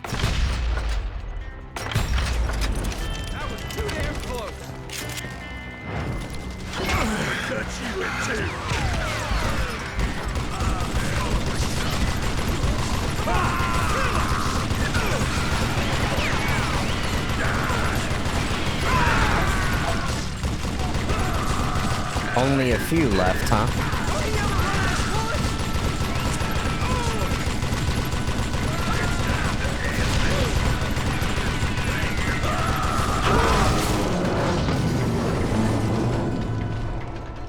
That was too damn close. Cut you in two. Only a few left, huh?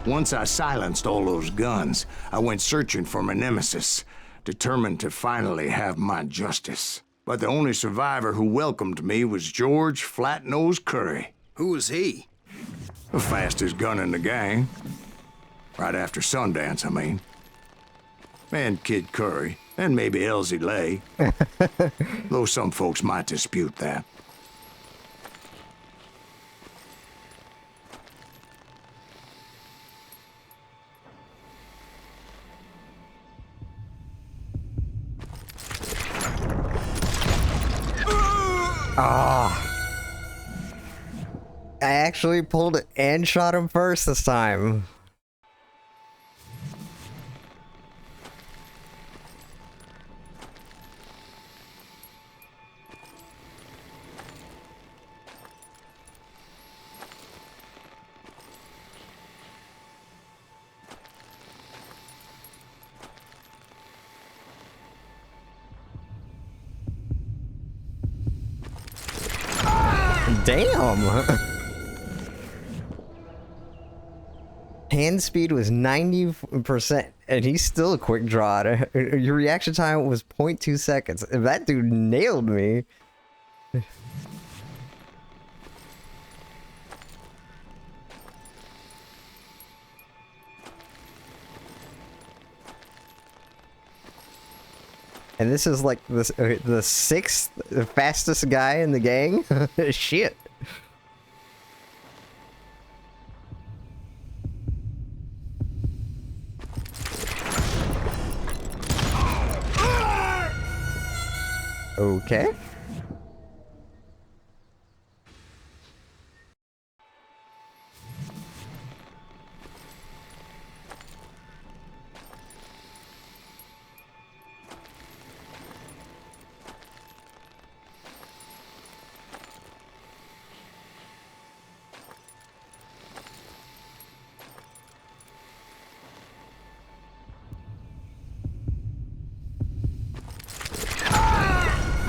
Once I silenced all those guns, I went searching for my nemesis, determined to finally have my justice. But the only survivor who welcomed me was George Flat-Nose Curry. Who was he? The fastest gun in the gang. Right after Sundance, I mean. And Kid Curry, and maybe Elsie Lay. Though some folks might dispute that. Ah. I actually pulled it and shot him first this time. Damn! Hand speed was 90%, and he's still a quick draw. Your reaction time was 0.2 seconds. That dude nailed me. And this is like the 6th fastest guy in the gang? Shit. Okay.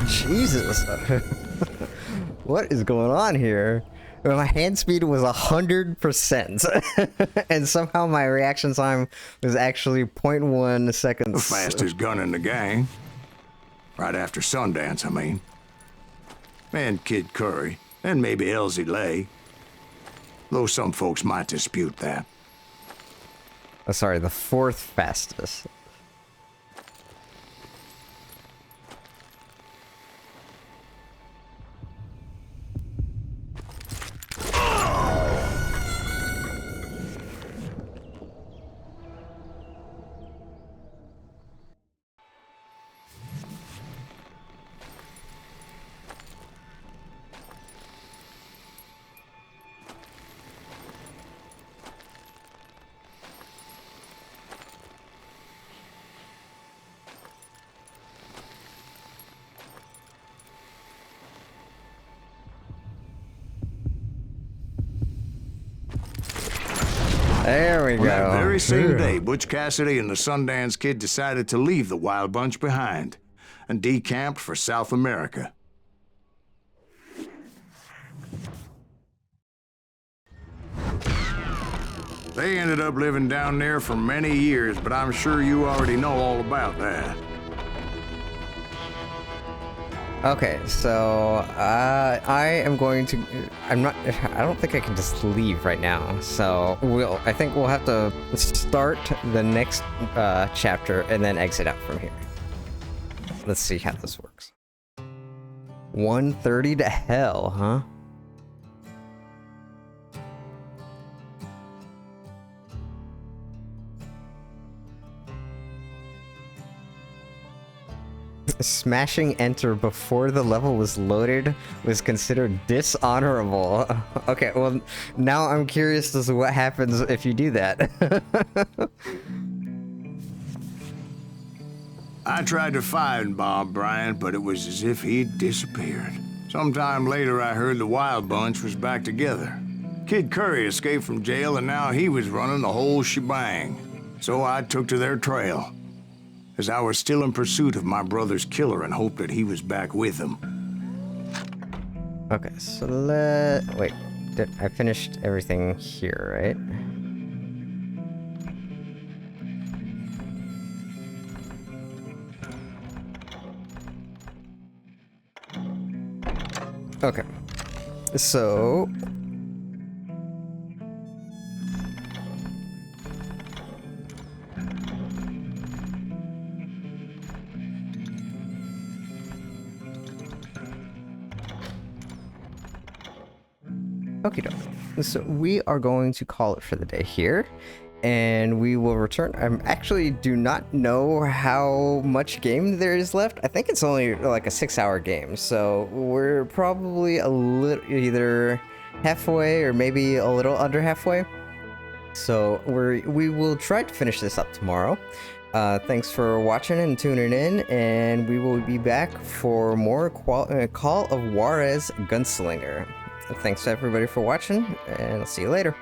Jesus. What is going on here? My hand speed was 100%. And somehow my reaction time was actually 0.1 seconds. The fastest gun in the gang. Right after Sundance, I mean. And Kid Curry. And maybe Elsie Lay. Though some folks might dispute that. Oh, sorry, the 4th fastest. There we go. On that very same day, Butch Cassidy and the Sundance Kid decided to leave the Wild Bunch behind and decamped for South America. They ended up living down there for many years, but I'm sure you already know all about that. Okay, so I am going to. I don't think I can just leave right now. So I think we'll have to start the next chapter and then exit out from here. Let's see how this works. 1:30 to hell, huh? Smashing enter before the level was loaded was considered dishonorable. Okay, well, now I'm curious as to what happens if you do that. I tried to find Bob Bryant, but it was as if he'd disappeared. Sometime later, I heard the Wild Bunch was back together. Kid Curry escaped from jail, and now he was running the whole shebang. So I took to their trail, as I was still in pursuit of my brother's killer and hoped that he was back with him. Okay, so wait, I finished everything here, right? Okay, so... Okie doke. So we are going to call it for the day here, and we will return. I actually do not know how much game there is left. I think it's only like a 6-hour game, so we're probably a little either halfway or maybe a little under halfway. So we will try to finish this up tomorrow. Thanks for watching and tuning in, and we will be back for more Call of Juarez Gunslinger. Thanks to everybody for watching, and I'll see you later.